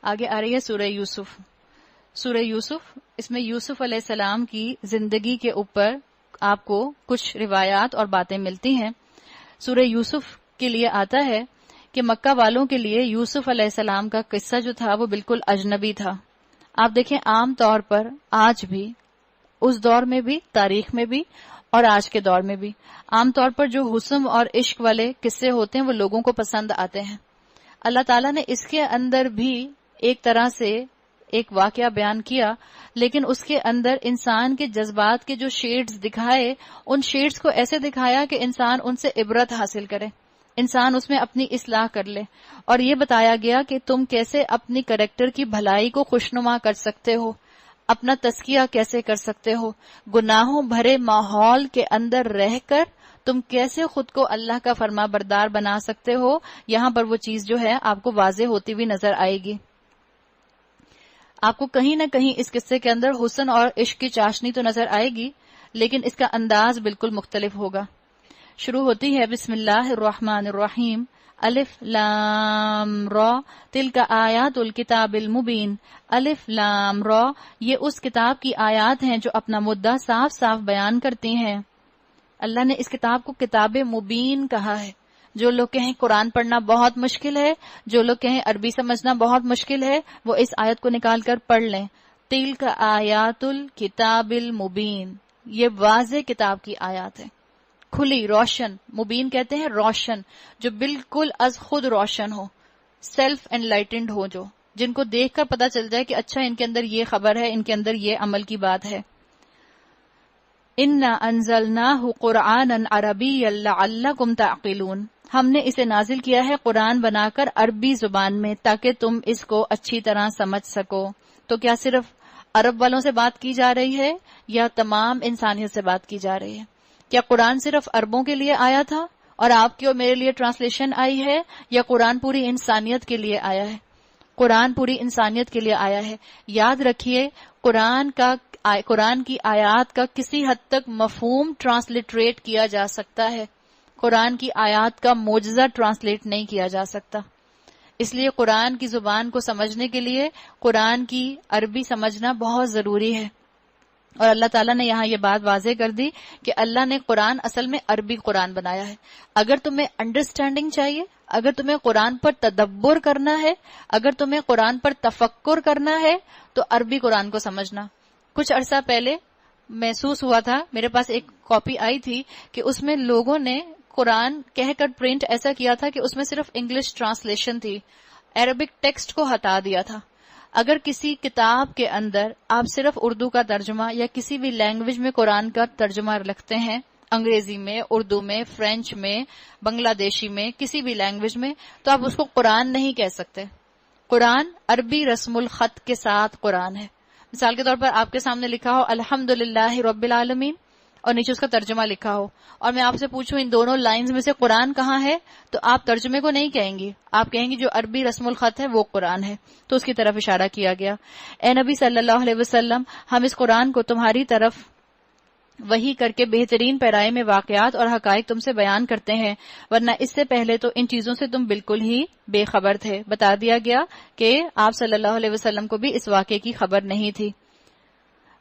آگے آ رہی ہے سورہ یوسف. سورہ یوسف، اس میں یوسف علیہ السلام کی زندگی کے اوپر آپ کو کچھ روایات اور باتیں ملتی ہیں. سورہ یوسف کے لیے آتا ہے کہ مکہ والوں کے لیے یوسف علیہ السلام کا قصہ جو تھا وہ بالکل اجنبی تھا. آپ دیکھیں عام طور پر آج بھی، اس دور میں بھی، تاریخ میں بھی اور آج کے دور میں بھی، عام طور پر جو حسن اور عشق والے قصے ہوتے ہیں وہ لوگوں کو پسند آتے ہیں. اللہ تعالیٰ نے اس کے اندر بھی ایک طرح سے ایک واقعہ بیان کیا، لیکن اس کے اندر انسان کے جذبات کے جو شیڈز دکھائے، ان شیڈز کو ایسے دکھایا کہ انسان ان سے عبرت حاصل کرے، انسان اس میں اپنی اصلاح کر لے. اور یہ بتایا گیا کہ تم کیسے اپنی کریکٹر کی بھلائی کو خوشنما کر سکتے ہو، اپنا تزکیہ کیسے کر سکتے ہو، گناہوں بھرے ماحول کے اندر رہ کر تم کیسے خود کو اللہ کا فرما بردار بنا سکتے ہو. یہاں پر وہ چیز جو ہے آپ کو واضح ہوتی ہوئی نظر آئے گی. آپ کو کہیں نہ کہیں اس قصے کے اندر حسن اور عشق کی چاشنی تو نظر آئے گی، لیکن اس کا انداز بالکل مختلف ہوگا. شروع ہوتی ہے بسم اللہ الرحمن الرحیم، الف لام را تلک آیات الکتاب المبین. الف لام را، یہ اس کتاب کی آیات ہیں جو اپنا مدعا صاف صاف بیان کرتی ہیں. اللہ نے اس کتاب کو کتاب مبین کہا ہے. جو لوگ کہیں قرآن پڑھنا بہت مشکل ہے، جو لوگ کہیں عربی سمجھنا بہت مشکل ہے، وہ اس آیت کو نکال کر پڑھ لیں. تلک آیات الکتاب المبین، یہ واضح کتاب کی آیات ہے، کھلی روشن. مبین کہتے ہیں روشن، جو بالکل از خود روشن ہو، سیلف انلائٹنڈ ہو، جو جن کو دیکھ کر پتا چل جائے کہ اچھا ان کے اندر یہ خبر ہے، ان کے اندر یہ عمل کی بات ہے. انا انزلناہ قرآنا عربیا لعلکم تعقلون، ہم نے اسے نازل کیا ہے قرآن بنا کر عربی زبان میں تاکہ تم اس کو اچھی طرح سمجھ سکو. تو کیا صرف عرب والوں سے بات کی جا رہی ہے یا تمام انسانیت سے بات کی جا رہی ہے؟ کیا قرآن صرف عربوں کے لیے آیا تھا اور آپ کی اور میرے لیے ٹرانسلیشن آئی ہے، یا قرآن پوری انسانیت کے لیے آیا ہے؟ قرآن پوری انسانیت کے لیے آیا ہے. یاد رکھیے قرآن کی آیات کا کسی حد تک مفہوم ٹرانسلیٹریٹ کیا جا سکتا ہے، قرآن کی آیات کا معجزہ ٹرانسلیٹ نہیں کیا جا سکتا. اس لیے قرآن کی زبان کو سمجھنے کے لیے قرآن کی عربی سمجھنا بہت ضروری ہے. اور اللہ تعالیٰ نے یہاں یہ بات واضح کر دی کہ اللہ نے قرآن اصل میں عربی قرآن بنایا ہے. اگر تمہیں انڈرسٹینڈنگ چاہیے، اگر تمہیں قرآن پر تدبر کرنا ہے، اگر تمہیں قرآن پر تفکر کرنا ہے، تو عربی قرآن کو سمجھنا. کچھ عرصہ پہلے محسوس ہوا تھا، میرے پاس ایک کاپی آئی تھی کہ اس میں لوگوں نے قرآن کہہ کر پرنٹ ایسا کیا تھا کہ اس میں صرف انگلش ٹرانسلیشن تھی، عربک ٹیکسٹ کو ہٹا دیا تھا. اگر کسی کتاب کے اندر آپ صرف اردو کا ترجمہ یا کسی بھی لینگویج میں قرآن کا ترجمہ لکھتے ہیں، انگریزی میں، اردو میں، فرینچ میں، بنگلہ دیشی میں، کسی بھی لینگویج میں، تو آپ اس کو قرآن نہیں کہہ سکتے. قرآن عربی رسم الخط کے ساتھ قرآن ہے. مثال کے طور پر آپ کے سامنے لکھا ہو الحمدللہ رب العالمین اور نیچے اس کا ترجمہ لکھا ہو، اور میں آپ سے پوچھوں ان دونوں لائنز میں سے قرآن کہاں ہے، تو آپ ترجمے کو نہیں کہیں گی، آپ کہیں گی جو عربی رسم الخط ہے وہ قرآن ہے. تو اس کی طرف اشارہ کیا گیا. اے نبی صلی اللہ علیہ وسلم، ہم اس قرآن کو تمہاری طرف وحی کر کے بہترین پیرائے میں واقعات اور حقائق تم سے بیان کرتے ہیں، ورنہ اس سے پہلے تو ان چیزوں سے تم بالکل ہی بے خبر تھے. بتا دیا گیا کہ آپ صلی اللہ علیہ وسلم کو بھی اس واقعے کی خبر نہیں تھی.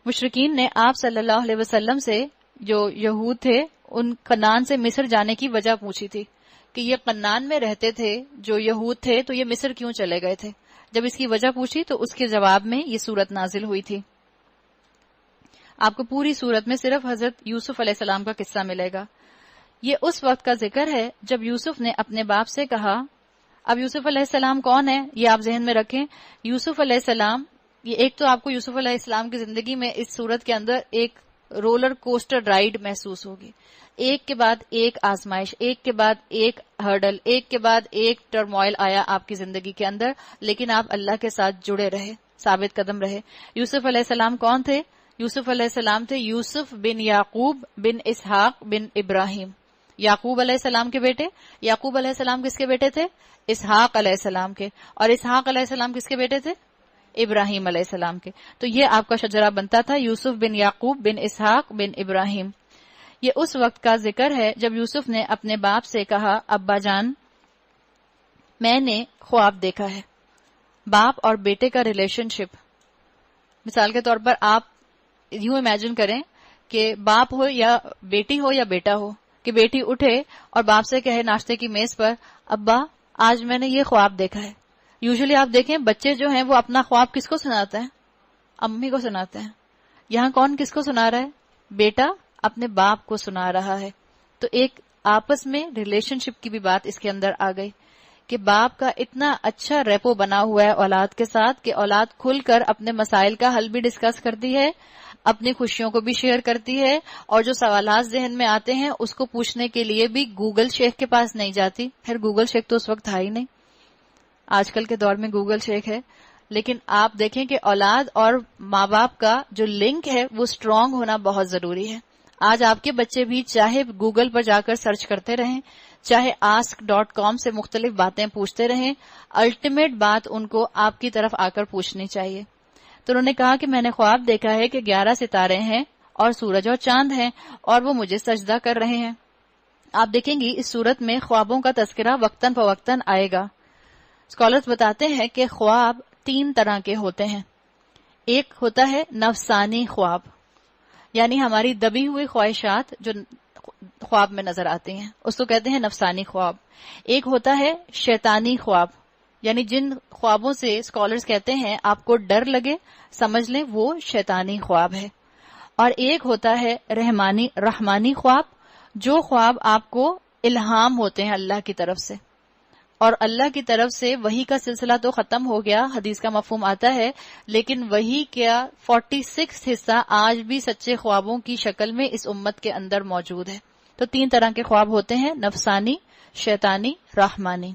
مشرکین نے آپ صلی اللہ علیہ وسلم سے، جو یہود تھے، ان کنعان سے مصر جانے کی وجہ پوچھی تھی کہ یہ کنعان میں رہتے تھے جو یہود تھے، تو یہ مصر کیوں چلے گئے تھے. جب اس کی وجہ پوچھی تو اس کے جواب میں یہ سورت نازل ہوئی تھی. آپ کو پوری سورت میں صرف حضرت یوسف علیہ السلام کا قصہ ملے گا. یہ اس وقت کا ذکر ہے جب یوسف نے اپنے باپ سے کہا. اب یوسف علیہ السلام کون ہے یہ آپ ذہن میں رکھیں. یوسف علیہ السلام، یہ ایک تو آپ کو یوسف علیہ السلام کی زندگی میں اس سورت کے اندر ایک رولر کوسٹر رائڈ محسوس ہوگی، ایک کے بعد ایک آزمائش، ایک کے بعد ایک ہرڈل، ایک کے بعد ایک ٹرموائل آیا آپ کی زندگی کے اندر، لیکن آپ اللہ کے ساتھ جڑے رہے، ثابت قدم رہے. یوسف علیہ السلام کون تھے؟ یوسف علیہ السلام تھے یوسف بن یعقوب بن اسحاق بن ابراہیم. یعقوب علیہ السلام کے بیٹے. یعقوب علیہ السلام کس کے بیٹے تھے؟ اسحاق علیہ السلام کے. اور اسحاق علیہ السلام کس کے بیٹے تھے؟ ابراہیم علیہ السلام کے. تو یہ آپ کا شجرہ بنتا تھا یوسف بن یعقوب بن اسحاق بن ابراہیم. یہ اس وقت کا ذکر ہے جب یوسف نے اپنے باپ سے کہا ابا جان میں نے خواب دیکھا ہے. باپ اور بیٹے کا ریلیشن شپ. مثال کے طور پر آپ یوں امیجن کریں کہ باپ ہو یا بیٹی ہو یا بیٹا ہو, کہ بیٹی اٹھے اور باپ سے کہے ناشتے کی میز پر, ابا آج میں نے یہ خواب دیکھا ہے. یوزلی آپ دیکھیں بچے جو ہیں وہ اپنا خواب کس کو سناتے ہیں؟ امی کو سناتے ہیں. یہاں کون کس کو سنا رہا ہے؟ بیٹا اپنے باپ کو سنا رہا ہے. تو ایک آپس میں ریلیشن شپ کی بھی بات اس کے اندر آ گئی کہ باپ کا اتنا اچھا ریپو بنا ہوا ہے اولاد کے ساتھ کہ اولاد کھل کر اپنے مسائل کا حل بھی ڈسکس کرتی ہے, اپنی خوشیوں کو بھی شیئر کرتی ہے, اور جو سوالات ذہن میں آتے ہیں اس کو پوچھنے کے لیے بھی گوگل شیخ کے پاس نہیں جاتی. خیر گوگل شیخ تو اس وقت تھا ہی نہیں, آج کل کے دور میں گوگل شیخ ہے, لیکن آپ دیکھیں کہ اولاد اور ماں باپ کا جو لنک ہے وہ اسٹرانگ ہونا بہت ضروری ہے. آج آپ کے بچے بھی چاہے گوگل پر جا کر سرچ کرتے رہیں, چاہے ask.com سے مختلف باتیں پوچھتے رہیں, الٹیمیٹ بات ان کو آپ کی طرف آ کر پوچھنی چاہیے. تو انہوں نے کہا کہ میں نے خواب دیکھا ہے کہ 11 ستارے ہیں اور سورج اور چاند ہیں اور وہ مجھے سجدہ کر رہے ہیں. آپ دیکھیں گی اس صورت میں خوابوں کا تذکرہ وقتاً فوقتاً آئے گا. اسکالرز بتاتے ہیں کہ خواب 3 طرح کے ہوتے ہیں. ایک ہوتا ہے نفسانی خواب, یعنی ہماری دبی ہوئی خواہشات جو خواب میں نظر آتی ہیں اس کو کہتے ہیں نفسانی خواب. ایک ہوتا ہے شیطانی خواب, یعنی جن خوابوں سے اسکالرز کہتے ہیں آپ کو ڈر لگے سمجھ لیں وہ شیطانی خواب ہے. اور ایک ہوتا ہے رحمانی خواب, جو خواب آپ کو الہام ہوتے ہیں اللہ کی طرف سے, اور اللہ کی طرف سے وحی کا سلسلہ تو ختم ہو گیا, حدیث کا مفہوم آتا ہے, لیکن وحی کا 46 حصہ آج بھی سچے خوابوں کی شکل میں اس امت کے اندر موجود ہے. تو 3 طرح کے خواب ہوتے ہیں, نفسانی, شیطانی, رحمانی.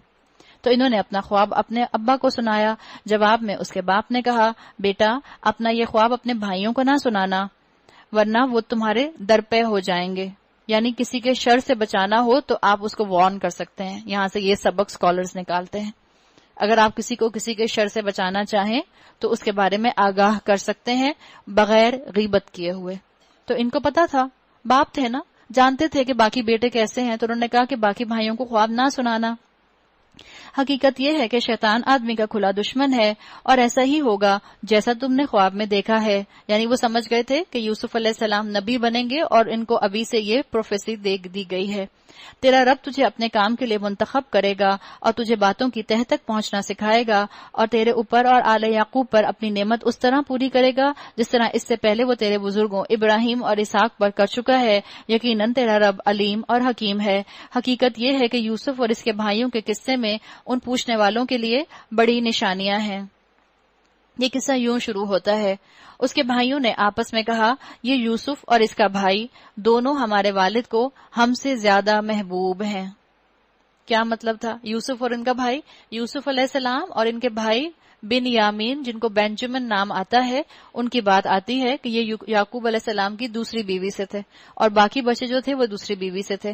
تو انہوں نے اپنا خواب اپنے ابا کو سنایا. جواب میں اس کے باپ نے کہا, بیٹا اپنا یہ خواب اپنے بھائیوں کو نہ سنانا ورنہ وہ تمہارے در پہ ہو جائیں گے. یعنی کسی کے شر سے بچانا ہو تو آپ اس کو وارن کر سکتے ہیں. یہاں سے یہ سبق اسکالرز نکالتے ہیں. اگر آپ کسی کو کسی کے شر سے بچانا چاہیں تو اس کے بارے میں آگاہ کر سکتے ہیں بغیر غیبت کیے ہوئے. تو ان کو پتا تھا, باپ تھے نا, جانتے تھے کہ باقی بیٹے کیسے ہیں, تو انہوں نے کہا کہ باقی بھائیوں کو خواب نہ سنانا. حقیقت یہ ہے کہ شیطان آدمی کا کھلا دشمن ہے اور ایسا ہی ہوگا جیسا تم نے خواب میں دیکھا ہے. یعنی وہ سمجھ گئے تھے کہ یوسف علیہ السلام نبی بنیں گے اور ان کو ابھی سے یہ پروفیسی دے دی گئی ہے. تیرا رب تجھے اپنے کام کے لیے منتخب کرے گا اور تجھے باتوں کی تہ تک پہنچنا سکھائے گا, اور تیرے اوپر اور آل یعقوب پر اپنی نعمت اس طرح پوری کرے گا جس طرح اس سے پہلے وہ تیرے بزرگوں ابراہیم اور اسحاق پر کر چکا ہے. یقیناً تیرا رب علیم اور حکیم ہے. حقیقت یہ ہے کہ یوسف اور اس کے بھائیوں کے قصے میں ان پوچھنے والوں کے لیے بڑی نشانیاں ہیں. یہ قصہ یوں شروع ہوتا ہے, اس کے بھائیوں نے آپس میں کہا, یہ یوسف اور اس کا بھائی دونوں ہمارے والد کو ہم سے زیادہ محبوب ہیں. کیا مطلب تھا؟ یوسف اور ان کا بھائی, یوسف علیہ السلام اور ان کے بھائی بن یامین جن کو بینجمن نام آتا ہے, ان کی بات آتی ہے کہ یہ یعقوب علیہ السلام کی دوسری بیوی سے تھے اور باقی بچے جو تھے وہ دوسری بیوی سے تھے.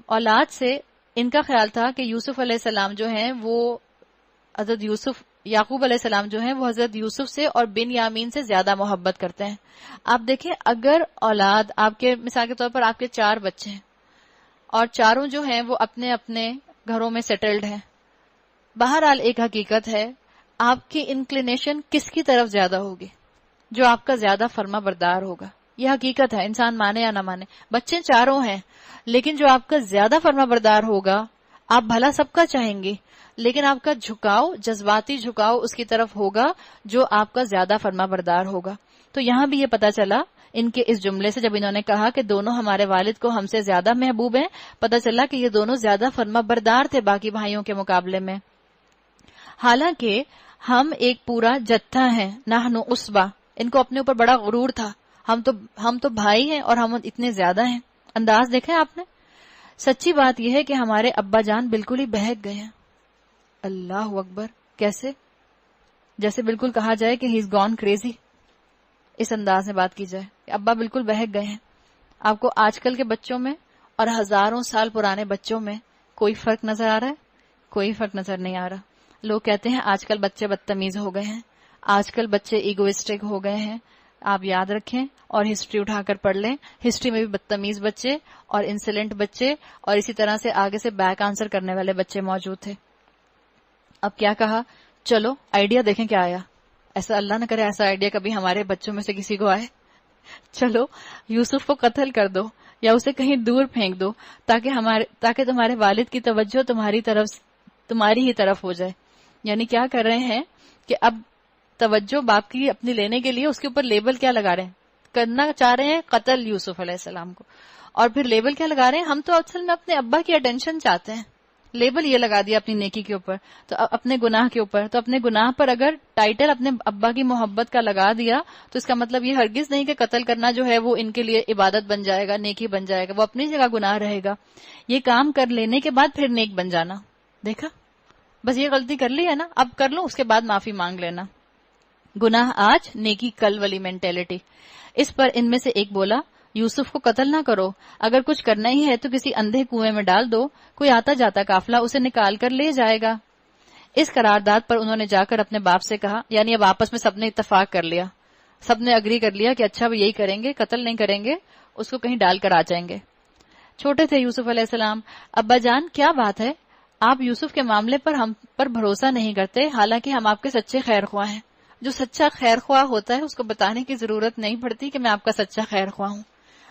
اولاد سے ان کا خیال تھا کہ یوسف علیہ السلام جو ہیں وہ یعقوب علیہ السلام جو ہیں وہ حضرت یوسف سے اور بن یامین سے زیادہ محبت کرتے ہیں. آپ دیکھیں اگر اولاد آپ کے مثال کے طور پر آپ کے 4 بچے ہیں اور چاروں جو ہیں وہ اپنے اپنے گھروں میں سیٹلڈ ہیں, بہرحال ایک حقیقت ہے آپ کی انکلینیشن کس کی طرف زیادہ ہوگی؟ جو آپ کا زیادہ فرما بردار ہوگا. یہ حقیقت ہے, انسان مانے یا نہ مانے. بچے 4 ہیں لیکن جو آپ کا زیادہ فرما بردار ہوگا, آپ بھلا سب کا چاہیں گے لیکن آپ کا جھکاؤ, جذباتی جھکاؤ اس کی طرف ہوگا جو آپ کا زیادہ فرما بردار ہوگا. تو یہاں بھی یہ پتا چلا ان کے اس جملے سے, جب انہوں نے کہا کہ دونوں ہمارے والد کو ہم سے زیادہ محبوب ہیں, پتا چلا کہ یہ دونوں زیادہ فرما بردار تھے باقی بھائیوں کے مقابلے میں. حالانکہ ہم ایک پورا جتھا ہیں, نحن عصبہ, ان کو اپنے اوپر بڑا غرور تھا, ہم تو بھائی ہیں اور ہم اتنے زیادہ ہیں. انداز دیکھیں آپ نے. سچی بات یہ ہے کہ ہمارے ابا جان بالکل ہی بہک گئے ہیں. اللہ اکبر. کیسے؟ جیسے بالکل کہا جائے کہ ہی از گون کریزی, اس انداز میں بات کی جائے. ابا بالکل بہک گئے ہیں. آپ کو آج کل کے بچوں میں اور ہزاروں سال پرانے بچوں میں کوئی فرق نظر آ رہا ہے؟ کوئی فرق نظر نہیں آ رہا. لوگ کہتے ہیں آج کل بچے بدتمیز ہو گئے ہیں, آج کل بچے ایگوئسٹک ہو گئے ہیں. آپ یاد رکھیں اور ہسٹری اٹھا کر پڑھ لیں, ہسٹری میں بھی بدتمیز بچے اور انسلنٹ بچے اور اسی طرح سے آگے سے بیک آنسر کرنے والے بچے موجود تھے. اب کیا کہا چلو آئیڈیا دیکھیں کیا آیا. ایسا اللہ نہ کرے ایسا آئیڈیا کبھی ہمارے بچوں میں سے کسی کو آئے. چلو یوسف کو قتل کر دو یا اسے کہیں دور پھینک دو تاکہ تمہارے والد کی توجہ تمہاری ہی طرف ہو جائے. یعنی کیا کر رہے ہیں کہ اب توجہ باپ کی اپنی لینے کے لیے اس کے اوپر لیبل کیا لگا رہے ہیں, کرنا چاہ رہے ہیں قتل یوسف علیہ السلام کو. اور پھر لیبل کیا لگا رہے ہیں, ہم تو اصل میں اپنے ابا کی اٹینشن چاہتے ہیں. لیبل یہ لگا دیا اپنی نیکی کے اوپر, تو اپنے گناہ کے اوپر. تو اپنے گناہ پر اگر ٹائٹل اپنے ابا کی محبت کا لگا دیا تو اس کا مطلب یہ ہرگز نہیں کہ قتل کرنا جو ہے وہ ان کے لیے عبادت بن جائے گا, نیکی بن جائے گا. وہ اپنی جگہ گناہ رہے گا. یہ کام کر لینے کے بعد پھر نیک بن جانا. دیکھا, بس یہ غلطی کر لی ہے نا, اب کر لو اس کے بعد معافی مانگ لینا. گناہ آج نیکی کل والی مینٹیلٹی. اس پر ان میں سے ایک بولا, یوسف کو قتل نہ کرو, اگر کچھ کرنا ہی ہے تو کسی اندھے کنویں میں ڈال دو, کوئی آتا جاتا قافلہ اسے نکال کر لے جائے گا. اس قرارداد پر انہوں نے جا کر اپنے باپ سے کہا, یعنی اب آپس میں سب نے اتفاق کر لیا, سب نے اگری کر لیا کہ اچھا وہ یہی کریں گے, قتل نہیں کریں گے, اس کو کہیں ڈال کر آ جائیں گے. چھوٹے تھے یوسف علیہ السلام. ابا جان کیا بات ہے, آپ یوسف کے معاملے پر ہم پر بھروسہ نہیں کرتے, حالانکہ ہم آپ کے سچے خیر خواہ ہیں. جو سچا خیر خواہ ہوتا ہے اس کو بتانے کی ضرورت نہیں پڑتی کہ میں آپ کا سچا خیر خواہ ہوں.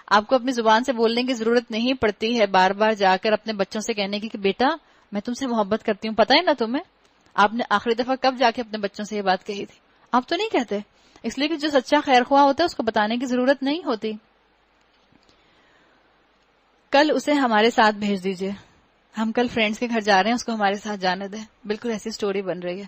آپ کو اپنی زبان سے بولنے کی ضرورت نہیں پڑتی ہے بار بار جا کر اپنے بچوں سے کہنے کی کہ بیٹا میں تم سے محبت کرتی ہوں. پتہ ہے نا تمہیں, آپ نے آخری دفعہ کب جا کے اپنے بچوں سے یہ بات کہی تھی؟ آپ تو نہیں کہتے, اس لیے کہ جو سچا خیر خواہ ہوتا ہے اس کو بتانے کی ضرورت نہیں ہوتی. کل اسے ہمارے ساتھ بھیج دیجئے, ہم کل فرینڈز کے گھر جا رہے ہیں, اس کو ہمارے ساتھ جانے دیں. بالکل ایسی سٹوری بن رہی ہے.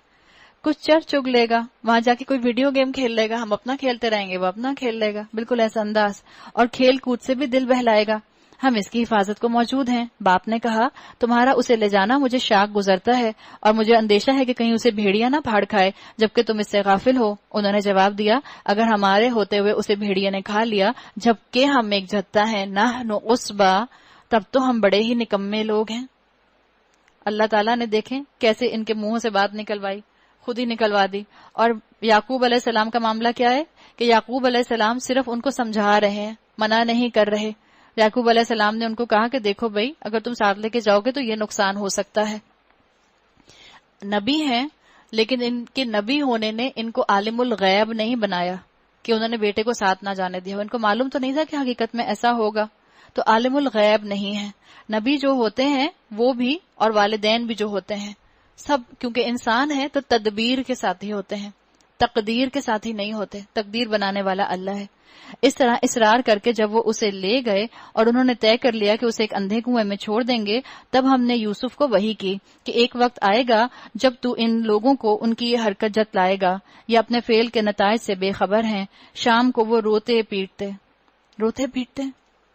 کچھ چر چگ لے گا, وہاں جا کے کوئی ویڈیو گیم کھیل لے گا, ہم اپنا کھیلتے رہیں گے, وہ اپنا کھیل لے گا. بالکل ایسا انداز, اور کھیل کود سے بھی دل بہلائے گا. ہم اس کی حفاظت کو موجود ہیں. باپ نے کہا, تمہارا اسے لے جانا مجھے شاق گزرتا ہے, اور مجھے اندیشہ ہے کہ کہیں اسے بھیڑیا نہ پھاڑ کھائے جبکہ تم اس سے غافل ہو. انہوں نے جواب دیا, اگر ہمارے ہوتے ہوئے اسے بھیڑیا نے کھا لیا جبکہ ہم ایک جتھا ہیں, نحن عصبہ, تب تو ہم بڑے ہی نکمے لوگ ہیں. اللہ تعالیٰ نے دیکھیں کیسے ان کے منہوں سے بات نکلوائی, خود ہی نکلوا دی. اور یعقوب علیہ السلام کا معاملہ کیا ہے کہ یعقوب علیہ السلام صرف ان کو سمجھا رہے ہیں, منع نہیں کر رہے. یعقوب علیہ السلام نے ان کو کہا کہ دیکھو بھائی, اگر تم ساتھ لے کے جاؤ گے تو یہ نقصان ہو سکتا ہے. نبی ہیں لیکن ان کے نبی ہونے نے ان کو عالم الغیب نہیں بنایا کہ انہوں نے بیٹے کو ساتھ نہ جانے دیا. ان کو معلوم تو نہیں تھا کہ حقیقت میں ایسا ہوگا, تو عالم الغیب نہیں ہے. نبی جو ہوتے ہیں وہ بھی, اور والدین بھی جو ہوتے ہیں سب, کیونکہ انسان ہے تو تدبیر کے ساتھ ہی ہوتے ہیں, تقدیر کے ساتھ ہی نہیں ہوتے. تقدیر بنانے والا اللہ ہے. اس طرح اصرار کر کے جب وہ اسے لے گئے اور انہوں نے طے کر لیا کہ اسے ایک اندھے کنویں میں چھوڑ دیں گے, تب ہم نے یوسف کو وحی کی کہ ایک وقت آئے گا جب تو ان لوگوں کو ان کی یہ حرکت جتلائے گا, یہ اپنے فعل کے نتائج سے بے خبر ہیں. شام کو وہ روتے پیٹتے,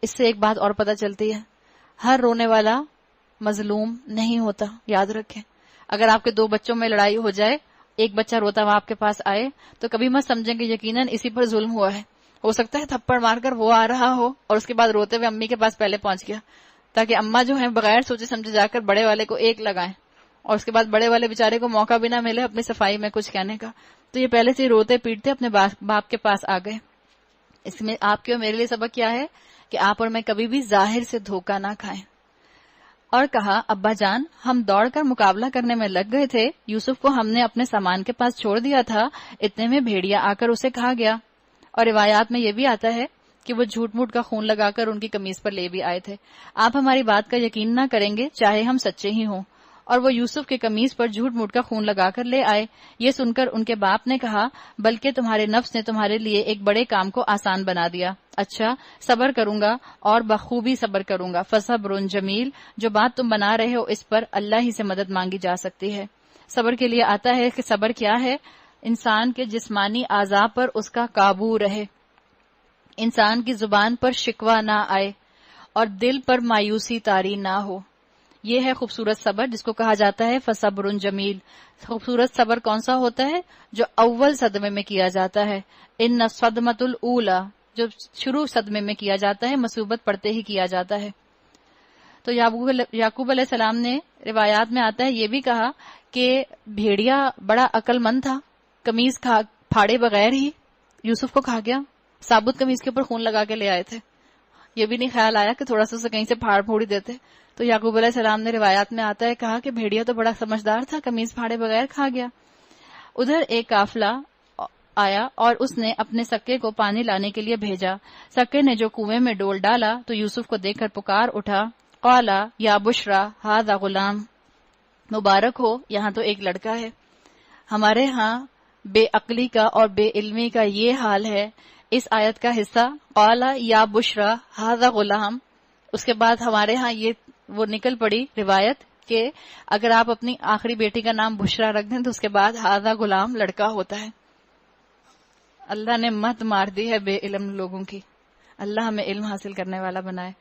اس سے ایک بات اور پتہ چلتی ہے, ہر رونے والا مظلوم نہیں ہوتا. یاد رکھیں, اگر آپ کے دو بچوں میں لڑائی ہو جائے, ایک بچہ روتا ہوا آپ کے پاس آئے تو کبھی مت سمجھیں کہ یقیناً اسی پر ظلم ہوا ہے. ہو سکتا ہے تھپڑ مار کر وہ آ رہا ہو اور اس کے بعد روتے ہوئے امی کے پاس پہلے پہنچ گیا, تاکہ اماں جو ہیں بغیر سوچے سمجھے جا کر بڑے والے کو ایک لگائیں, اور اس کے بعد بڑے والے بیچارے کو موقع بھی نہ ملے اپنی صفائی میں کچھ کہنے کا. تو یہ پہلے سے روتے پیٹتے اپنے باپ کے پاس آ گئے. اس میں آپ کے اور میرے لیے سبق کیا ہے کہ آپ اور میں کبھی بھی ظاہر سے دھوکہ نہ کھائیں. اور کہا, ابا جان ہم دوڑ کر مقابلہ کرنے میں لگ گئے تھے, یوسف کو ہم نے اپنے سامان کے پاس چھوڑ دیا تھا, اتنے میں بھیڑیا آ کر اسے کھا گیا. اور روایات میں یہ بھی آتا ہے کہ وہ جھوٹ موٹ کا خون لگا کر ان کی قمیص پر لے بھی آئے تھے. آپ ہماری بات کا یقین نہ کریں گے چاہے ہم سچے ہی ہوں. اور وہ یوسف کے قمیص پر جھوٹ موٹ کا خون لگا کر لے آئے. یہ سن کر ان کے باپ نے کہا, بلکہ تمہارے نفس نے تمہارے لیے ایک بڑے کام کو آسان بنا دیا. اچھا صبر کروں گا اور بخوبی صبر کروں گا. فصبر جمیل, جو بات تم بنا رہے ہو اس پر اللہ ہی سے مدد مانگی جا سکتی ہے. صبر کے لیے آتا ہے کہ صبر کیا ہے, انسان کے جسمانی اعضاء پر اس کا قابو رہے, انسان کی زبان پر شکوہ نہ آئے اور دل پر مایوسی طاری نہ ہو. یہ ہے خوبصورت صبر جس کو کہا جاتا ہے فصبر جمیل. خوبصورت صبر کون سا ہوتا ہے؟ جو اول صدمے میں کیا جاتا ہے. ان صدمۃ الاولی, جو شروع صدمے میں کیا جاتا ہے, مصیبت پڑتے ہی کیا جاتا ہے. تو یعقوب علیہ السلام نے, روایات میں آتا ہے یہ بھی کہا کہ بھیڑیا بڑا عقل مند تھا, قمیض پھاڑے بغیر ہی یوسف کو کھا گیا. ثابت قمیض کے اوپر خون لگا کے لے آئے تھے, یہ بھی نہیں خیال آیا کہ تھوڑا سا اسے کہیں سے پھاڑ پھوڑی دیتے. تو یعقوب علیہ السلام نے, روایات میں آتا ہے, کہا کہ بھیڑیا تو بڑا سمجھدار تھا, قمیض پھاڑے بغیر کھا گیا. ادھر ایک قافلہ آیا اور اس نے اپنے سکے کو پانی لانے کے لیے بھیجا. سکے نے جو کنویں میں ڈول ڈالا تو یوسف کو دیکھ کر پکار اٹھا, قالا یا بشرا ھذا غلام, مبارک ہو, یہاں تو ایک لڑکا ہے. ہمارے ہاں بے عقلی کا اور بے علمی کا یہ حال ہے. اس آیت کا حصہ قالا یا بشرا ھذا غلام, اس کے بعد ہمارے ہاں یہ وہ نکل پڑی روایت کہ اگر آپ اپنی آخری بیٹی کا نام بشرا رکھ دیں تو اس کے بعد ھذا غلام لڑکا ہوتا ہے. اللہ نے مت مار دی ہے بے علم لوگوں کی. اللہ ہمیں علم حاصل کرنے والا بنائے.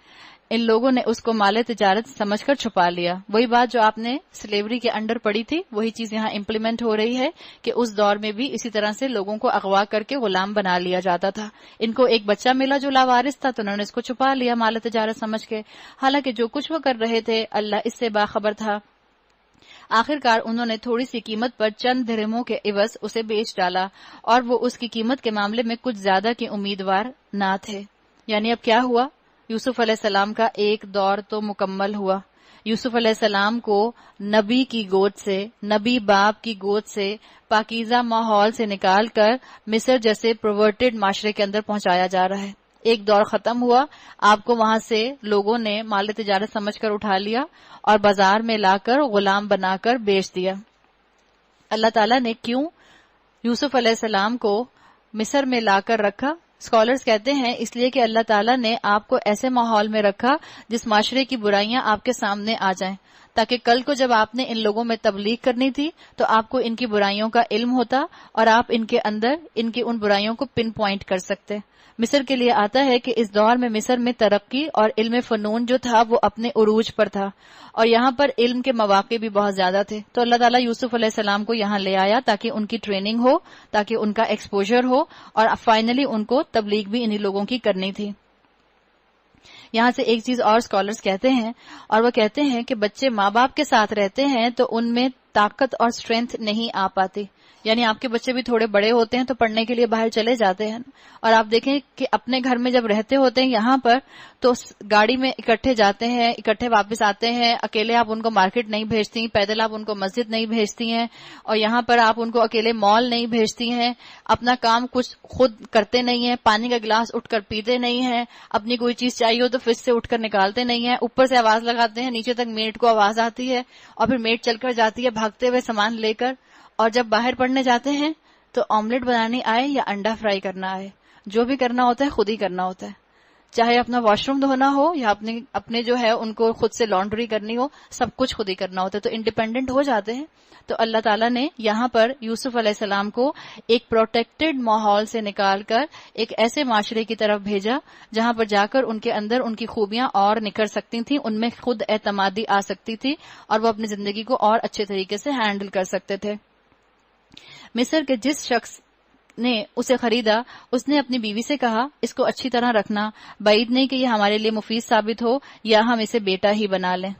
ان لوگوں نے اس کو مال تجارت سمجھ کر چھپا لیا. وہی بات جو آپ نے سلیوری کے انڈر پڑھی تھی وہی چیز یہاں امپلیمنٹ ہو رہی ہے کہ اس دور میں بھی اسی طرح سے لوگوں کو اغوا کر کے غلام بنا لیا جاتا تھا. ان کو ایک بچہ ملا جو لاوارث تھا تو انہوں نے اس کو چھپا لیا مال تجارت سمجھ کے, حالانکہ جو کچھ وہ کر رہے تھے اللہ اس سے باخبر تھا. آخرکار انہوں نے تھوڑی سی قیمت پر چند درہموں کے عوض اسے بیچ ڈالا اور وہ اس کی قیمت کے معاملے میں کچھ زیادہ کے امیدوار نہ تھے. یعنی اب کیا ہوا, یوسف علیہ السلام کا ایک دور تو مکمل ہوا. یوسف علیہ السلام کو نبی کی گود سے, نبی باپ کی گود سے, پاکیزہ ماحول سے نکال کر مصر جیسے پرورٹڈ معاشرے کے اندر پہنچایا جا رہا ہے. ایک دور ختم ہوا, آپ کو وہاں سے لوگوں نے مال تجارت سمجھ کر اٹھا لیا اور بازار میں لا کر غلام بنا کر بیچ دیا. اللہ تعالیٰ نے کیوں یوسف علیہ السلام کو مصر میں لا کر رکھا؟ اسکالرز کہتے ہیں اس لیے کہ اللہ تعالیٰ نے آپ کو ایسے ماحول میں رکھا جس معاشرے کی برائیاں آپ کے سامنے آ جائیں, تاکہ کل کو جب آپ نے ان لوگوں میں تبلیغ کرنی تھی تو آپ کو ان کی برائیوں کا علم ہوتا اور آپ ان کے اندر ان کی ان برائیوں کو پن پوائنٹ کر سکتے. مصر کے لیے آتا ہے کہ اس دور میں مصر میں ترقی اور علم فنون جو تھا وہ اپنے عروج پر تھا اور یہاں پر علم کے مواقع بھی بہت زیادہ تھے. تو اللہ تعالیٰ یوسف علیہ السلام کو یہاں لے آیا تاکہ ان کی ٹریننگ ہو, تاکہ ان کا ایکسپوجر ہو, اور فائنلی ان کو تبلیغ بھی انہی لوگوں کی کرنی تھی. یہاں سے ایک چیز اور اسکالرز کہتے ہیں, اور وہ کہتے ہیں کہ بچے ماں باپ کے ساتھ رہتے ہیں تو ان میں طاقت اور اسٹرینتھ نہیں آ پاتی. یعنی آپ کے بچے بھی تھوڑے بڑے ہوتے ہیں تو پڑھنے کے لیے باہر چلے جاتے ہیں, اور آپ دیکھیں کہ اپنے گھر میں جب رہتے ہوتے ہیں یہاں پر تو گاڑی میں اکٹھے جاتے ہیں, اکٹھے واپس آتے ہیں. اکیلے آپ ان کو مارکیٹ نہیں بھیجتی, پیدل آپ ان کو مسجد نہیں بھیجتی ہیں, اور یہاں پر آپ ان کو اکیلے مال نہیں بھیجتی ہیں. اپنا کام کچھ خود کرتے نہیں ہیں, پانی کا گلاس اٹھ کر پیتے نہیں ہیں, اپنی کوئی چیز چاہیے ہو تو فریج سے اٹھ کر نکالتے نہیں ہیں, اوپر سے آواز لگاتے ہیں, نیچے تک میڈ کو آواز آتی ہے اور پھر میڈ چل کر جاتی ہے بھاگتے ہوئے سامان لے کر. اور جب باہر پڑھنے جاتے ہیں تو آملیٹ بنانی آئے یا انڈا فرائی کرنا آئے, جو بھی کرنا ہوتا ہے خود ہی کرنا ہوتا ہے. چاہے اپنا واش روم دھونا ہو یا اپنے جو ہے ان کو خود سے لانڈری کرنی ہو, سب کچھ خود ہی کرنا ہوتا ہے. تو انڈیپینڈنٹ ہو جاتے ہیں. تو اللہ تعالیٰ نے یہاں پر یوسف علیہ السلام کو ایک پروٹیکٹڈ ماحول سے نکال کر ایک ایسے معاشرے کی طرف بھیجا جہاں پر جا کر ان کے اندر ان کی خوبیاں اور نکھر سکتی تھیں, ان میں خود اعتمادی آ سکتی تھی اور وہ اپنی زندگی کو اور اچھے طریقے سے ہینڈل کر سکتے تھے. مصر کے جس شخص نے اسے خریدا اس نے اپنی بیوی سے کہا اس کو اچھی طرح رکھنا, بعید نہیں کہ یہ ہمارے لیے مفید ثابت ہو یا ہم اسے بیٹا ہی بنا لیں.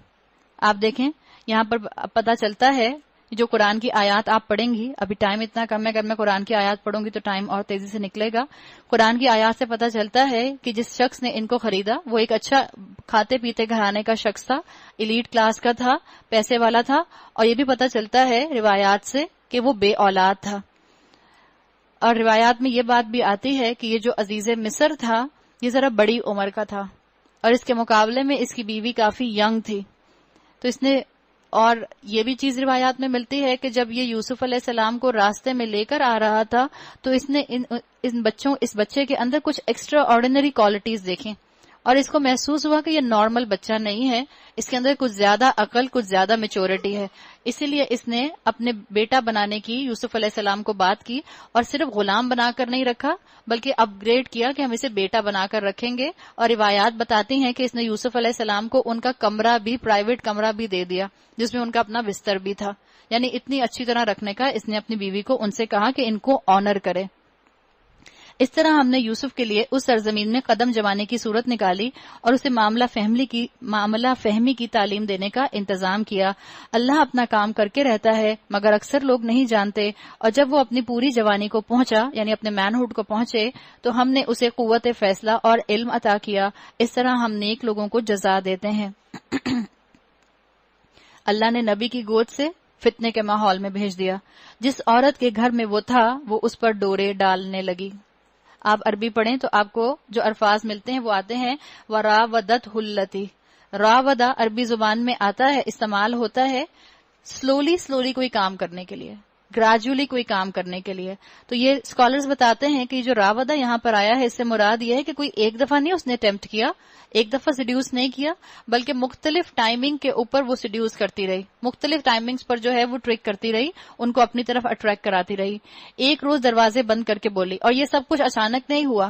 آپ دیکھیں یہاں پر پتہ چلتا ہے جو قرآن کی آیات آپ پڑھیں گی, ابھی ٹائم اتنا کم ہے, اگر میں قرآن کی آیات پڑھوں گی تو ٹائم اور تیزی سے نکلے گا. قرآن کی آیات سے پتہ چلتا ہے کہ جس شخص نے ان کو خریدا وہ ایک اچھا کھاتے پیتے گھرانے کا شخص تھا, ایلیٹ کلاس کا تھا, پیسے والا تھا, اور یہ بھی پتہ چلتا ہے روایات سے کہ وہ بے اولاد تھا. اور روایات میں یہ بات بھی آتی ہے کہ یہ جو عزیز مصر تھا یہ ذرا بڑی عمر کا تھا اور اس کے مقابلے میں اس کی بیوی کافی ینگ تھی. تو اس نے, اور یہ بھی چیز روایات میں ملتی ہے کہ جب یہ یوسف علیہ السلام کو راستے میں لے کر آ رہا تھا تو اس نے اس بچے کے اندر کچھ ایکسٹرا آرڈینری کوالٹیز دیکھیں اور اس کو محسوس ہوا کہ یہ نارمل بچہ نہیں ہے, اس کے اندر کچھ زیادہ عقل, کچھ زیادہ میچورٹی ہے. اسی لیے اس نے اپنے بیٹا بنانے کی یوسف علیہ السلام کو بات کی اور صرف غلام بنا کر نہیں رکھا بلکہ اپ گریڈ کیا کہ ہم اسے بیٹا بنا کر رکھیں گے. اور روایات بتاتی ہیں کہ اس نے یوسف علیہ السلام کو ان کا کمرہ بھی, پرائیویٹ کمرہ بھی دے دیا جس میں ان کا اپنا بستر بھی تھا. یعنی اتنی اچھی طرح رکھنے کا اس نے اپنی بیوی کو ان سے کہا کہ ان کو آنر کرے. اس طرح ہم نے یوسف کے لیے اس سرزمین میں قدم جمانے کی صورت نکالی اور اسے معاملہ فہمی کی تعلیم دینے کا انتظام کیا. اللہ اپنا کام کر کے رہتا ہے مگر اکثر لوگ نہیں جانتے. اور جب وہ اپنی پوری جوانی کو پہنچا, یعنی اپنے مینہوڈ کو پہنچے, تو ہم نے اسے قوت فیصلہ اور علم عطا کیا. اس طرح ہم نیک لوگوں کو جزا دیتے ہیں. اللہ نے نبی کی گود سے فتنے کے ماحول میں بھیج دیا. جس عورت کے گھر میں وہ تھا وہ اس پر ڈورے ڈالنے لگی. آپ عربی پڑھیں تو آپ کو جو الفاظ ملتے ہیں وہ آتے ہیں وراودت التی. راودا عربی زبان میں آتا ہے، استعمال ہوتا ہے سلولی کوئی کام کرنے کے لیے، گریجولی کوئی کام کرنے کے لیے. تو یہ اسکالرز بتاتے ہیں کہ جو راودہ یہاں پر آیا ہے اس سے مراد یہ ہے کہ کوئی ایک دفعہ نہیں اس نے اٹیمپٹ کیا، ایک دفعہ سیڈیوس نہیں کیا، بلکہ مختلف ٹائمنگ کے اوپر وہ سیڈیوس کرتی رہی، مختلف ٹائمنگز پر جو ہے وہ ٹرک کرتی رہی، ان کو اپنی طرف اٹریکٹ کراتی رہی. ایک روز دروازے بند کر کے بولی، اور یہ سب کچھ اچانک نہیں ہوا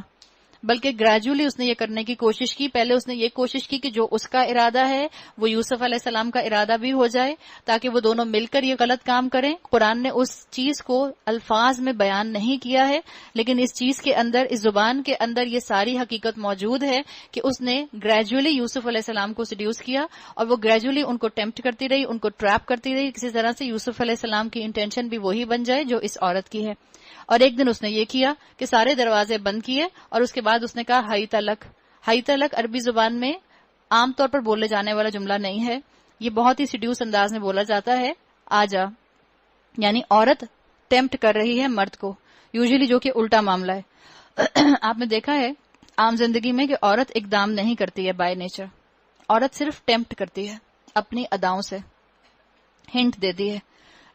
بلکہ گریجولی اس نے یہ کرنے کی کوشش کی. پہلے اس نے یہ کوشش کی کہ جو اس کا ارادہ ہے وہ یوسف علیہ السلام کا ارادہ بھی ہو جائے تاکہ وہ دونوں مل کر یہ غلط کام کریں. قرآن نے اس چیز کو الفاظ میں بیان نہیں کیا ہے، لیکن اس چیز کے اندر، اس زبان کے اندر یہ ساری حقیقت موجود ہے کہ اس نے گریجولی یوسف علیہ السلام کو سیڈیوس کیا، اور وہ گریجولی ان کو ٹیمپٹ کرتی رہی، ان کو ٹریپ کرتی رہی کسی طرح سے یوسف علیہ السلام کی انٹینشن بھی وہی بن جائے جو اس عورت کی ہے. اور ایک دن اس نے یہ کیا کہ سارے دروازے بند کیے، اور اس کے بعد اس نے کہا ہائی تلک. ہائی تلک عربی زبان میں عام طور پر بولے جانے والا جملہ نہیں ہے، یہ بہت ہی سیڈیوس انداز میں بولا جاتا ہے. آجا، یعنی عورت ٹیمپٹ کر رہی ہے مرد کو، یوزلی جو کہ الٹا معاملہ ہے. آپ نے دیکھا ہے عام زندگی میں کہ عورت اقدام نہیں کرتی ہے بائی نیچر، عورت صرف ٹیمپٹ کرتی ہے اپنی اداؤں سے، ہنٹ دیتی ہے.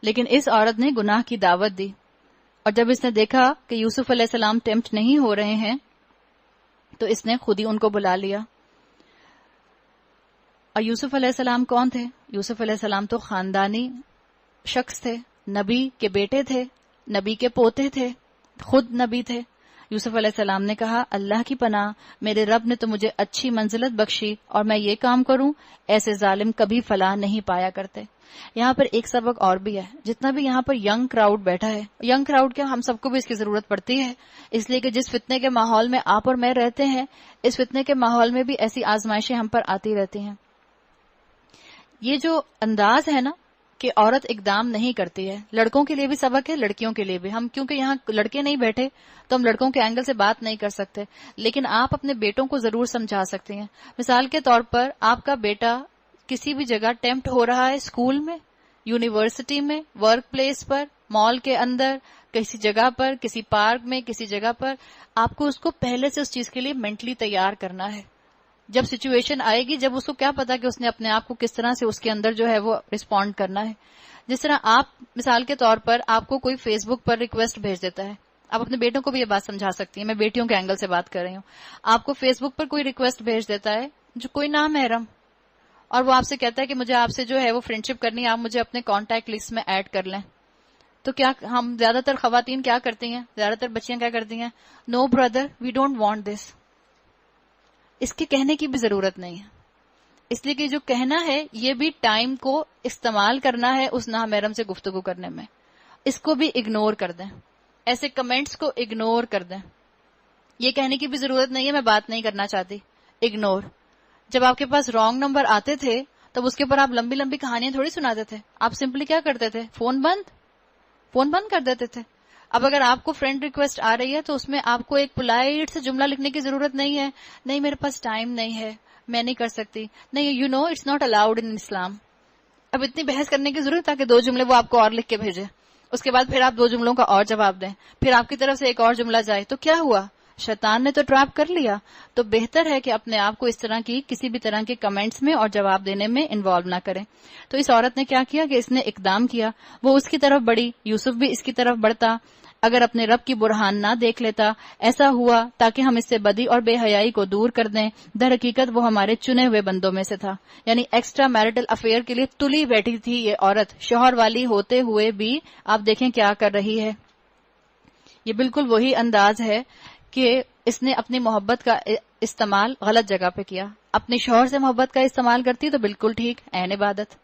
لیکن اس عورت نے گناہ کی دعوت دی، اور جب اس نے دیکھا کہ یوسف علیہ السلام ٹیمپٹ نہیں ہو رہے ہیں تو اس نے خود ہی ان کو بلا لیا. اور یوسف علیہ السلام کون تھے؟ یوسف علیہ السلام تو خاندانی شخص تھے، نبی کے بیٹے تھے، نبی کے پوتے تھے، خود نبی تھے. یوسف علیہ السلام نے کہا اللہ کی پناہ، میرے رب نے تو مجھے اچھی منزلت بخشی اور میں یہ کام کروں، ایسے ظالم کبھی فلاح نہیں پایا کرتے. یہاں پر ایک سبق اور بھی ہے. جتنا بھی یہاں پر ینگ کراؤڈ بیٹھا ہے، ینگ کراؤڈ کیا، ہم سب کو بھی اس کی ضرورت پڑتی ہے، اس لیے کہ جس فتنے کے ماحول میں آپ اور میں رہتے ہیں، اس فتنے کے ماحول میں بھی ایسی آزمائشیں ہم پر آتی رہتی ہیں. یہ جو انداز ہے نا کہ عورت اقدام نہیں کرتی ہے، لڑکوں کے لیے بھی سبق ہے، لڑکیوں کے لیے بھی. ہم کیونکہ یہاں لڑکے نہیں بیٹھے تو ہم لڑکوں کے اینگل سے بات نہیں کر سکتے، لیکن آپ اپنے بیٹوں کو ضرور سمجھا سکتے ہیں. مثال کے طور پر آپ کا بیٹا کسی بھی جگہ ٹیمپٹ ہو رہا ہے، اسکول میں، یونیورسٹی میں، ورک پلیس پر، مال کے اندر، کسی جگہ پر، کسی پارک میں، کسی جگہ پر، آپ کو اس کو پہلے سے اس چیز کے لیے مینٹلی تیار کرنا ہے. جب سچویشن آئے گی، جب اس کو کیا پتا کہ اس نے اپنے آپ کو کس طرح سے اس کے اندر جو ہے وہ رسپونڈ کرنا ہے. جس طرح آپ مثال کے طور پر آپ کو کوئی فیس بک پر ریکویسٹ بھیج دیتا ہے، آپ اپنے بیٹوں کو بھی یہ بات سمجھا سکتی ہیں، میں بیٹیوں کے اینگل سے بات کر رہی ہوں. آپ کو فیس بک پر کوئی ریکویسٹ بھیج دیتا ہے جو کوئی نامحرم، اور وہ آپ سے کہتا ہے کہ مجھے آپ سے جو ہے وہ فرینڈ شپ کرنی ہے، آپ مجھے اپنے کانٹیکٹ لسٹ میں ایڈ کر لیں. تو کیا ہم زیادہ تر خواتین کیا کرتی ہیں، زیادہ تر بچیاں کیا کرتی ہیں؟ No brother, we don't want this. اس کے کہنے کی بھی ضرورت نہیں ہے، اس لیے کہ جو کہنا ہے یہ بھی ٹائم کو استعمال کرنا ہے اس نامحرم سے گفتگو کرنے میں. اس کو بھی اگنور کر دیں، ایسے کمنٹس کو اگنور کر دیں. یہ کہنے کی بھی ضرورت نہیں ہے میں بات نہیں کرنا چاہتی، اگنور. جب آپ کے پاس رانگ نمبر آتے تھے تب اس کے اوپر آپ لمبی لمبی کہانیاں تھوڑی سناتے تھے، آپ سمپلی کیا کرتے تھے؟ فون بند کر دیتے تھے. اب اگر آپ کو فرینڈ ریکویسٹ آ رہی ہے تو اس میں آپ کو ایک پولائٹ سے جملہ لکھنے کی ضرورت نہیں ہے، نہیں میرے پاس ٹائم نہیں ہے، میں نہیں کر سکتی، نہیں، you know it's not allowed in Islam. اب اتنی بحث کرنے کی ضرورت ہے کہ 2 جملے وہ آپ کو اور لکھ کے بھیجے، اس کے بعد پھر آپ 2 جملوں کا اور جواب دیں، پھر آپ کی طرف سے ایک اور جملہ جائے، تو کیا ہوا؟ شیطان نے تو ٹریپ کر لیا. تو بہتر ہے کہ اپنے آپ کو اس طرح کی کسی بھی طرح کے کمنٹس میں اور جواب دینے میں انوالو نہ کریں. تو اس عورت نے کیا کیا کہ اس نے اقدام کیا، وہ اس کی طرف بڑھی، یوسف بھی اس کی طرف بڑھتا. اگر اپنے رب کی برہان نہ دیکھ لیتا، ایسا ہوا تاکہ ہم اس سے بدی اور بے حیائی کو دور کر دیں. در حقیقت وہ ہمارے چنے ہوئے بندوں میں سے تھا. یعنی ایکسٹرا میرٹل افیئر کے لیے تلی بیٹھی تھی یہ عورت، شوہر والی ہوتے ہوئے بھی آپ دیکھیں کیا کر رہی ہے. یہ بالکل وہی انداز ہے کہ اس نے اپنی محبت کا استعمال غلط جگہ پہ کیا. اپنے شوہر سے محبت کا استعمال کرتی تو بالکل ٹھیک، عین عبادت.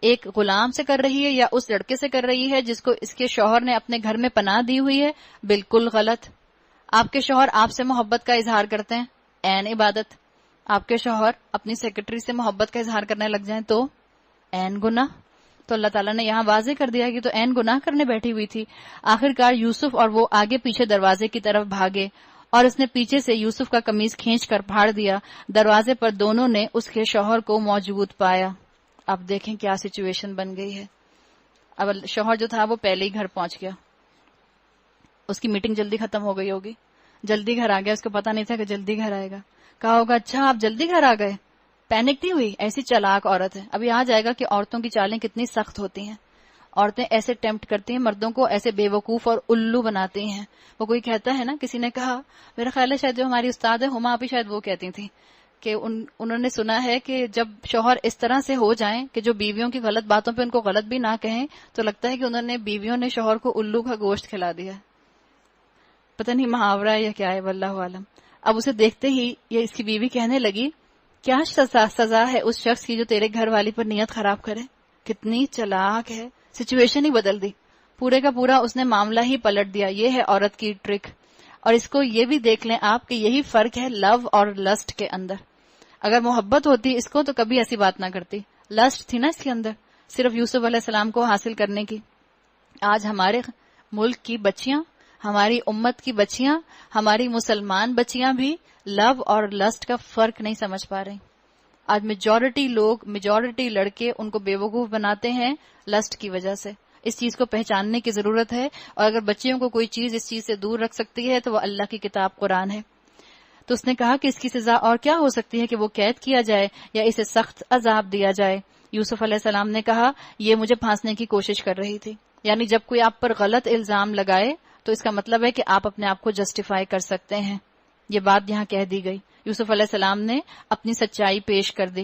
ایک غلام سے کر رہی ہے یا اس لڑکے سے کر رہی ہے جس کو اس کے شوہر نے اپنے گھر میں پناہ دی ہوئی ہے، بالکل غلط. آپ کے شوہر آپ سے محبت کا اظہار کرتے ہیں، عین عبادت. آپ کے شوہر اپنی سیکرٹری سے محبت کا اظہار کرنے لگ جائیں تو عین گناہ. تو اللہ تعالیٰ نے یہاں واضح کر دیا کہ تو عین گناہ کرنے بیٹھی ہوئی تھی. آخرکار یوسف اور وہ آگے پیچھے دروازے کی طرف بھاگے اور اس نے پیچھے سے یوسف کا قمیض کھینچ کر پھاڑ دیا. دروازے پر دونوں نے اس کے شوہر کو موجود پایا. اب دیکھیں کیا سچویشن بن گئی ہے. اب شوہر جو تھا وہ پہلے ہی گھر پہنچ گیا، اس کی میٹنگ جلدی ختم ہو گئی ہوگی، جلدی گھر آ گیا، اس کو پتا نہیں تھا کہ جلدی گھر آئے گا. کہا ہوگا اچھا آپ جلدی گھر آ گئے، پینک نہیں ہوئی. ایسی چالاک عورت ہے. ابھی آ جائے گا کہ عورتوں کی چالیں کتنی سخت ہوتی ہیں. عورتیں ایسے ٹیمپٹ کرتی ہیں مردوں کو، ایسے بے وقوف اور الو بناتی ہیں. وہ کوئی کہتا ہے نا، کسی نے کہا، میرا خیال ہے شاید جو ہماری استاد ہے ہما آپی شاید وہ کہتی تھی کہ انہوں نے سنا ہے کہ جب شوہر اس طرح سے ہو جائیں کہ جو بیویوں کی غلط باتوں پہ ان کو غلط بھی نہ کہیں تو لگتا ہے کہ انہوں نے بیویوں نے شوہر کو الو کا گوشت کھلا دیا. پتہ نہیں محاورہ ہے یا کیا ہے، واللہ عالم. اب اسے دیکھتے ہی یہ اس کی بیوی کہنے لگی، کیا سزا ہے اس شخص کی جو تیرے گھر والی پر نیت خراب کرے. کتنی چلاک ہے، سچویشن ہی بدل دی. پورے کا پورا اس نے معاملہ ہی پلٹ دیا. یہ ہے عورت کی ٹرک. اور اس کو یہ بھی دیکھ لیں آپ کہ یہی فرق ہے لو اور لسٹ کے اندر. اگر محبت ہوتی اس کو تو کبھی ایسی بات نہ کرتی. لسٹ تھی نا اس کے اندر، صرف یوسف علیہ السلام کو حاصل کرنے کی. آج ہمارے ملک کی بچیاں، ہماری امت کی بچیاں، ہماری مسلمان بچیاں بھی لو اور لسٹ کا فرق نہیں سمجھ پا رہی. آج میجورٹی لڑکے ان کو بے وقوف بناتے ہیں لسٹ کی وجہ سے. اس چیز کو پہچاننے کی ضرورت ہے، اور اگر بچیوں کو کوئی چیز اس چیز سے دور رکھ سکتی ہے تو وہ اللہ کی کتاب قرآن ہے. تو اس نے کہا کہ اس کی سزا اور کیا ہو سکتی ہے کہ وہ قید کیا جائے یا اسے سخت عذاب دیا جائے. یوسف علیہ السلام نے کہا یہ مجھے پھانسنے کی کوشش کر رہی تھی. یعنی جب کوئی آپ پر غلط الزام لگائے تو اس کا مطلب ہے کہ آپ اپنے آپ کو جسٹیفائی کر سکتے ہیں. یہ بات یہاں کہہ دی گئی. یوسف علیہ السلام نے اپنی سچائی پیش کر دی.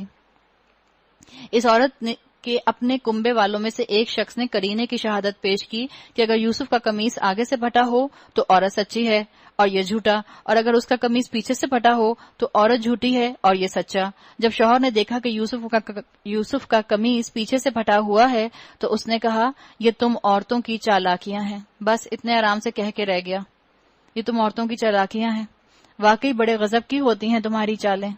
اس عورت نے کہ اپنے کنبے والوں میں سے ایک شخص نے کرینے کی شہادت پیش کی کہ اگر یوسف کا قمیص آگے سے پھٹا ہو تو عورت سچی ہے اور یہ جھوٹا، اور اگر اس کا قمیص پیچھے سے پھٹا ہو تو عورت جھوٹی ہے اور یہ سچا. جب شوہر نے دیکھا کہ یوسف کا قمیص پیچھے سے پھٹا ہوا ہے تو اس نے کہا یہ تم عورتوں کی چالاکیاں ہیں. بس اتنے آرام سے کہہ کے رہ گیا، یہ تم عورتوں کی چالاکیاں ہیں. واقعی بڑے غضب کی ہوتی ہیں تمہاری چالیں.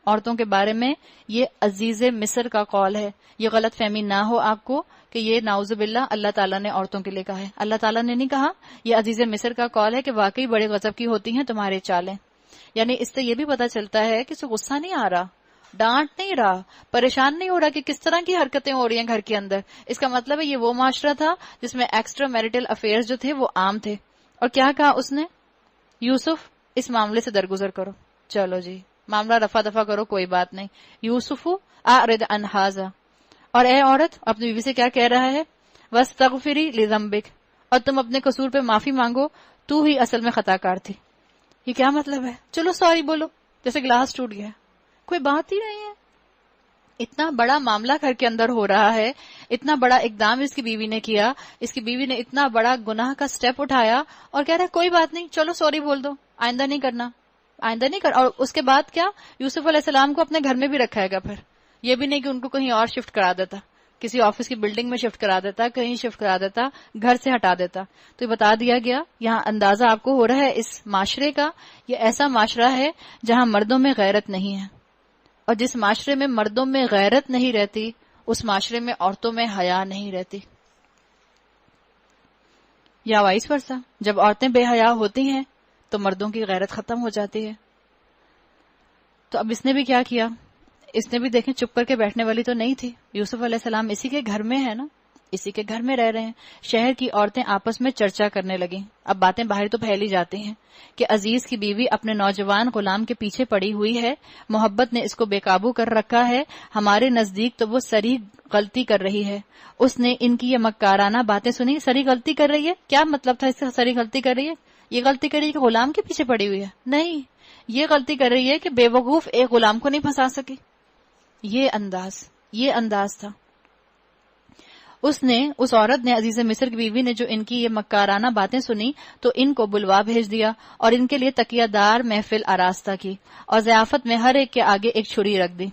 عورتوں کے بارے میں یہ عزیز مصر کا قول ہے. یہ غلط فہمی نہ ہو آپ کو کہ یہ نعوذ باللہ اللہ تعالیٰ نے عورتوں کے لیے کہا ہے. اللہ تعالیٰ نے نہیں کہا. یہ عزیز مصر کا قول ہے کہ واقعی بڑے غضب کی ہوتی ہیں تمہارے چالیں. یعنی اس سے یہ بھی پتہ چلتا ہے کہ اسے غصہ نہیں آ رہا، ڈانٹ نہیں رہا، پریشان نہیں ہو رہا کہ کس طرح کی حرکتیں ہو رہی ہیں گھر کے اندر. اس کا مطلب ہے یہ وہ معاشرہ تھا جس میں ایکسٹرا میریٹل افیئرز جو تھے وہ عام تھے. اور کیا کہا اس نے، یوسف اس معاملے سے درگزر کرو، چلو جی معاملہ رفع دفع کرو، کوئی بات نہیں. یوسف اعرض عن ھذا. اور اے عورت اپنی بیوی سے کیا کہہ رہا ہے، واستغفری لذنبک، اور تم اپنے قصور پہ معافی مانگو، تو ہی اصل میں خطا کار تھی. یہ کیا مطلب ہے؟ چلو سوری بولو، جیسے گلاس ٹوٹ گیا، کوئی بات ہی نہیں ہے. اتنا بڑا معاملہ گھر کے اندر ہو رہا ہے، اتنا بڑا اقدام اس کی بیوی نے کیا، اس کی بیوی نے اتنا بڑا گناہ کا سٹیپ اٹھایا اور کہہ رہا ہے کوئی بات نہیں، چلو سوری بول دو، آئندہ نہیں کرنا، آئندہ نہیں کر. اور اس کے بعد کیا، یوسف علیہ السلام کو اپنے گھر میں بھی رکھا گا. پھر یہ بھی نہیں کہ ان کو کہیں اور شفٹ کرا دیتا، کسی آفس کی بلڈنگ میں شفٹ کرا دیتا، کہیں شفٹ کرا دیتا، گھر سے ہٹا دیتا. تو یہ بتا دیا گیا. یہاں اندازہ آپ کو ہو رہا ہے اس معاشرے کا. یہ ایسا معاشرہ ہے جہاں مردوں میں غیرت نہیں ہے، اور جس معاشرے میں مردوں میں غیرت نہیں رہتی اس معاشرے میں عورتوں میں حیا نہیں رہتی، یا وائس ورثہ. جب عورتیں بے حیا ہوتی ہیں تو مردوں کی غیرت ختم ہو جاتی ہے. تو اب اس نے بھی کیا کیا، اس نے بھی دیکھیں چپ کر کے بیٹھنے والی تو نہیں تھی. یوسف علیہ السلام اسی کے گھر میں ہے نا، اسی کے گھر میں رہ رہے ہیں. شہر کی عورتیں آپس میں چرچا کرنے لگیں. اب باتیں باہر تو پھیلی جاتی ہیں کہ عزیز کی بیوی اپنے نوجوان غلام کے پیچھے پڑی ہوئی ہے، محبت نے اس کو بے قابو کر رکھا ہے، ہمارے نزدیک تو وہ سری غلطی کر رہی ہے. اس نے ان کی یہ مکارانہ باتیں سنی. سری غلطی کر رہی ہے، کیا مطلب تھا اس سے سری غلطی کر رہی ہے؟ یہ غلطی کر رہی ہے کہ غلام کے پیچھے پڑی ہوئی ہے؟ نہیں، یہ غلطی کر رہی ہے کہ بے وقوف ایک غلام کو نہیں پھنسا سکی. یہ انداز تھا. اس عورت نے، عزیز مصر کی بیوی نے جو ان کی یہ مکارانہ باتیں سنی تو ان کو بلوا بھیج دیا اور ان کے لیے تکیہ دار محفل آراستہ کی اور ضیافت میں ہر ایک کے آگے ایک چھری رکھ دی.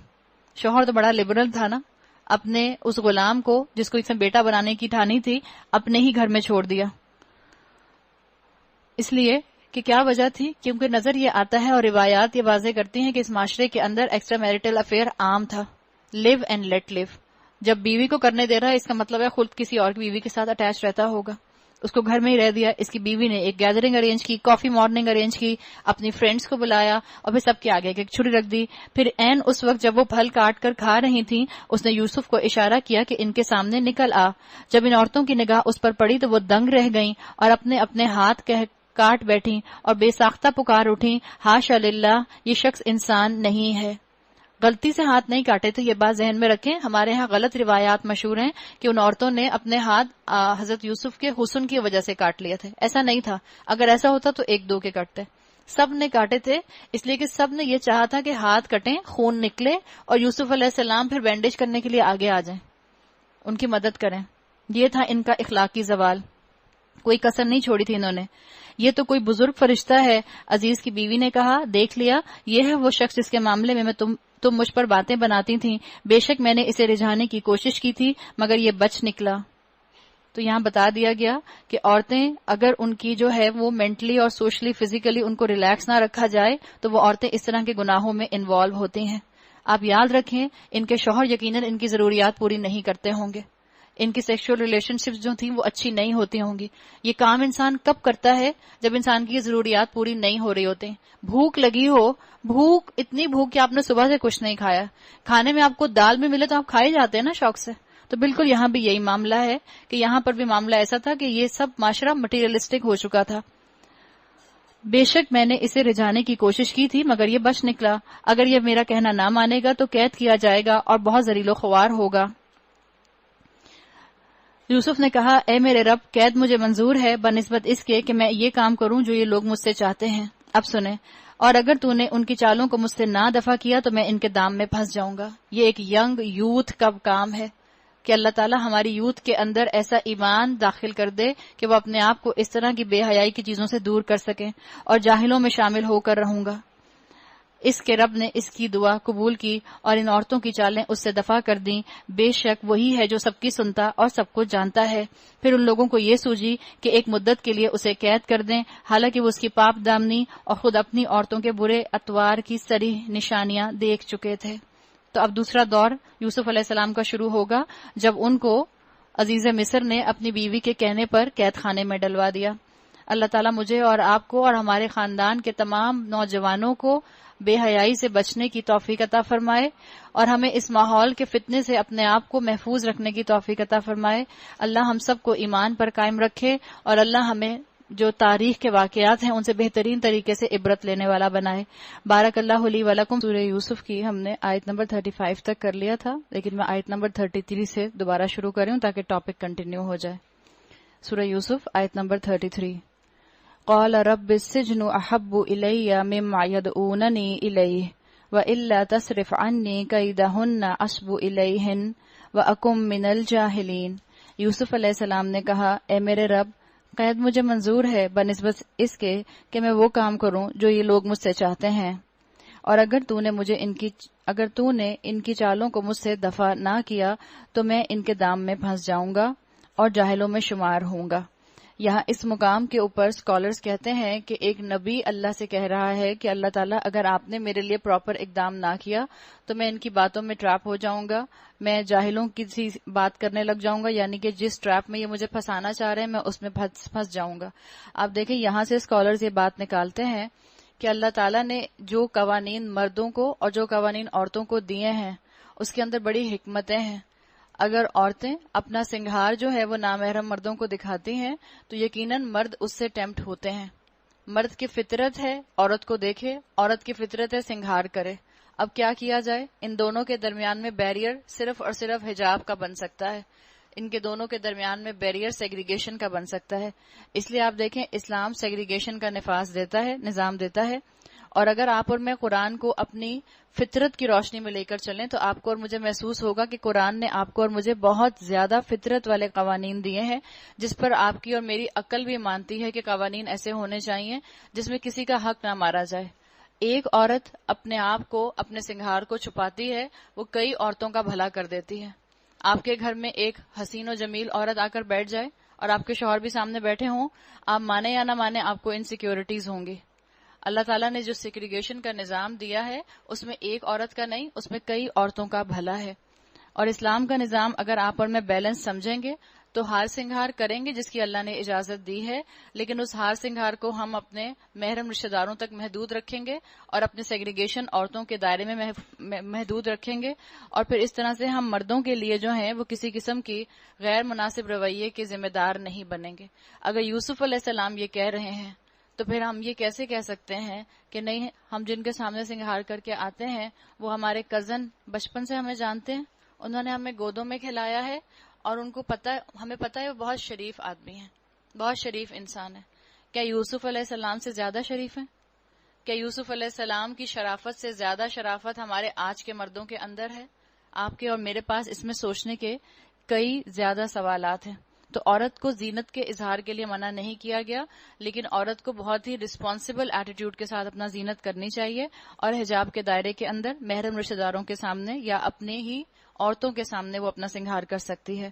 شوہر تو بڑا لبرل تھا نا، اپنے اس غلام کو جس کو اس نے بیٹا بنانے کی ٹھانی تھی اپنے ہی گھر میں چھوڑ دیا. اس لیے کہ کیا وجہ تھی، کیونکہ نظر یہ آتا ہے اور روایات یہ واضح کرتی ہیں کہ اس معاشرے کے اندر ایکسٹرا میریٹل افیئر عام تھا. لیو اینڈ لیٹ لیو. جب بیوی کو کرنے دے رہا ہے اس کا مطلب ہے خود کسی اور کی بیوی کے ساتھ اٹیچ رہتا ہوگا. اس کو گھر میں ہی رہ دیا. اس کی بیوی نے ایک گیدرنگ ارینج کی, کافی مارننگ ارینج کی, اپنی فرینڈز کو بلایا اور پھر سب کے آگے ایک چھری رکھ دی. پھر عین اس وقت جب وہ پھل کاٹ کر کھا رہی تھیں, اس نے یوسف کو اشارہ کیا کہ ان کے سامنے نکل آ. جب ان عورتوں کی نگاہ اس پر پڑی تو وہ دنگ رہ گئیں اور اپنے اپنے ہاتھ کاٹ بیٹھیں اور بے ساختہ پکار اٹھیں, حاشا للہ, یہ شخص انسان نہیں ہے. غلطی سے ہاتھ نہیں کاٹے تھے, یہ بات ذہن میں رکھیں. ہمارے ہاں غلط روایات مشہور ہیں کہ ان عورتوں نے اپنے ہاتھ حضرت یوسف کے حسن کی وجہ سے کاٹ لیے تھے. ایسا نہیں تھا. اگر ایسا ہوتا تو ایک دو کے کٹتے. سب نے کاٹے تھے, اس لیے کہ سب نے یہ چاہا تھا کہ ہاتھ کٹیں, خون نکلے اور یوسف علیہ السلام پھر بینڈیج کرنے کے لیے آگے آ جائیں, ان کی مدد کریں. یہ تھا ان کا اخلاقی زوال. کوئی کسر نہیں چھوڑی تھی انہوں نے. یہ تو کوئی بزرگ فرشتہ ہے. عزیز کی بیوی نے کہا, دیکھ لیا, یہ ہے وہ شخص جس کے معاملے میں تم مجھ پر باتیں بناتی تھیں. بے شک میں نے اسے رجھانے کی کوشش کی تھی مگر یہ بچ نکلا. تو یہاں بتا دیا گیا کہ عورتیں اگر ان کی جو ہے وہ مینٹلی اور سوشلی فزیکلی ان کو ریلیکس نہ رکھا جائے تو وہ عورتیں اس طرح کے گناہوں میں انوالو ہوتی ہیں. آپ یاد رکھیں, ان کے شوہر یقیناً ان کی ضروریات پوری نہیں کرتے ہوں گے. ان کی سیکشول ریلیشن شپس جو تھیں وہ اچھی نہیں ہوتی ہوں گی. یہ کام انسان کب کرتا ہے؟ جب انسان کی ضروریات پوری نہیں ہو رہی ہوتی. بھوک لگی ہو, بھوک اتنی بھوک کہ آپ نے صبح سے کچھ نہیں کھایا, کھانے میں آپ کو دال میں ملے تو آپ کھائے جاتے ہیں نا شوق سے. تو بالکل یہاں بھی یہی معاملہ ہے کہ یہاں پر بھی معاملہ ایسا تھا کہ یہ سب معاشرہ مٹیریلسٹک ہو چکا تھا. بے شک میں نے اسے رجھانے کی کوشش کی تھی مگر یہ بچ نکلا. اگر یہ میرا کہنا نہ مانے گا تو قید کیا جائے گا اور بہت ذلیل و خوار ہوگا. یوسف نے کہا, اے میرے رب, قید مجھے منظور ہے بنسبت اس کے کہ میں یہ کام کروں جو یہ لوگ مجھ سے چاہتے ہیں. اب سنیں, اور اگر تو نے ان کی چالوں کو مجھ سے نہ دفع کیا تو میں ان کے دام میں پھنس جاؤں گا. یہ ایک ینگ یوتھ کا کام ہے کہ اللہ تعالیٰ ہماری یوتھ کے اندر ایسا ایمان داخل کر دے کہ وہ اپنے آپ کو اس طرح کی بے حیائی کی چیزوں سے دور کر سکیں. اور جاہلوں میں شامل ہو کر رہوں گا. اس کے رب نے اس کی دعا قبول کی اور ان عورتوں کی چالیں اس سے دفع کر دیں. بے شک وہی ہے جو سب کی سنتا اور سب کو جانتا ہے. پھر ان لوگوں کو یہ سوجی کہ ایک مدت کے لیے اسے قید کر دیں, حالانکہ وہ اس کی پاپ دامنی اور خود اپنی عورتوں کے برے اطوار کی صریح نشانیاں دیکھ چکے تھے. تو اب دوسرا دور یوسف علیہ السلام کا شروع ہوگا جب ان کو عزیز مصر نے اپنی بیوی کے کہنے پر قید خانے میں ڈلوا دیا. اللہ تعالیٰ مجھے اور آپ کو اور ہمارے خاندان کے تمام نوجوانوں کو بے حیائی سے بچنے کی توفیق عطا فرمائے اور ہمیں اس ماحول کے فتنے سے اپنے آپ کو محفوظ رکھنے کی توفیق عطا فرمائے. اللہ ہم سب کو ایمان پر قائم رکھے اور اللہ ہمیں جو تاریخ کے واقعات ہیں ان سے بہترین طریقے سے عبرت لینے والا بنائے. بارک اللہ لی ولکم. سورہ یوسف کی ہم نے آیت نمبر 35 تک کر لیا تھا, لیکن میں آیت نمبر 33 سے دوبارہ شروع کر رہی ہوں تاکہ ٹاپک کنٹینیو ہو جائے. سورہ یوسف آیت نمبر 33. قال رب السجن احب الی مما يدعوننی الیہ والا تصرف عنی کیدہن اصب الیہن واکن من الجاہلین. یوسف علیہ السلام نے کہا, اے میرے رب, قید مجھے منظور ہے بنسبت اس کے کہ میں وہ کام کروں جو یہ لوگ مجھ سے چاہتے ہیں, اور اگر تو نے ان کی چالوں کو مجھ سے دفع نہ کیا تو میں ان کے دام میں پھنس جاؤں گا اور جاہلوں میں شمار ہوں گا. یہاں اس مقام کے اوپر اسکالرز کہتے ہیں کہ ایک نبی اللہ سے کہہ رہا ہے کہ اللہ تعالیٰ اگر آپ نے میرے لیے پراپر اقدام نہ کیا تو میں ان کی باتوں میں ٹریپ ہو جاؤں گا, میں جاہلوں کی سی بات کرنے لگ جاؤں گا, یعنی کہ جس ٹریپ میں یہ مجھے پھنسانا چاہ رہے ہیں میں اس میں پھنس جاؤں گا. آپ دیکھیں یہاں سے اسکالرز یہ بات نکالتے ہیں کہ اللہ تعالیٰ نے جو قوانین مردوں کو اور جو قوانین عورتوں کو دیے ہیں اس کے اندر بڑی حکمتیں ہیں. اگر عورتیں اپنا سنگھار جو ہے وہ نامحرم مردوں کو دکھاتی ہیں تو یقیناً مرد اس سے ٹیمپٹ ہوتے ہیں. مرد کی فطرت ہے عورت کو دیکھے, عورت کی فطرت ہے سنگھار کرے. اب کیا کیا جائے؟ ان دونوں کے درمیان میں بیریئر صرف اور صرف حجاب کا بن سکتا ہے. ان کے دونوں کے درمیان میں بیریئر سیگریگیشن کا بن سکتا ہے. اس لیے آپ دیکھیں اسلام سیگریگیشن کا نفاذ دیتا ہے, نظام دیتا ہے. اور اگر آپ اور میں قرآن کو اپنی فطرت کی روشنی میں لے کر چلیں تو آپ کو اور مجھے محسوس ہوگا کہ قرآن نے آپ کو اور مجھے بہت زیادہ فطرت والے قوانین دیے ہیں جس پر آپ کی اور میری عقل بھی مانتی ہے کہ قوانین ایسے ہونے چاہیے جس میں کسی کا حق نہ مارا جائے. ایک عورت اپنے آپ کو اپنے سنگھار کو چھپاتی ہے, وہ کئی عورتوں کا بھلا کر دیتی ہے. آپ کے گھر میں ایک حسین و جمیل عورت آ کر بیٹھ جائے اور آپ کے شوہر بھی سامنے بیٹھے ہوں, آپ مانے یا نہ مانے آپ کو انسیکیورٹیز ہوں گی. اللہ تعالیٰ نے جو سیگریگیشن کا نظام دیا ہے اس میں ایک عورت کا نہیں, اس میں کئی عورتوں کا بھلا ہے. اور اسلام کا نظام اگر آپ اور میں بیلنس سمجھیں گے تو ہار سنگھار کریں گے جس کی اللہ نے اجازت دی ہے، لیکن اس ہار سنگھار کو ہم اپنے محرم رشتہ داروں تک محدود رکھیں گے اور اپنے سیگریگیشن عورتوں کے دائرے میں محدود رکھیں گے، اور پھر اس طرح سے ہم مردوں کے لیے جو ہیں وہ کسی قسم کی غیر مناسب رویے کے ذمہ دار نہیں بنیں گے۔ اگر یوسف علیہ السلام یہ کہہ رہے ہیں تو پھر ہم یہ کیسے کہہ سکتے ہیں کہ نہیں، ہم جن کے سامنے سنگھار کر کے آتے ہیں وہ ہمارے کزن بچپن سے ہمیں جانتے ہیں، انہوں نے ہمیں گودوں میں کھلایا ہے، اور ان کو ہمیں پتہ ہے وہ بہت شریف آدمی ہیں، بہت شریف انسان ہے۔ کیا یوسف علیہ السلام سے زیادہ شریف ہیں؟ کیا یوسف علیہ السلام کی شرافت سے زیادہ شرافت ہمارے آج کے مردوں کے اندر ہے؟ آپ کے اور میرے پاس اس میں سوچنے کے کئی زیادہ سوالات ہیں۔ تو عورت کو زینت کے اظہار کے لیے منع نہیں کیا گیا، لیکن عورت کو بہت ہی رسپانسبل ایٹیٹیوڈ کے ساتھ اپنا زینت کرنی چاہیے، اور حجاب کے دائرے کے اندر محرم رشتہ داروں کے سامنے یا اپنے ہی عورتوں کے سامنے وہ اپنا سنگھار کر سکتی ہے۔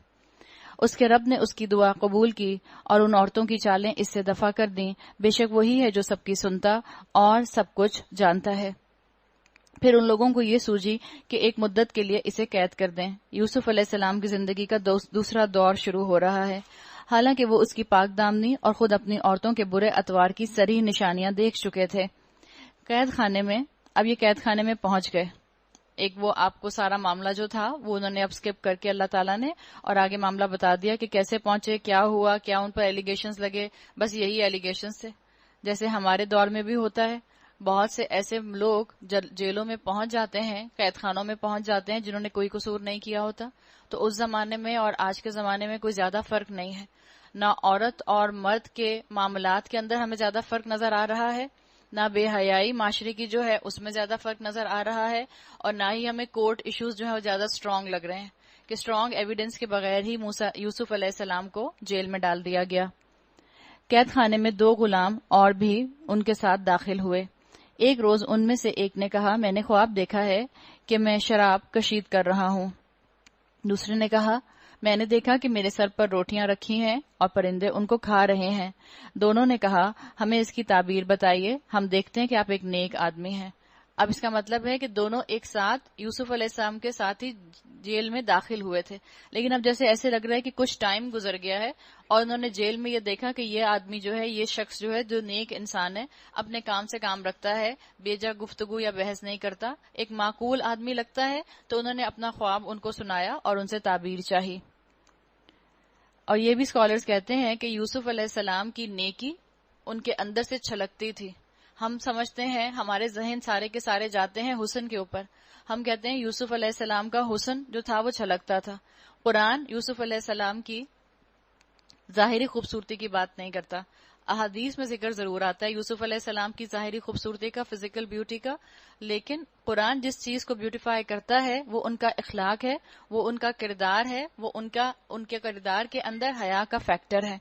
اس کے رب نے اس کی دعا قبول کی اور ان عورتوں کی چالیں اس سے دفع کر دیں، بے شک وہی ہے جو سب کی سنتا اور سب کچھ جانتا ہے۔ پھر ان لوگوں کو یہ سوجی کہ ایک مدت کے لیے اسے قید کر دیں۔ یوسف علیہ السلام کی زندگی کا دوسرا دور شروع ہو رہا ہے، حالانکہ وہ اس کی پاک دامنی اور خود اپنی عورتوں کے برے اطوار کی صریح نشانیاں دیکھ چکے تھے۔ قید خانے میں اب یہ قید خانے میں پہنچ گئے۔ ایک وہ آپ کو سارا معاملہ جو تھا وہ انہوں نے اب سکپ کر کے اللہ تعالیٰ نے اور آگے معاملہ بتا دیا کہ کیسے پہنچے، کیا ہوا، کیا ان پر ایلیگیشنز لگے۔ بس یہی ایلیگیشنز تھے، جیسے ہمارے دور میں بھی ہوتا ہے۔ بہت سے ایسے لوگ جیلوں میں پہنچ جاتے ہیں، قید خانوں میں پہنچ جاتے ہیں جنہوں نے کوئی قصور نہیں کیا ہوتا۔ تو اس زمانے میں اور آج کے زمانے میں کوئی زیادہ فرق نہیں ہے، نہ عورت اور مرد کے معاملات کے اندر ہمیں زیادہ فرق نظر آ رہا ہے، نہ بے حیائی معاشرے کی جو ہے اس میں زیادہ فرق نظر آ رہا ہے، اور نہ ہی ہمیں کورٹ ایشوز جو ہے وہ زیادہ اسٹرانگ لگ رہے ہیں کہ اسٹرانگ ایویڈنس کے بغیر ہی یوسف علیہ السلام کو جیل میں ڈال دیا گیا۔ قید خانے میں 2 غلام اور بھی ان کے ساتھ داخل ہوئے۔ ایک روز ان میں سے ایک نے کہا، میں نے خواب دیکھا ہے کہ میں شراب کشید کر رہا ہوں۔ دوسرے نے کہا، میں نے دیکھا کہ میرے سر پر روٹیاں رکھی ہیں اور پرندے ان کو کھا رہے ہیں۔ دونوں نے کہا، ہمیں اس کی تعبیر بتائیے، ہم دیکھتے ہیں کہ آپ ایک نیک آدمی ہیں۔ اب اس کا مطلب ہے کہ دونوں ایک ساتھ یوسف علیہ السلام کے ساتھ ہی جیل میں داخل ہوئے تھے، لیکن اب جیسے ایسے لگ رہا ہے کہ کچھ ٹائم گزر گیا ہے اور انہوں نے جیل میں یہ دیکھا کہ یہ آدمی جو ہے، یہ شخص جو ہے جو نیک انسان ہے، اپنے کام سے کام رکھتا ہے، بے جا گفتگو یا بحث نہیں کرتا، ایک معقول آدمی لگتا ہے، تو انہوں نے اپنا خواب ان کو سنایا اور ان سے تعبیر چاہی۔ اور یہ بھی اسکالرز کہتے ہیں کہ یوسف علیہ السلام کی نیکی ان کے اندر سے چھلکتی تھی۔ ہم سمجھتے ہیں، ہمارے ذہن سارے کے سارے جاتے ہیں حسن کے اوپر، ہم کہتے ہیں یوسف علیہ السلام کا حسن جو تھا وہ چھلکتا تھا۔ قرآن یوسف علیہ السلام کی ظاہری خوبصورتی کی بات نہیں کرتا، احادیث میں ذکر ضرور آتا ہے یوسف علیہ السلام کی ظاہری خوبصورتی کا، فزیکل بیوٹی کا، لیکن قرآن جس چیز کو بیوٹیفائی کرتا ہے وہ ان کا اخلاق ہے، وہ ان کا کردار ہے، وہ ان کے کردار کے اندر حیا کا فیکٹر ہے۔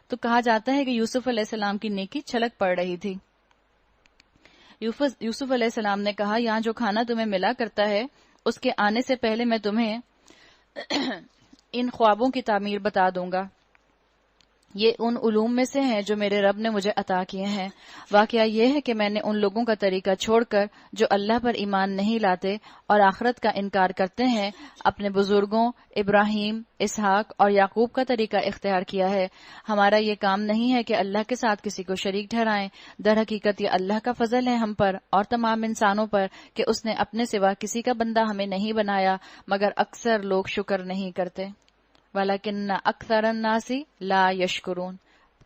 تو کہا جاتا ہے کہ یوسف علیہ السلام کی نیکی چھلک پڑ رہی تھی۔ یوسف علیہ السلام نے کہا، یہاں جو کھانا تمہیں ملا کرتا ہے اس کے آنے سے پہلے میں تمہیں ان خوابوں کی تعمیر بتا دوں گا۔ یہ ان علوم میں سے ہیں جو میرے رب نے مجھے عطا کیے ہیں۔ واقعہ یہ ہے کہ میں نے ان لوگوں کا طریقہ چھوڑ کر جو اللہ پر ایمان نہیں لاتے اور آخرت کا انکار کرتے ہیں، اپنے بزرگوں ابراہیم، اسحاق اور یعقوب کا طریقہ اختیار کیا ہے۔ ہمارا یہ کام نہیں ہے کہ اللہ کے ساتھ کسی کو شریک ٹھہرائیں، در حقیقت یہ اللہ کا فضل ہے ہم پر اور تمام انسانوں پر کہ اس نے اپنے سوا کسی کا بندہ ہمیں نہیں بنایا، مگر اکثر لوگ شکر نہیں کرتے۔ وَلَكِنَّ أَكْثَرَ النَّاسِ لَا يَشْكُرُونَ۔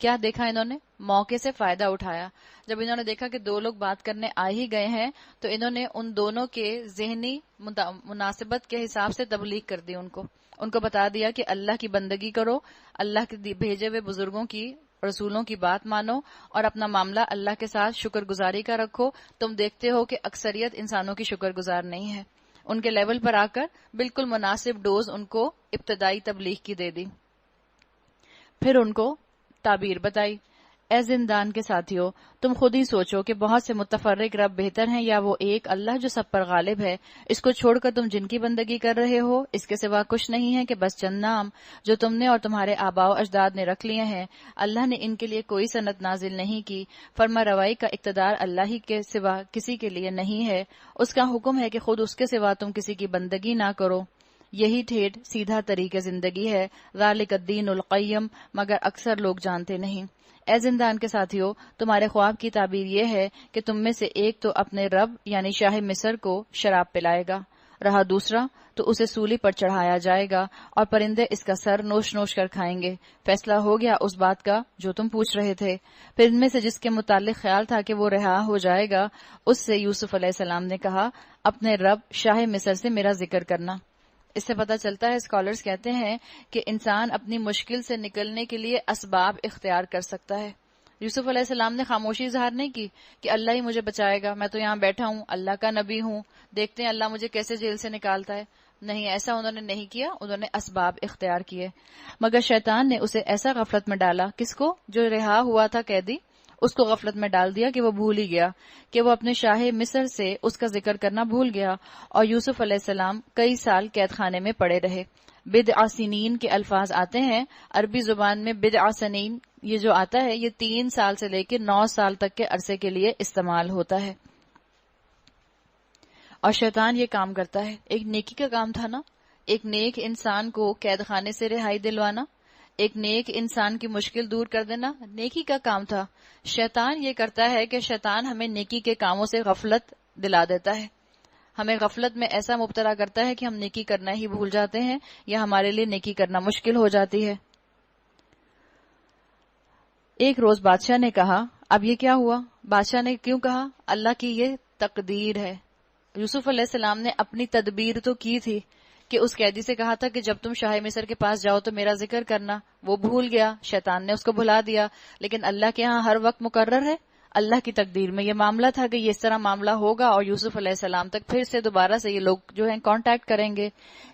کیا دیکھا انہوں نے؟ موقع سے فائدہ اٹھایا۔ جب انہوں نے دیکھا کہ 2 لوگ بات کرنے آ ہی گئے ہیں تو انہوں نے ان دونوں کے ذہنی مناسبت کے حساب سے تبلیغ کر دی، ان کو بتا دیا کہ اللہ کی بندگی کرو، اللہ کے بھیجے ہوئے بزرگوں کی رسولوں کی بات مانو اور اپنا معاملہ اللہ کے ساتھ شکر گزاری کا رکھو۔ تم دیکھتے ہو کہ اکثریت انسانوں کی شکر گزار نہیں ہے۔ ان کے لیول پر آ کر بالکل مناسب ڈوز ان کو ابتدائی تبلیغ کی دے دی۔ پھر ان کو تعبیر بتائی، اے زندان کے ساتھیوں، تم خود ہی سوچو کہ بہت سے متفرق رب بہتر ہیں یا وہ ایک اللہ جو سب پر غالب ہے۔ اس کو چھوڑ کر تم جن کی بندگی کر رہے ہو اس کے سوا کچھ نہیں ہے کہ بس چند نام جو تم نے اور تمہارے آباء و اجداد نے رکھ لیے ہیں۔ اللہ نے ان کے لیے کوئی سنت نازل نہیں کی، فرما روائی کا اقتدار اللہ ہی کے سوا کسی کے لیے نہیں ہے۔ اس کا حکم ہے کہ خود اس کے سوا تم کسی کی بندگی نہ کرو۔ یہی ٹھیٹھ سیدھا طریقہ زندگی ہے، ذالک الدین القیم، مگر اکثر لوگ جانتے نہیں۔ اے زندان کے ساتھیوں، تمہارے خواب کی تعبیر یہ ہے کہ تم میں سے ایک تو اپنے رب یعنی شاہ مصر کو شراب پلائے گا، رہا دوسرا تو اسے سولی پر چڑھایا جائے گا اور پرندے اس کا سر نوش نوش کر کھائیں گے۔ فیصلہ ہو گیا اس بات کا جو تم پوچھ رہے تھے۔ پھر ان میں سے جس کے متعلق خیال تھا کہ وہ رہا ہو جائے گا، اس سے یوسف علیہ السلام نے کہا، اپنے رب شاہ مصر سے میرا ذکر کرنا۔ اس سے پتہ چلتا ہے، اسکالرز کہتے ہیں کہ انسان اپنی مشکل سے نکلنے کے لیے اسباب اختیار کر سکتا ہے۔ یوسف علیہ السلام نے خاموشی اظہار نہیں کی کہ اللہ ہی مجھے بچائے گا، میں تو یہاں بیٹھا ہوں، اللہ کا نبی ہوں، دیکھتے ہیں اللہ مجھے کیسے جیل سے نکالتا ہے۔ نہیں، ایسا انہوں نے نہیں کیا، انہوں نے اسباب اختیار کیے۔ مگر شیطان نے اسے ایسا غفلت میں ڈالا، کس کو؟ جو رہا ہوا تھا قیدی، اس کو غفلت میں ڈال دیا کہ وہ بھول ہی گیا کہ وہ اپنے شاہ مصر سے اس کا ذکر کرنا بھول گیا، اور یوسف علیہ السلام کئی سال قید خانے میں پڑے رہے۔ بدع سنین کے الفاظ آتے ہیں عربی زبان میں، بدع سنین یہ جو آتا ہے یہ 3 سال سے لے کے 9 سال تک کے عرصے کے لیے استعمال ہوتا ہے۔ اور شیطان یہ کام کرتا ہے، ایک نیکی کا کام تھا نا، ایک نیک انسان کو قید خانے سے رہائی دلوانا، ایک نیک انسان کی مشکل دور کر دینا نیکی کا کام تھا۔ شیطان یہ کرتا ہے کہ شیطان ہمیں نیکی کے کاموں سے غفلت دلا دیتا ہے، ہمیں غفلت میں ایسا مبتلا کرتا ہے کہ ہم نیکی کرنا ہی بھول جاتے ہیں یا ہمارے لیے نیکی کرنا مشکل ہو جاتی ہے۔ ایک روز بادشاہ نے کہا، اب یہ کیا ہوا؟ بادشاہ نے کیوں کہا؟ اللہ کی یہ تقدیر ہے۔ یوسف علیہ السلام نے اپنی تدبیر تو کی تھی کہ اس قیدی سے کہا تھا کہ جب تم شاہ مصر کے پاس جاؤ تو میرا ذکر کرنا، وہ بھول گیا، شیطان نے اس کو بھلا دیا، لیکن اللہ کے ہاں ہر وقت مقرر ہے، اللہ کی تقدیر میں یہ معاملہ تھا کہ یہ اس طرح معاملہ ہوگا اور یوسف علیہ السلام تک پھر سے دوبارہ سے یہ لوگ جو ہیں کانٹیکٹ کریں گے۔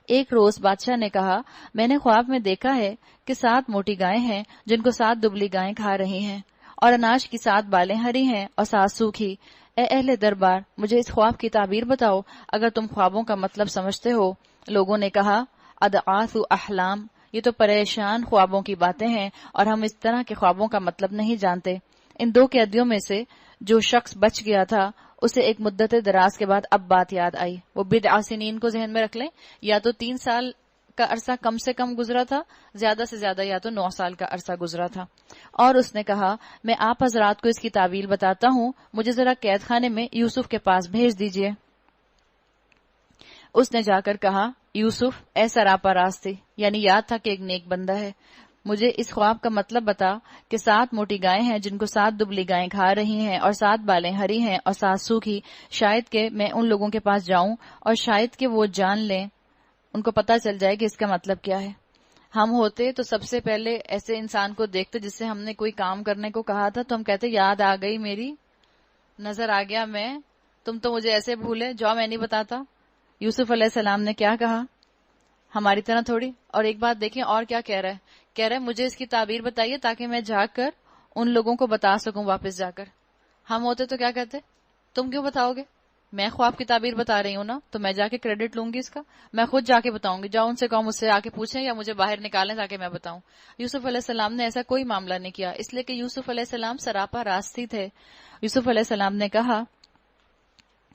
ایک روز بادشاہ نے کہا، میں نے خواب میں دیکھا ہے کہ 7 موٹی گائیں ہیں جن کو 7 دبلی گائیں کھا رہی ہیں، اور اناج کی 7 بالیں ہری ہیں اور 7 سوکھی۔ اے اہل دربار، مجھے اس خواب کی تعبیر بتاؤ اگر تم خوابوں کا مطلب سمجھتے ہو۔ لوگوں نے کہا، اضعاف احلام، یہ تو پریشان خوابوں کی باتیں ہیں اور ہم اس طرح کے خوابوں کا مطلب نہیں جانتے۔ ان 2 قیدیوں میں سے جو شخص بچ گیا تھا اسے ایک مدت دراز کے بعد اب بات یاد آئی۔ وہ بدع سنین کو ذہن میں رکھ لیں، یا تو 3 سال کا عرصہ کم سے کم گزرا تھا، زیادہ سے زیادہ یا تو 9 سال کا عرصہ گزرا تھا، اور اس نے کہا، میں آپ حضرات کو اس کی تعبیر بتاتا ہوں، مجھے ذرا قید خانے میں یوسف کے پاس بھیج دیجئے۔ اس نے جا کر کہا، یوسف اے سراپا راستے، یعنی یاد تھا کہ ایک نیک بندہ ہے، مجھے اس خواب کا مطلب بتا کہ 7 موٹی گائیں ہیں جن کو 7 دبلی گائیں کھا رہی ہیں اور 7 بالیں ہری ہیں اور 7 سوکھی۔ شاید کہ میں ان لوگوں کے پاس جاؤں اور شاید کہ وہ جان لیں، ان کو پتہ چل جائے کہ اس کا مطلب کیا ہے۔ ہم ہوتے تو سب سے پہلے ایسے انسان کو دیکھتے جس سے ہم نے کوئی کام کرنے کو کہا تھا تو ہم کہتے، یاد آ گئی میری، نظر آ گیا میں، تم تو مجھے ایسے بھولے، جاؤ میں نہیں بتاتا۔ یوسف علیہ السلام نے کیا کہا؟ ہماری طرح تھوڑی۔ اور ایک بات دیکھیں اور کیا کہہ رہا ہے، کہہ رہا ہے مجھے اس کی تعبیر بتائیے تاکہ میں جا کر ان لوگوں کو بتا سکوں واپس جا کر۔ ہم ہوتے تو کیا کہتے، تم کیوں بتاؤ گے، میں خواب کی تعبیر بتا رہی ہوں نا، تو میں جا کے کریڈٹ لوں گی اس کا، میں خود جا کے بتاؤں گی، جاؤ ان سے کہو مجھ سے آ کے پوچھیں یا مجھے باہر نکالیں تاکہ میں بتاؤں۔ یوسف علیہ السلام نے ایسا کوئی معاملہ نہیں کیا، اس لیے کہ یوسف علیہ السلام سراپا راستی تھے۔ یوسف علیہ السلام نے کہا،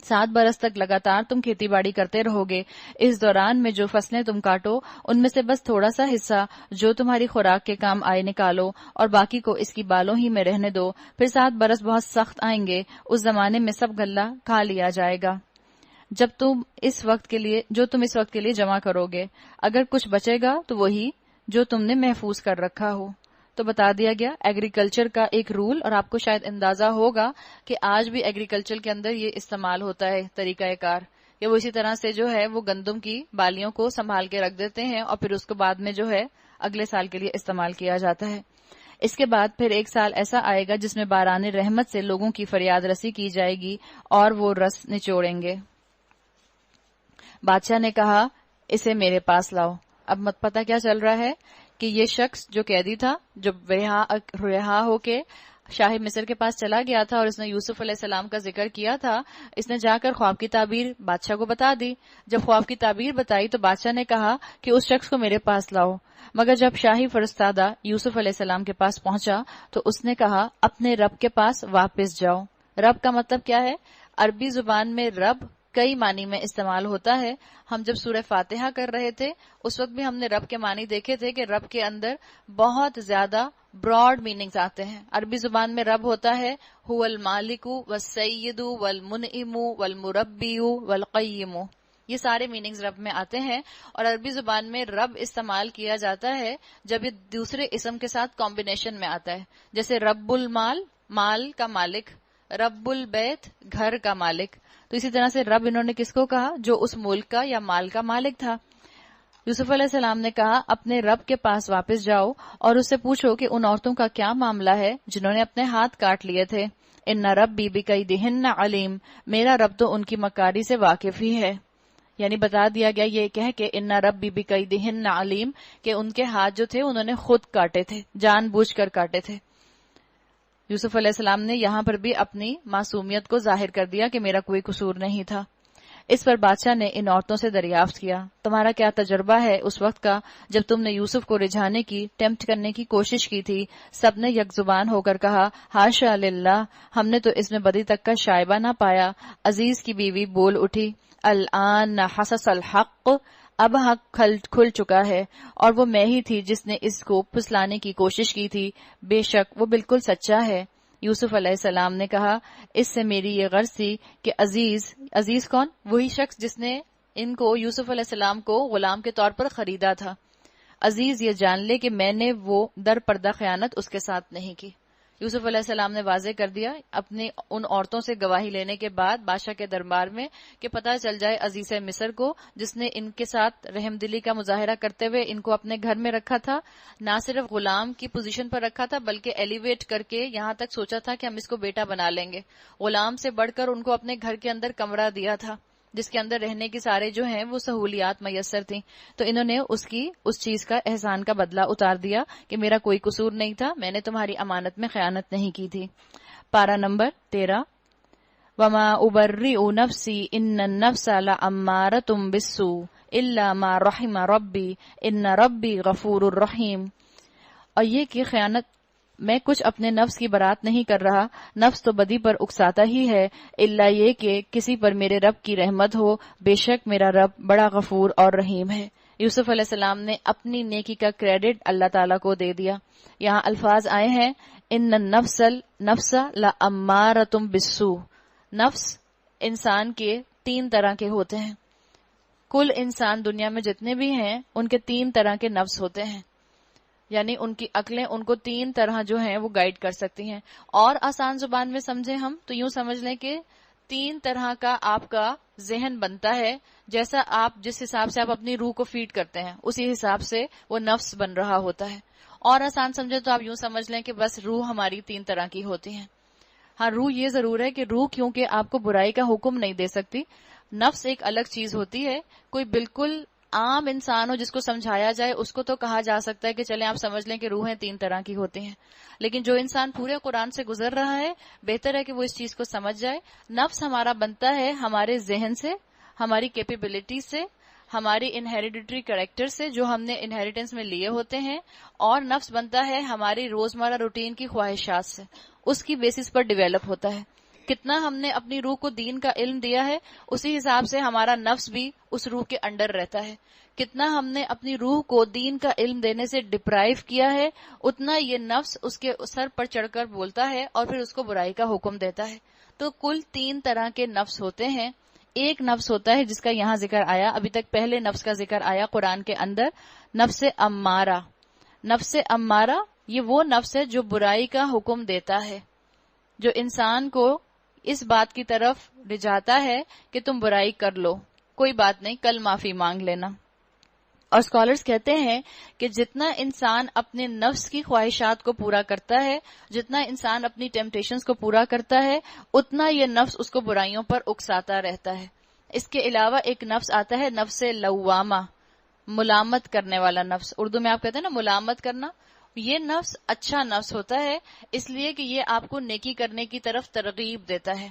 7 برس تک لگاتار تم کھیتی باڑی کرتے رہو گے، اس دوران میں جو فصلیں تم کاٹو ان میں سے بس تھوڑا سا حصہ جو تمہاری خوراک کے کام آئے نکالو اور باقی کو اس کی بالوں ہی میں رہنے دو۔ پھر 7 برس بہت سخت آئیں گے، اس زمانے میں سب غلہ کھا لیا جائے گا جو تم اس وقت کے لیے جمع کرو گے، اگر کچھ بچے گا تو وہی جو تم نے محفوظ کر رکھا ہو۔ تو بتا دیا گیا ایگریکلچر کا ایک رول، اور آپ کو شاید اندازہ ہوگا کہ آج بھی ایگریکلچر کے اندر یہ استعمال ہوتا ہے طریقہ کار، یا وہ اسی طرح سے جو ہے وہ گندم کی بالیوں کو سنبھال کے رکھ دیتے ہیں اور پھر اس کو بعد میں جو ہے اگلے سال کے لیے استعمال کیا جاتا ہے۔ اس کے بعد پھر 1 سال ایسا آئے گا جس میں باران رحمت سے لوگوں کی فریاد رسی کی جائے گی اور وہ رس نچوڑیں گے۔ بادشاہ نے کہا، اسے میرے پاس لاؤ۔ اب مت پتہ کیا چل رہا ہے کہ یہ شخص جو قیدی تھا، جو رہا ہو کے شاہ مصر کے پاس چلا گیا تھا اور اس نے یوسف علیہ السلام کا ذکر کیا تھا، اس نے جا کر خواب کی تعبیر بادشاہ کو بتا دی۔ جب خواب کی تعبیر بتائی تو بادشاہ نے کہا کہ اس شخص کو میرے پاس لاؤ۔ مگر جب شاہی فرستادہ یوسف علیہ السلام کے پاس پہنچا تو اس نے کہا، اپنے رب کے پاس واپس جاؤ۔ رب کا مطلب کیا ہے؟ عربی زبان میں رب کئی معنی میں استعمال ہوتا ہے. ہم جب سورہ فاتحہ کر رہے تھے اس وقت بھی ہم نے رب کے معنی دیکھے تھے کہ رب کے اندر بہت زیادہ براڈ میننگز آتے ہیں. عربی زبان میں رب ہوتا ہے هو المالک والسید والمنعم والمربی والقیم. یہ سارے میننگز رب میں آتے ہیں. اور عربی زبان میں رب استعمال کیا جاتا ہے جب یہ دوسرے اسم کے ساتھ کمبینیشن میں آتا ہے. جیسے رب المال، مال کا مالک، رب البیت، گھر کا مالک. تو اسی طرح سے رب انہوں نے کس کو کہا؟ جو اس ملک کا یا مال کا مالک تھا. یوسف علیہ السلام نے کہا اپنے رب کے پاس واپس جاؤ اور اس سے پوچھو کہ ان عورتوں کا کیا معاملہ ہے جنہوں نے اپنے ہاتھ کاٹ لیے تھے. ان ربی بکیدہن علیم، میرا رب تو ان کی مکاری سے واقف ہی ہے. یعنی بتا دیا گیا یہ کہہ کہ ان ربی بکیدہن علیم کہ ان کے ہاتھ جو تھے انہوں نے خود کاٹے تھے، جان بوجھ کر کاٹے تھے. یوسف علیہ السلام نے یہاں پر بھی اپنی معصومیت کو ظاہر کر دیا کہ میرا کوئی قصور نہیں تھا. اس پر بادشاہ نے ان عورتوں سے دریافت کیا تمہارا کیا تجربہ ہے اس وقت کا جب تم نے یوسف کو رجھانے کی، ٹیمپٹ کرنے کی کوشش کی تھی؟ سب نے یک زبان ہو کر کہا حاشا للہ، ہم نے تو اس میں بدی تک کا شائبہ نہ پایا. عزیز کی بیوی بول اٹھی الآن حسس الحق، اب حق کھل چکا ہے اور وہ میں ہی تھی جس نے اس کو پھسلانے کی کوشش کی تھی. بے شک وہ بالکل سچا ہے. یوسف علیہ السلام نے کہا اس سے میری یہ غرض تھی کہ عزیز کون؟ وہی شخص جس نے ان کو، یوسف علیہ السلام کو غلام کے طور پر خریدا تھا. عزیز یہ جان لے کہ میں نے وہ در پردہ خیانت اس کے ساتھ نہیں کی. یوسف علیہ السلام نے واضح کر دیا اپنی ان عورتوں سے گواہی لینے کے بعد بادشاہ کے دربار میں کہ پتہ چل جائے عزیز مصر کو جس نے ان کے ساتھ رحم دلی کا مظاہرہ کرتے ہوئے ان کو اپنے گھر میں رکھا تھا، نہ صرف غلام کی پوزیشن پر رکھا تھا بلکہ ایلیویٹ کر کے یہاں تک سوچا تھا کہ ہم اس کو بیٹا بنا لیں گے. غلام سے بڑھ کر ان کو اپنے گھر کے اندر کمرہ دیا تھا جس کے اندر رہنے کی سارے جو ہیں وہ سہولیات میسر تھیں. تو انہوں نے اس چیز کا احسان کا بدلہ اتار دیا کہ میرا کوئی قصور نہیں تھا، میں نے تمہاری امانت میں خیانت نہیں کی تھی. پارہ نمبر 13 وما ابرئ نفسی ان النفس لامارۃ بالسوء الا ما رحم ربی ان ربی غفور الرحیم. اور یہ کہ خیانت میں کچھ اپنے نفس کی برات نہیں کر رہا، نفس تو بدی پر اکساتا ہی ہے، الا یہ کہ کسی پر میرے رب کی رحمت ہو، بے شک میرا رب بڑا غفور اور رحیم ہے. یوسف علیہ السلام نے اپنی نیکی کا کریڈٹ اللہ تعالیٰ کو دے دیا. یہاں الفاظ آئے ہیں ان النفس لامارۃ بالسوء. نفس انسان کے 3 طرح کے ہوتے ہیں. کل انسان دنیا میں جتنے بھی ہیں ان کے 3 طرح کے نفس ہوتے ہیں، یعنی ان کی عقلیں ان کو 3 طرح جو ہیں وہ گائیڈ کر سکتی ہیں. اور آسان زبان میں سمجھیں ہم تو یوں سمجھ لیں کہ 3 طرح کا آپ کا ذہن بنتا ہے. جیسا آپ جس حساب سے آپ اپنی روح کو فیڈ کرتے ہیں اسی حساب سے وہ نفس بن رہا ہوتا ہے. اور آسان سمجھیں تو آپ یوں سمجھ لیں کہ بس روح ہماری 3 طرح کی ہوتی ہیں. ہاں روح یہ ضرور ہے کہ روح کیونکہ آپ کو برائی کا حکم نہیں دے سکتی. نفس ایک الگ چیز ہوتی ہے. کوئی بالکل عام انسان ہو جس کو سمجھایا جائے اس کو تو کہا جا سکتا ہے کہ چلیں آپ سمجھ لیں کہ روحیں 3 طرح کی ہوتی ہیں. لیکن جو انسان پورے قرآن سے گزر رہا ہے بہتر ہے کہ وہ اس چیز کو سمجھ جائے. نفس ہمارا بنتا ہے ہمارے ذہن سے، ہماری کیپیبلٹی سے، ہماری انہیریڈیٹری کریکٹر سے جو ہم نے انہیریٹنس میں لیے ہوتے ہیں، اور نفس بنتا ہے ہماری روزمرہ روٹین کی خواہشات سے. اس کی بیسس پر ڈیویلپ ہوتا ہے. کتنا ہم نے اپنی روح کو دین کا علم دیا ہے اسی حساب سے ہمارا نفس بھی اس روح کے انڈر رہتا ہے. کتنا ہم نے اپنی روح کو دین کا علم دینے سے ڈپرائیو کیا ہے اتنا یہ نفس اس کے سر پر چڑھ کر بولتا ہے اور پھر اس کو برائی کا حکم دیتا ہے. تو کل 3 طرح کے نفس ہوتے ہیں. ایک نفس ہوتا ہے جس کا یہاں ذکر آیا، ابھی تک پہلے نفس کا ذکر آیا قرآن کے اندر، نفس امارہ. نفس امارہ یہ وہ نفس ہے جو برائی کا حکم دیتا ہے، جو انسان کو اس بات کی طرف رجھاتا ہے کہ تم برائی کر لو، کوئی بات نہیں کل معافی مانگ لینا. اور اسکالرز کہتے ہیں کہ جتنا انسان اپنے نفس کی خواہشات کو پورا کرتا ہے، جتنا انسان اپنی ٹیمپٹیشنز کو پورا کرتا ہے، اتنا یہ نفس اس کو برائیوں پر اکساتا رہتا ہے. اس کے علاوہ ایک نفس آتا ہے نفس لوامہ، ملامت کرنے والا نفس. اردو میں آپ کہتے ہیں نا ملامت کرنا. یہ نفس اچھا نفس ہوتا ہے اس لیے کہ یہ آپ کو نیکی کرنے کی طرف ترغیب دیتا ہے.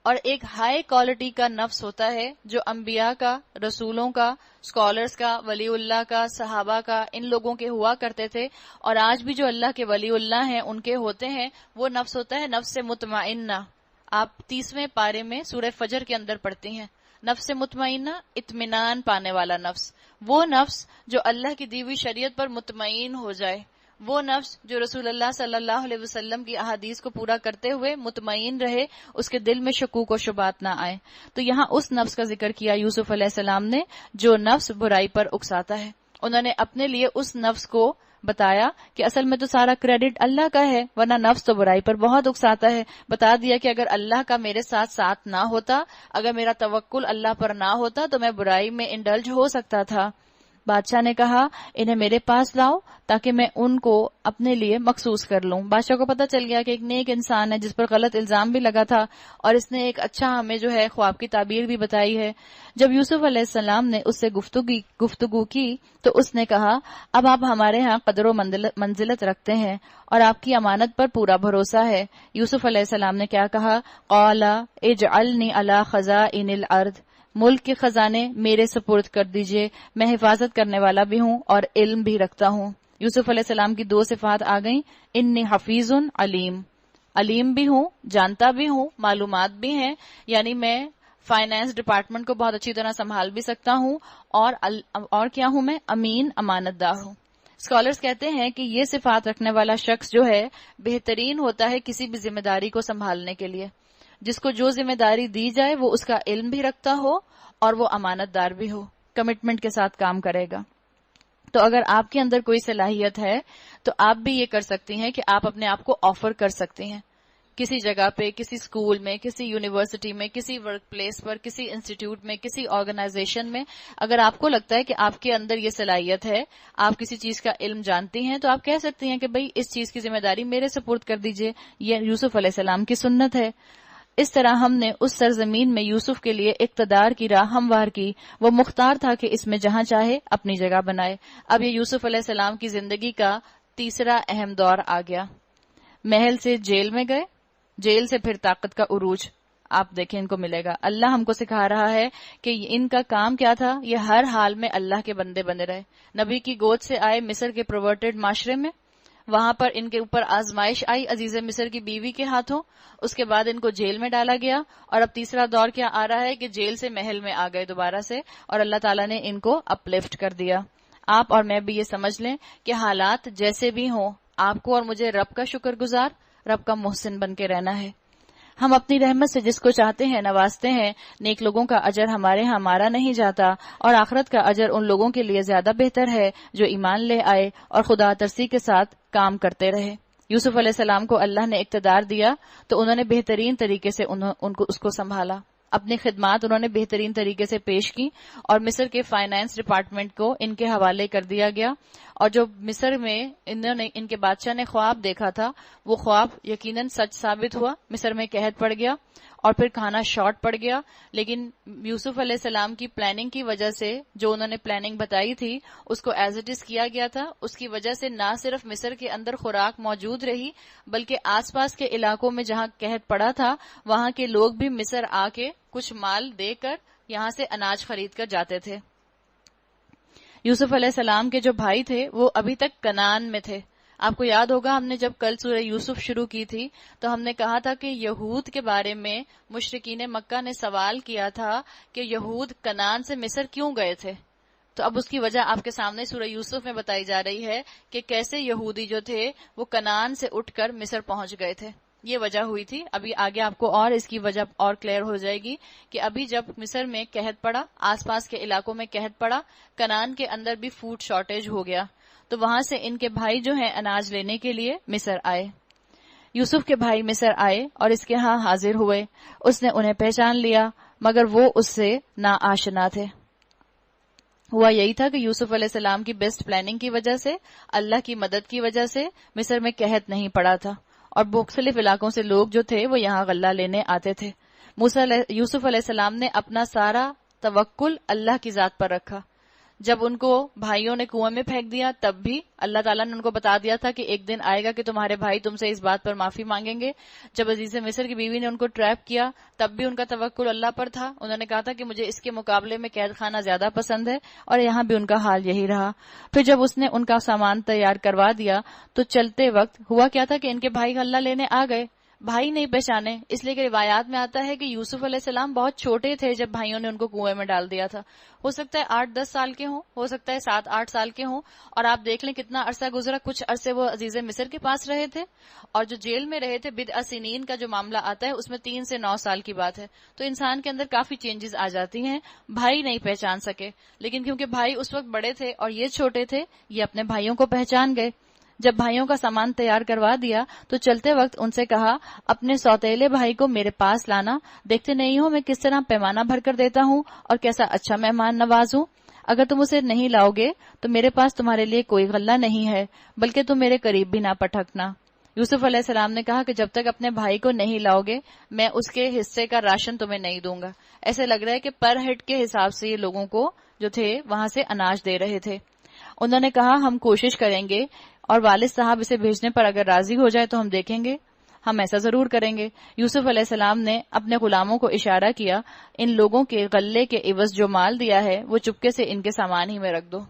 اور ایک ہائی کوالٹی کا نفس ہوتا ہے جو انبیاء کا، رسولوں کا، اسکالرز کا، ولی اللہ کا، صحابہ کا، ان لوگوں کے ہوا کرتے تھے اور آج بھی جو اللہ کے ولی اللہ ہیں ان کے ہوتے ہیں. وہ نفس ہوتا ہے نفس مطمئنہ. آپ 30ویں پارے میں سورہ فجر کے اندر پڑھتی ہیں نفس مطمئنہ اطمینان پانے والا نفس، وہ نفس جو اللہ کی دی ہوئی شریعت پر مطمئن ہو جائے، وہ نفس جو رسول اللہ صلی اللہ علیہ وسلم کی احادیث کو پورا کرتے ہوئے مطمئن رہے، اس کے دل میں شکوک و شبہات نہ آئے۔ تو یہاں اس نفس کا ذکر کیا یوسف علیہ السلام نے جو نفس برائی پر اکساتا ہے۔ انہوں نے اپنے لیے اس نفس کو بتایا کہ اصل میں تو سارا کریڈٹ اللہ کا ہے، ورنہ نفس تو برائی پر بہت اکساتا ہے۔ بتا دیا کہ اگر اللہ کا میرے ساتھ نہ ہوتا، اگر میرا توکل اللہ پر نہ ہوتا تو میں برائی میں انڈلج ہو سکتا تھا۔ بادشاہ نے کہا انہیں میرے پاس لاؤ تاکہ میں ان کو اپنے لیے مخصوص کر لوں۔ بادشاہ کو پتہ چل گیا کہ ایک نیک انسان ہے جس پر غلط الزام بھی لگا تھا، اور اس نے ایک اچھا ہمیں جو ہے خواب کی تعبیر بھی بتائی ہے۔ جب یوسف علیہ السلام نے اس سے گفتگو کی تو اس نے کہا اب آپ ہمارے ہاں قدر و منزلت رکھتے ہیں اور آپ کی امانت پر پورا بھروسہ ہے۔ یوسف علیہ السلام نے کیا کہا؟ قال اجعلنی علی خزائن الارض، ملک کے خزانے میرے سپرد کر دیجئے، میں حفاظت کرنے والا بھی ہوں اور علم بھی رکھتا ہوں۔ یوسف علیہ السلام کی دو صفات آ گئیں، انی حفیظ علیم، علیم بھی ہوں، جانتا بھی ہوں، معلومات بھی ہیں، یعنی میں فائنانس ڈپارٹمنٹ کو بہت اچھی طرح سنبھال بھی سکتا ہوں، اور کیا ہوں میں؟ امین، امانت دار ہوں۔ اسکالرز کہتے ہیں کہ یہ صفات رکھنے والا شخص جو ہے بہترین ہوتا ہے کسی بھی ذمہ داری کو سنبھالنے کے لیے۔ جس کو جو ذمہ داری دی جائے وہ اس کا علم بھی رکھتا ہو اور وہ امانت دار بھی ہو، کمٹمنٹ کے ساتھ کام کرے گا۔ تو اگر آپ کے اندر کوئی صلاحیت ہے تو آپ بھی یہ کر سکتی ہیں کہ آپ اپنے آپ کو آفر کر سکتی ہیں کسی جگہ پہ، کسی اسکول میں، کسی یونیورسٹی میں، کسی ورک پلیس پر، کسی انسٹیٹیوٹ میں، کسی آرگنائزیشن میں۔ اگر آپ کو لگتا ہے کہ آپ کے اندر یہ صلاحیت ہے، آپ کسی چیز کا علم جانتی ہیں، تو آپ کہہ سکتی ہیں کہ بھئی اس چیز کی ذمہ داری میرے سپرد کر دیجئے۔ یہ یوسف علیہ السلام کی سنت ہے۔ اس طرح ہم نے اس سرزمین میں یوسف کے لیے اقتدار کی راہ ہموار کی، وہ مختار تھا کہ اس میں جہاں چاہے اپنی جگہ بنائے۔ اب یہ یوسف علیہ السلام کی زندگی کا تیسرا اہم دور آ گیا۔ محل سے جیل میں گئے، جیل سے پھر طاقت کا عروج آپ دیکھیں ان کو ملے گا۔ اللہ ہم کو سکھا رہا ہے کہ ان کا کام کیا تھا، یہ ہر حال میں اللہ کے بندے بنے رہے۔ نبی کی گود سے آئے مصر کے پروورٹڈ معاشرے میں، وہاں پر ان کے اوپر آزمائش آئی عزیز مصر کی بیوی کے ہاتھوں، اس کے بعد ان کو جیل میں ڈالا گیا، اور اب تیسرا دور کیا آ رہا ہے کہ جیل سے محل میں آ گئے دوبارہ سے، اور اللہ تعالیٰ نے ان کو اپلفٹ کر دیا۔ آپ اور میں بھی یہ سمجھ لیں کہ حالات جیسے بھی ہوں، آپ کو اور مجھے رب کا شکر گزار، رب کا محسن بن کے رہنا ہے۔ ہم اپنی رحمت سے جس کو چاہتے ہیں نوازتے ہیں، نیک لوگوں کا اجر ہمارا نہیں جاتا، اور آخرت کا اجر ان لوگوں کے لیے زیادہ بہتر ہے جو ایمان لے آئے اور خدا ترسی کے ساتھ کام کرتے رہے۔ یوسف علیہ السلام کو اللہ نے اقتدار دیا تو انہوں نے بہترین طریقے سے اس کو سنبھالا، اپنی خدمات انہوں نے بہترین طریقے سے پیش کی، اور مصر کے فائنانس ڈپارٹمنٹ کو ان کے حوالے کر دیا گیا۔ اور جو مصر میں ان کے بادشاہ نے خواب دیکھا تھا، وہ خواب یقیناً سچ ثابت ہوا، مصر میں قحط پڑ گیا اور پھر کھانا شارٹ پڑ گیا، لیکن یوسف علیہ السلام کی پلاننگ کی وجہ سے، جو انہوں نے پلاننگ بتائی تھی اس کو ایز اٹ از کیا گیا تھا، اس کی وجہ سے نہ صرف مصر کے اندر خوراک موجود رہی، بلکہ آس پاس کے علاقوں میں جہاں قحط پڑا تھا وہاں کے لوگ بھی مصر آ کے کچھ مال دے کر یہاں سے اناج خرید کر جاتے تھے۔ یوسف علیہ السلام کے جو بھائی تھے وہ ابھی تک کنعان میں تھے۔ آپ کو یاد ہوگا ہم نے جب کل سورہ یوسف شروع کی تھی تو ہم نے کہا تھا کہ یہود کے بارے میں مشرکین مکہ نے سوال کیا تھا کہ یہود کنعان سے مصر کیوں گئے تھے، تو اب اس کی وجہ آپ کے سامنے سورہ یوسف میں بتائی جا رہی ہے کہ کیسے یہودی جو تھے وہ کنعان سے اٹھ کر مصر پہنچ گئے تھے۔ یہ وجہ ہوئی تھی، ابھی آگے آپ کو اور اس کی وجہ اور کلیئر ہو جائے گی کہ ابھی جب مصر میں قحط پڑا، آس پاس کے علاقوں میں قحط پڑا، کنعان کے اندر بھی فوڈ شارٹیج ہو گیا، تو وہاں سے ان کے بھائی جو ہیں اناج لینے کے لیے مصر آئے۔ یوسف کے بھائی مصر آئے اور اس کے ہاں حاضر ہوئے، اس نے انہیں پہچان لیا مگر وہ اس سے نا آشنا تھے۔ ہوا یہی تھا کہ یوسف علیہ السلام کی بیسٹ پلاننگ کی وجہ سے، اللہ کی مدد کی وجہ سے مصر میں قحط نہیں پڑا تھا، اور مختلف علاقوں سے لوگ جو تھے وہ یہاں غلہ لینے آتے تھے۔ یوسف علیہ السلام نے اپنا سارا توکل اللہ کی ذات پر رکھا۔ جب ان کو بھائیوں نے کنویں میں پھینک دیا تب بھی اللہ تعالیٰ نے ان کو بتا دیا تھا کہ ایک دن آئے گا کہ تمہارے بھائی تم سے اس بات پر معافی مانگیں گے۔ جب عزیز مصر کی بیوی نے ان کو ٹریپ کیا تب بھی ان کا توکل اللہ پر تھا، انہوں نے کہا تھا کہ مجھے اس کے مقابلے میں قید خانہ زیادہ پسند ہے، اور یہاں بھی ان کا حال یہی رہا۔ پھر جب اس نے ان کا سامان تیار کروا دیا تو چلتے وقت ہوا کیا تھا کہ ان کے بھائی غلہ لینے آ گئے، بھائی نہیں پہچانے، اس لیے کہ روایات میں آتا ہے کہ یوسف علیہ السلام بہت چھوٹے تھے جب بھائیوں نے ان کو کنویں میں ڈال دیا تھا. ہو سکتا ہے 8-10 سال کے ہوں، ہو سکتا ہے 7-8 سال کے ہوں، اور آپ دیکھ لیں کتنا عرصہ گزرا. کچھ عرصے وہ عزیز مصر کے پاس رہے تھے، اور جو جیل میں رہے تھے بدع سنین کا جو معاملہ آتا ہے اس میں 3 سے 9 سال کی بات ہے. تو انسان کے اندر کافی چینجز آ جاتی ہیں. بھائی نہیں پہچان سکے، لیکن کیونکہ بھائی اس وقت بڑے تھے اور یہ چھوٹے تھے، یہ اپنے بھائیوں کو پہچان گئے. جب بھائیوں کا سامان تیار کروا دیا تو چلتے وقت ان سے کہا اپنے سوتیلے بھائی کو میرے پاس لانا، دیکھتے نہیں ہو میں کس طرح پیمانہ بھر کر دیتا ہوں اور کیسا اچھا مہمان نواز ہوں. اگر تم اسے نہیں لاؤ گے تو میرے پاس تمہارے لیے کوئی غلہ نہیں ہے، بلکہ تم میرے قریب بھی نہ پٹکنا. یوسف علیہ السلام نے کہا کہ جب تک اپنے بھائی کو نہیں لاؤ گے میں اس کے حصے کا راشن تمہیں نہیں دوں گا. ایسے لگ رہا ہے کہ پر ہیڈ کے حساب سے یہ لوگوں کو جو تھے وہاں سے اناج دے رہے تھے. انہوں نے کہا ہم کوشش کریں گے اور والد صاحب اسے بھیجنے پر اگر راضی ہو جائے تو ہم دیکھیں گے، ہم ایسا ضرور کریں گے. یوسف علیہ السلام نے اپنے غلاموں کو اشارہ کیا ان لوگوں کے غلے کے عوض جو مال دیا ہے وہ چپکے سے ان کے سامان ہی میں رکھ دو.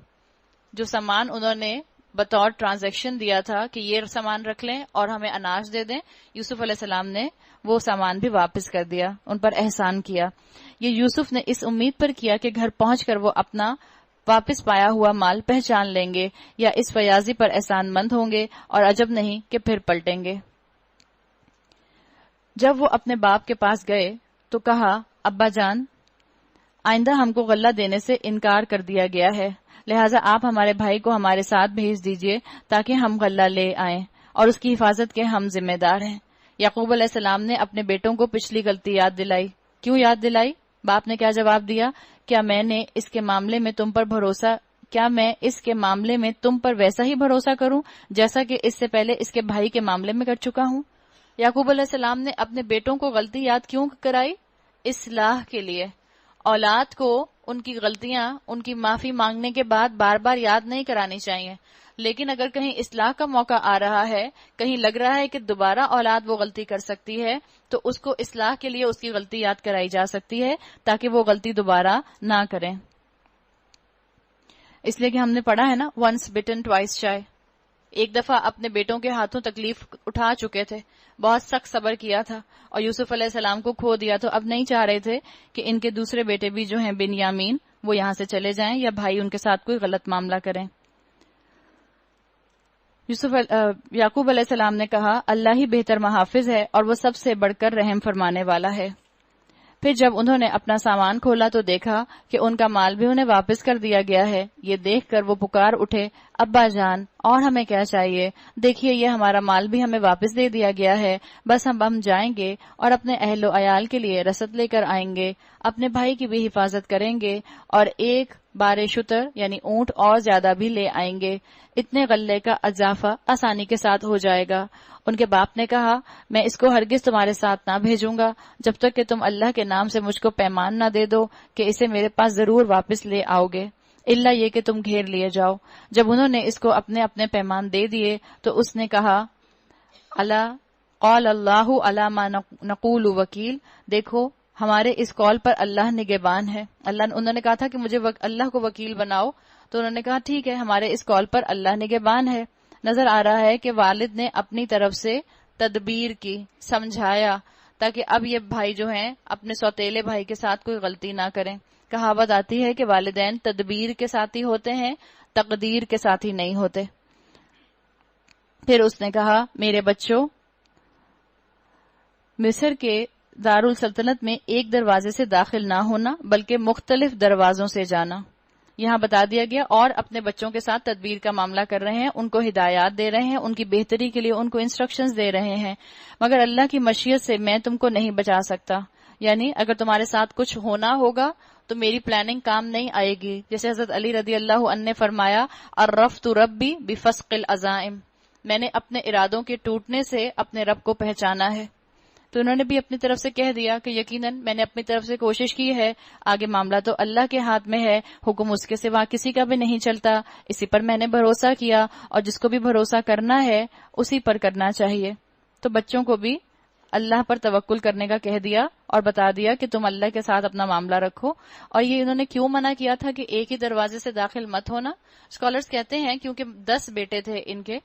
جو سامان انہوں نے بطور ٹرانزیکشن دیا تھا کہ یہ سامان رکھ لیں اور ہمیں اناج دے دیں، یوسف علیہ السلام نے وہ سامان بھی واپس کر دیا، ان پر احسان کیا. یہ یوسف نے اس امید پر کیا کہ گھر پہنچ کر وہ اپنا واپس پایا ہوا مال پہچان لیں گے یا اس فیاضی پر احسان مند ہوں گے، اور عجب نہیں کہ پھر پلٹیں گے. جب وہ اپنے باپ کے پاس گئے تو کہا ابا جان، آئندہ ہم کو غلہ دینے سے انکار کر دیا گیا ہے، لہٰذا آپ ہمارے بھائی کو ہمارے ساتھ بھیج دیجئے تاکہ ہم غلہ لے آئیں اور اس کی حفاظت کے ہم ذمہ دار ہیں. یعقوب علیہ السلام نے اپنے بیٹوں کو پچھلی غلطی یاد دلائی. کیوں یاد دلائی؟ باپ نے کیا جواب دیا؟ کیا میں اس کے معاملے میں تم پر ویسا ہی بھروسہ کروں جیسا کہ اس سے پہلے اس کے بھائی کے معاملے میں کر چکا ہوں؟ یعقوب علیہ السلام نے اپنے بیٹوں کو غلطی یاد کیوں کرائی؟ اصلاح کے لیے. اولاد کو ان کی غلطیاں، ان کی معافی مانگنے کے بعد بار بار یاد نہیں کرانی چاہیے، لیکن اگر کہیں اصلاح کا موقع آ رہا ہے، کہیں لگ رہا ہے کہ دوبارہ اولاد وہ غلطی کر سکتی ہے، تو اس کو اصلاح کے لیے اس کی غلطی یاد کرائی جا سکتی ہے تاکہ وہ غلطی دوبارہ نہ کریں. اس لیے کہ ہم نے پڑھا ہے نا once bitten twice shy. ایک دفعہ اپنے بیٹوں کے ہاتھوں تکلیف اٹھا چکے تھے، بہت سخت صبر کیا تھا اور یوسف علیہ السلام کو کھو دیا، تو اب نہیں چاہ رہے تھے کہ ان کے دوسرے بیٹے بھی جو ہیں بنیامین وہ یہاں سے چلے جائیں یا بھائی ان کے ساتھ کوئی غلط معاملہ کریں. یعقوب علیہ السلام نے کہا اللہ ہی بہتر محافظ ہے اور وہ سب سے بڑھ کر رحم فرمانے والا ہے. پھر جب انہوں نے اپنا سامان کھولا تو دیکھا کہ ان کا مال بھی انہیں واپس کر دیا گیا ہے. یہ دیکھ کر وہ پکار اٹھے ابا جان اور ہمیں کیا چاہیے، دیکھیے یہ ہمارا مال بھی ہمیں واپس دے دیا گیا ہے، بس ہم جائیں گے اور اپنے اہل و عیال کے لیے رسد لے کر آئیں گے، اپنے بھائی کی بھی حفاظت کریں گے اور ایک بارے شتر یعنی اونٹ اور زیادہ بھی لے آئیں گے، اتنے غلے کا اضافہ آسانی کے ساتھ ہو جائے گا. ان کے باپ نے کہا میں اس کو ہرگز تمہارے ساتھ نہ بھیجوں گا جب تک کہ تم اللہ کے نام سے مجھ کو پیمان نہ دے دو کہ اسے میرے پاس ضرور واپس لے آؤ گے، الا یہ کہ تم گھیر لیے جاؤ. جب انہوں نے اس کو اپنے اپنے پیمان دے دیے تو اس نے کہا قال اللہ علی ما نقول وکیل، دیکھو ہمارے اس قول پر اللہ نگہبان ہے. انہوں نے کہا تھا کہ مجھے اللہ کو وکیل بناؤ، تو انہوں نے کہا ٹھیک ہے ہمارے اس قول پر اللہ نگہبان ہے. نظر آ رہا ہے کہ والد نے اپنی طرف سے تدبیر کی، سمجھایا تاکہ اب یہ بھائی جو ہیں اپنے سوتیلے بھائی کے ساتھ کوئی غلطی نہ کریں. کہاوت آتی ہے کہ والدین تدبیر کے ساتھی ہوتے ہیں، تقدیر کے ساتھی نہیں ہوتے. پھر اس نے کہا میرے بچوں، مصر کے دارالسلطنت میں ایک دروازے سے داخل نہ ہونا بلکہ مختلف دروازوں سے جانا. یہاں بتا دیا گیا، اور اپنے بچوں کے ساتھ تدبیر کا معاملہ کر رہے ہیں، ان کو ہدایات دے رہے ہیں، ان کی بہتری کے لیے ان کو انسٹرکشنز دے رہے ہیں. مگر اللہ کی مشیت سے میں تم کو نہیں بچا سکتا، یعنی اگر تمہارے ساتھ کچھ ہونا ہوگا تو میری پلاننگ کام نہیں آئے گی. جیسے حضرت علی رضی اللہ عنہ نے فرمایا عرفت ربی بفسق العزائم، میں نے اپنے ارادوں کے ٹوٹنے سے اپنے رب کو پہچانا ہے. تو انہوں نے بھی اپنی طرف سے کہہ دیا کہ یقیناً میں نے اپنی طرف سے کوشش کی ہے، آگے معاملہ تو اللہ کے ہاتھ میں ہے، حکم اس کے سوا کسی کا بھی نہیں چلتا، اسی پر میں نے بھروسہ کیا اور جس کو بھی بھروسہ کرنا ہے اسی پر کرنا چاہیے. تو بچوں کو بھی اللہ پر توکل کرنے کا کہہ دیا اور بتا دیا کہ تم اللہ کے ساتھ اپنا معاملہ رکھو. اور یہ انہوں نے کیوں منع کیا تھا کہ ایک ہی دروازے سے داخل مت ہونا؟ اسکالرز کہتے ہیں کیونکہ 10 بیٹے تھے ان کے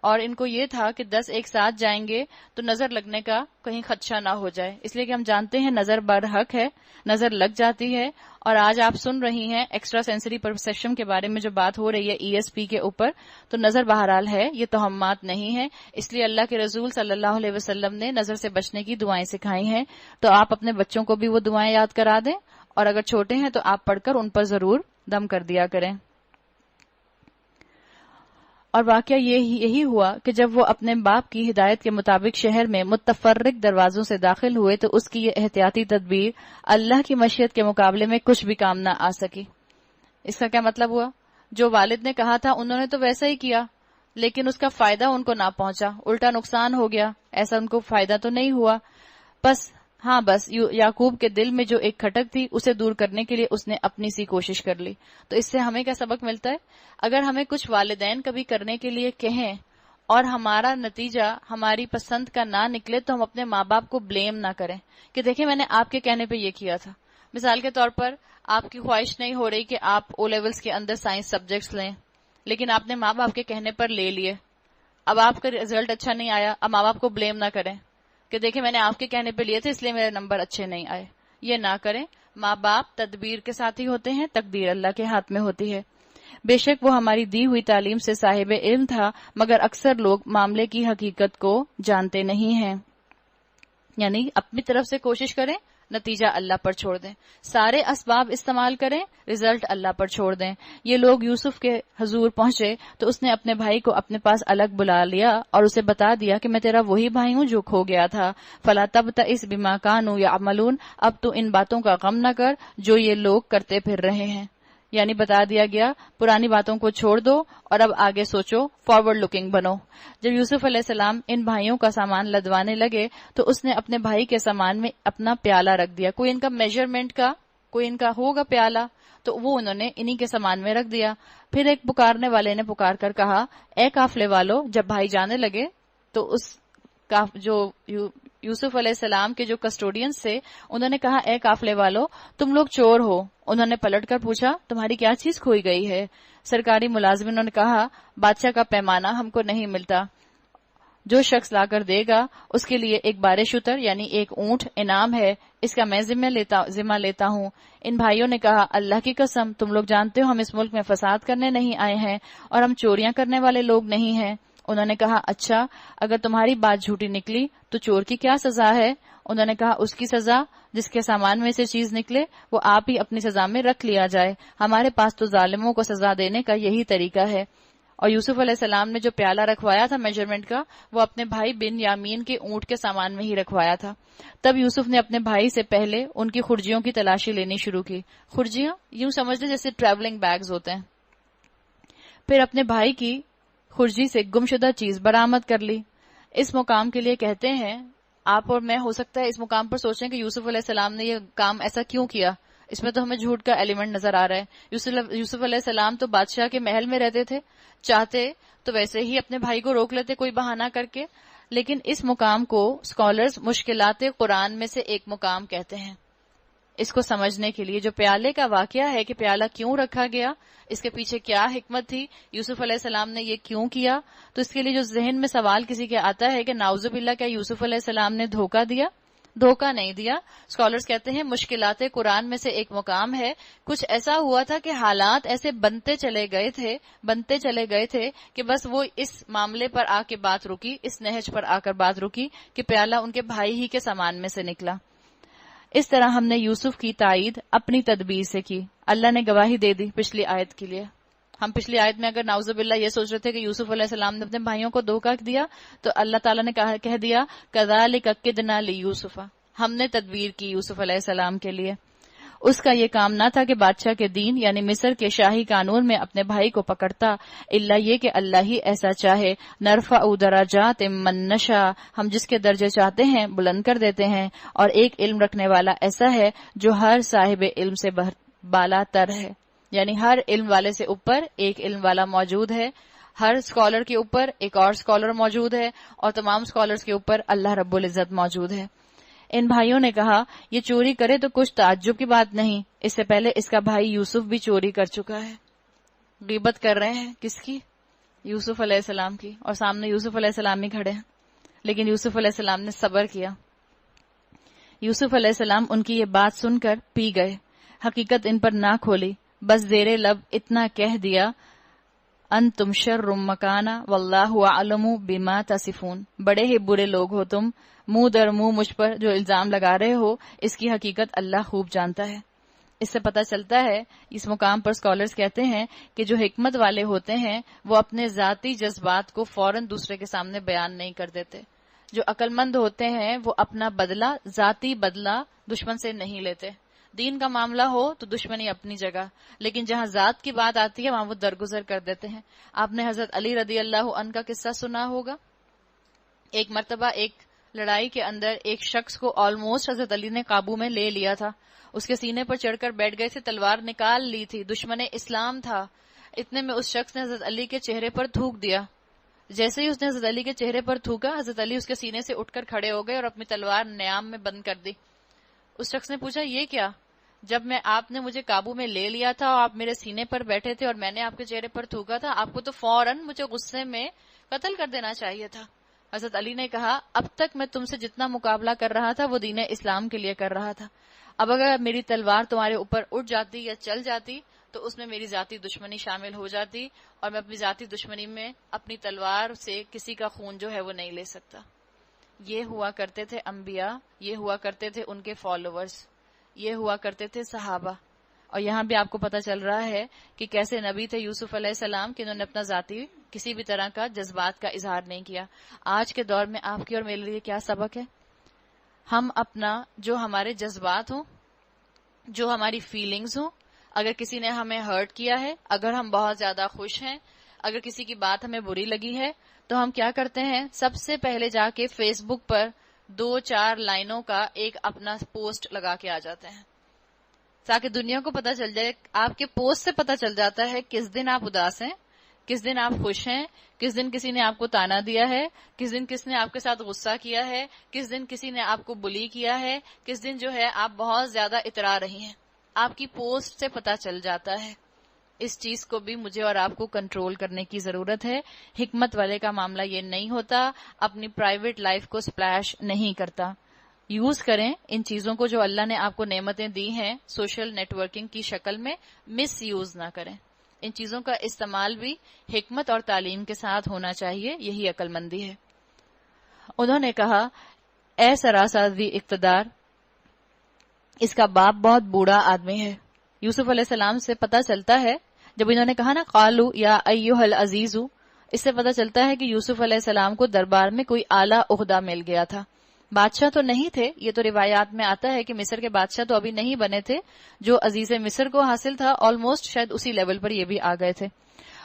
اور ان کو یہ تھا کہ 10 ایک ساتھ جائیں گے تو نظر لگنے کا کہیں خدشہ نہ ہو جائے، اس لیے کہ ہم جانتے ہیں نظر برحق ہے، نظر لگ جاتی ہے. اور آج آپ سن رہی ہیں ایکسٹرا سینسری پرسیپشن کے بارے میں جو بات ہو رہی ہے ESP کے اوپر، تو نظر بہرحال ہے، یہ توہمات نہیں ہے. اس لیے اللہ کے رسول صلی اللہ علیہ وسلم نے نظر سے بچنے کی دعائیں سکھائی ہیں، تو آپ اپنے بچوں کو بھی وہ دعائیں یاد کرا دیں، اور اگر چھوٹے ہیں تو آپ پڑھ کر ان پر ضرور دم کر دیا کریں. اور واقعہ یہی ہوا کہ جب وہ اپنے باپ کی ہدایت کے مطابق شہر میں متفرق دروازوں سے داخل ہوئے تو اس کی یہ احتیاطی تدبیر اللہ کی مشیت کے مقابلے میں کچھ بھی کام نہ آ سکی. اس کا کیا مطلب ہوا؟ جو والد نے کہا تھا انہوں نے تو ویسا ہی کیا، لیکن اس کا فائدہ ان کو نہ پہنچا، الٹا نقصان ہو گیا. ایسا ان کو فائدہ تو نہیں ہوا. بس یعقوب کے دل میں جو ایک کھٹک تھی اسے دور کرنے کے لیے اس نے اپنی سی کوشش کر لی. تو اس سے ہمیں کیا سبق ملتا ہے؟ اگر ہمیں کچھ والدین کبھی کرنے کے لیے کہیں اور ہمارا نتیجہ ہماری پسند کا نہ نکلے تو ہم اپنے ماں باپ کو بلیم نہ کریں کہ دیکھیں میں نے آپ کے کہنے پہ یہ کیا تھا. مثال کے طور پر آپ کی خواہش نہیں ہو رہی کہ آپ او لیولز کے اندر سائنس سبجیکٹس لیں، لیکن آپ نے ماں باپ کے کہنے پر لے لیے. اب آپ کا رزلٹ اچھا نہیں آیا، اب ماں باپ کو بلیم نہ کریں کہ دیکھیں میں نے آپ کے کہنے پہ لیے تھے اس لیے میرے نمبر اچھے نہیں آئے. یہ نہ کریں. ماں باپ تدبیر کے ساتھی ہوتے ہیں، تقدیر اللہ کے ہاتھ میں ہوتی ہے. بے شک وہ ہماری دی ہوئی تعلیم سے صاحب علم تھا، مگر اکثر لوگ معاملے کی حقیقت کو جانتے نہیں ہیں. یعنی اپنی طرف سے کوشش کریں، نتیجہ اللہ پر چھوڑ دیں. سارے اسباب استعمال کریں، رزلٹ اللہ پر چھوڑ دیں. یہ لوگ یوسف کے حضور پہنچے تو اس نے اپنے بھائی کو اپنے پاس الگ بلا لیا اور اسے بتا دیا کہ میں تیرا وہی بھائی ہوں جو کھو گیا تھا. فلا تبتئس بما كانوا يعملون، اب تو ان باتوں کا غم نہ کر جو یہ لوگ کرتے پھر رہے ہیں. یعنی بتا دیا گیا پرانی باتوں کو چھوڑ دو اور اب آگے سوچو، فارورڈ لکنگ بنو. جب یوسف علیہ السلام ان بھائیوں کا سامان لدوانے لگے تو اس نے اپنے بھائی کے سامان میں اپنا پیالہ رکھ دیا. کوئی ان کا میجرمنٹ کا کوئی ان کا ہوگا پیالہ، تو وہ انہوں نے انہی کے سامان میں رکھ دیا. پھر ایک پکارنے والے نے پکار کر کہا اے قافلے والو. جب بھائی جانے لگے تو اس جو یوسف علیہ السلام کے جو کسٹوڈینز تھے انہوں نے کہا اے قافلے والو تم لوگ چور ہو. انہوں نے پلٹ کر پوچھا تمہاری کیا چیز کھوئی گئی ہے؟ سرکاری ملازموں نے کہا بادشاہ کا پیمانہ ہم کو نہیں ملتا، جو شخص لا کر دے گا اس کے لیے ایک بارے شتر یعنی ایک اونٹ انعام ہے، اس کا میں ذمہ لیتا ہوں. ان بھائیوں نے کہا اللہ کی قسم تم لوگ جانتے ہو ہم اس ملک میں فساد کرنے نہیں آئے ہیں اور ہم چوریاں کرنے والے لوگ نہیں ہیں. انہوں نے کہا اچھا اگر تمہاری بات جھوٹی نکلی تو چور کی کیا سزا ہے؟ انہوں نے کہا اس کی سزا جس کے سامان میں سے چیز نکلے وہ آپ ہی اپنی سزا میں رکھ لیا جائے. ہمارے پاس تو ظالموں کو سزا دینے کا یہی طریقہ ہے. اور یوسف علیہ السلام نے جو پیالہ رکھوایا تھا میجرمنٹ کا وہ اپنے بھائی بن یامین کے اونٹ کے سامان میں ہی رکھوایا تھا. تب یوسف نے اپنے بھائی سے پہلے ان کی خرجیوں کی تلاشی لینی شروع کی. خرجیاں یوں سمجھ لیں جیسے ٹریولنگ بیگز ہوتے ہیں. پھر اپنے بھائی کی خرجی سے گمشدہ چیز برآمد کر لی. اس مقام کے لیے کہتے ہیں آپ اور میں ہو سکتا ہے اس مقام پر سوچیں کہ یوسف علیہ السلام نے یہ کام ایسا کیوں کیا، اس میں تو ہمیں جھوٹ کا ایلیمنٹ نظر آ رہا ہے. یوسف علیہ السلام تو بادشاہ کے محل میں رہتے تھے، چاہتے تو ویسے ہی اپنے بھائی کو روک لیتے کوئی بہانہ کر کے. لیکن اس مقام کو اسکالرز مشکلات قرآن میں سے ایک مقام کہتے ہیں. اس کو سمجھنے کے لیے جو پیالے کا واقعہ ہے کہ پیالہ کیوں رکھا گیا، اس کے پیچھے کیا حکمت تھی، یوسف علیہ السلام نے یہ کیوں کیا، تو اس کے لیے جو ذہن میں سوال کسی کے آتا ہے کہ نعوذ باللہ کیا یوسف علیہ السلام نے دھوکہ دیا؟ دھوکہ نہیں دیا. اسکالرز کہتے ہیں مشکلات قرآن میں سے ایک مقام ہے. کچھ ایسا ہوا تھا کہ حالات ایسے بنتے چلے گئے تھے کہ بس وہ اس معاملے پر آ کے بات رکی، اس نہج پر آ کر بات رکی کہ پیالہ ان کے بھائی ہی کے سامان میں سے نکلا. اس طرح ہم نے یوسف کی تائید اپنی تدبیر سے کی. اللہ نے گواہی دے دی پچھلی آیت کے لیے. ہم پچھلی آیت میں اگر نعوذ باللہ یہ سوچ رہے تھے کہ یوسف علیہ السلام نے اپنے بھائیوں کو دھوکہ دیا تو اللہ تعالیٰ نے کہہ دیا کذالک کدنا لیوسف، ہم نے تدبیر کی یوسف علیہ السلام کے لیے. اس کا یہ کام نہ تھا کہ بادشاہ کے دین یعنی مصر کے شاہی قانون میں اپنے بھائی کو پکڑتا، الا یہ کہ اللہ ہی ایسا چاہے. نرفع درجات من نشاء، ہم جس کے درجے چاہتے ہیں بلند کر دیتے ہیں. اور ایک علم رکھنے والا ایسا ہے جو ہر صاحب علم سے بالا تر ہے، یعنی ہر علم والے سے اوپر ایک علم والا موجود ہے. ہر اسکالر کے اوپر ایک اور اسکالر موجود ہے اور تمام اسکالرز کے اوپر اللہ رب العزت موجود ہے. ان بھائیوں نے کہا یہ چوری کرے تو کچھ تعجب کی بات نہیں، اس سے پہلے اس کا بھائی یوسف بھی چوری کر چکا ہے. غیبت کر رہے ہیں کس کی؟ یوسف علیہ السلام کی، اور سامنے یوسف علیہ السلام ہی کھڑے ہیں، لیکن یوسف علیہ السلام نے صبر کیا. یوسف علیہ السلام ان کی یہ بات سن کر پی گئے، حقیقت ان پر نہ کھولی، بس زیر لب اتنا کہہ دیا انتم شر مکانا واللہ اعلم بما تصفون، بڑے ہی برے لوگ ہو تم، منہ در منہ مجھ پر جو الزام لگا رہے ہو اس کی حقیقت اللہ خوب جانتا ہے. اس سے پتہ چلتا ہے، اس مقام پر اسکالرز کہتے ہیں کہ جو حکمت والے ہوتے ہیں وہ اپنے ذاتی جذبات کو فوراً دوسرے کے سامنے بیان نہیں کر دیتے. جو عقل مند ہوتے ہیں وہ اپنا بدلہ، ذاتی بدلہ دشمن سے نہیں لیتے. دین کا معاملہ ہو تو دشمنی اپنی جگہ، لیکن جہاں ذات کی بات آتی ہے وہاں وہ درگزر کر دیتے ہیں. آپ نے حضرت علی رضی اللہ عنہ کا قصہ سنا ہوگا. ایک مرتبہ ایک لڑائی کے اندر ایک شخص کو آلموسٹ حضرت علی نے قابو میں لے لیا تھا. اس کے سینے پر چڑھ کر بیٹھ گئے تھے، تلوار نکال لی تھی، دشمن اسلام تھا. اتنے میں اس شخص نے حضرت علی کے چہرے پر تھوک دیا. جیسے ہی اس نے حضرت علی کے چہرے پر تھوکا، حضرت علی اس کے سینے سے اٹھ کر کھڑے ہو گئے اور اپنی تلوار نیام میں بند کر دی. اس شخص نے پوچھا یہ کیا؟ جب آپ نے مجھے قابو میں لے لیا تھا اور آپ میرے سینے پر بیٹھے تھے اور میں نے آپ کے چہرے پر تھوکا تھا، آپ کو تو فوراً مجھے غصے میں قتل کر دینا چاہیے تھا. حضرت علی نے کہا اب تک میں تم سے جتنا مقابلہ کر رہا تھا وہ دین اسلام کے لیے کر رہا تھا. اب اگر میری تلوار تمہارے اوپر اٹھ جاتی یا چل جاتی تو اس میں میری ذاتی دشمنی شامل ہو جاتی، اور میں اپنی ذاتی دشمنی میں اپنی تلوار سے کسی کا خون جو ہے وہ نہیں لے سکتا. یہ ہوا کرتے تھے انبیاء، یہ ہوا کرتے تھے ان کے فالوورز، یہ ہوا کرتے تھے صحابہ. اور یہاں بھی آپ کو پتہ چل رہا ہے کہ کیسے نبی تھے یوسف علیہ السلام کہ انہوں نے اپنا ذاتی کسی بھی طرح کا جذبات کا اظہار نہیں کیا. آج کے دور میں آپ کی اور میرے لیے کیا سبق ہے؟ ہم اپنا جو ہمارے جذبات ہوں، جو ہماری فیلنگز ہوں، اگر کسی نے ہمیں ہرٹ کیا ہے، اگر ہم بہت زیادہ خوش ہیں، اگر کسی کی بات ہمیں بری لگی ہے، تو ہم کیا کرتے ہیں؟ سب سے پہلے جا کے فیس بک پر 2-4 لائنوں کا ایک اپنا پوسٹ لگا کے آ جاتے ہیں تاکہ دنیا کو پتہ چل جائے. آپ کے پوسٹ سے پتہ چل جاتا ہے کس دن آپ اداس ہیں، کس دن آپ خوش ہیں، کس دن کسی نے آپ کو تانا دیا ہے، کس دن کس نے آپ کے ساتھ غصہ کیا ہے، کس دن کسی نے آپ کو بلی کیا ہے، کس دن جو ہے آپ بہت زیادہ اترا رہی ہیں. آپ کی پوسٹ سے پتہ چل جاتا ہے. اس چیز کو بھی مجھے اور آپ کو کنٹرول کرنے کی ضرورت ہے. حکمت والے کا معاملہ یہ نہیں ہوتا، اپنی پرائیویٹ لائف کو سپلیش نہیں کرتا. یوز کریں ان چیزوں کو جو اللہ نے آپ کو نعمتیں دی ہیں سوشل نیٹ ورکنگ کی شکل میں، مس یوز نہ کریں. ان چیزوں کا استعمال بھی حکمت اور تعلیم کے ساتھ ہونا چاہیے، یہی عقل مندی ہے. انہوں نے کہا اے سراسری اقتدار، اس کا باپ بہت بوڑھا آدمی ہے. یوسف علیہ السلام سے پتہ چلتا ہے، جب انہوں نے کہا نا قالو یا ایھا العزیز، اس سے پتہ چلتا ہے کہ یوسف علیہ السلام کو دربار میں کوئی اعلیٰ عہدہ مل گیا تھا. بادشاہ تو نہیں تھے، یہ تو روایات میں آتا ہے کہ مصر کے بادشاہ تو ابھی نہیں بنے تھے. جو عزیز مصر کو حاصل تھا آلموسٹ شاید اسی لیول پر یہ بھی آ گئے تھے.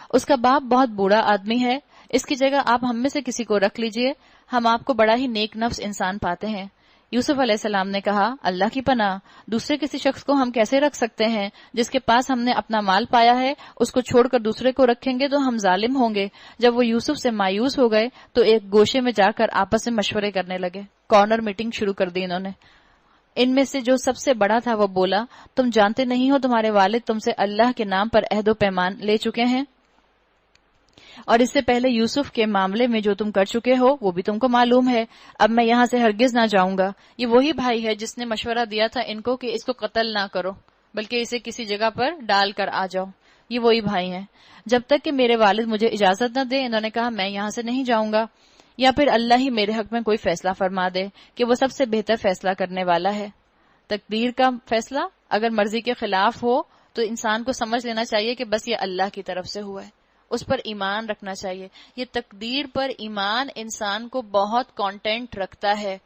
اس کا باپ بہت بوڑھا آدمی ہے، اس کی جگہ آپ ہم میں سے کسی کو رکھ لیجئے، ہم آپ کو بڑا ہی نیک نفس انسان پاتے ہیں. یوسف علیہ السلام نے کہا اللہ کی پناہ، دوسرے کسی شخص کو ہم کیسے رکھ سکتے ہیں؟ جس کے پاس ہم نے اپنا مال پایا ہے اس کو چھوڑ کر دوسرے کو رکھیں گے تو ہم ظالم ہوں گے. جب وہ یوسف سے مایوس ہو گئے تو ایک گوشے میں جا کر آپس میں مشورے کرنے لگے. کارنر میٹنگ شروع کر دی انہوں نے. ان میں سے جو سب سے بڑا تھا وہ بولا تم جانتے نہیں ہو تمہارے والد تم سے اللہ کے نام پر عہد و پیمان لے چکے ہیں، اور اس سے پہلے یوسف کے معاملے میں جو تم کر چکے ہو وہ بھی تم کو معلوم ہے. اب میں یہاں سے ہرگز نہ جاؤں گا. یہ وہی بھائی ہے جس نے مشورہ دیا تھا ان کو کہ اس کو قتل نہ کرو بلکہ اسے کسی جگہ پر ڈال کر آ جاؤ. یہ وہی بھائی ہیں. جب تک کہ میرے والد مجھے اجازت نہ دے، انہوں نے کہا میں یہاں سے نہیں جاؤں گا، یا پھر اللہ ہی میرے حق میں کوئی فیصلہ فرما دے کہ وہ سب سے بہتر فیصلہ کرنے والا ہے. تقدیر کا فیصلہ اگر مرضی کے خلاف ہو تو انسان کو سمجھ لینا چاہیے کہ بس یہ اللہ کی طرف سے ہوا ہے، اس پر ایمان رکھنا چاہیے. یہ تقدیر پر ایمان انسان کو بہت کانٹینٹ رکھتا ہے.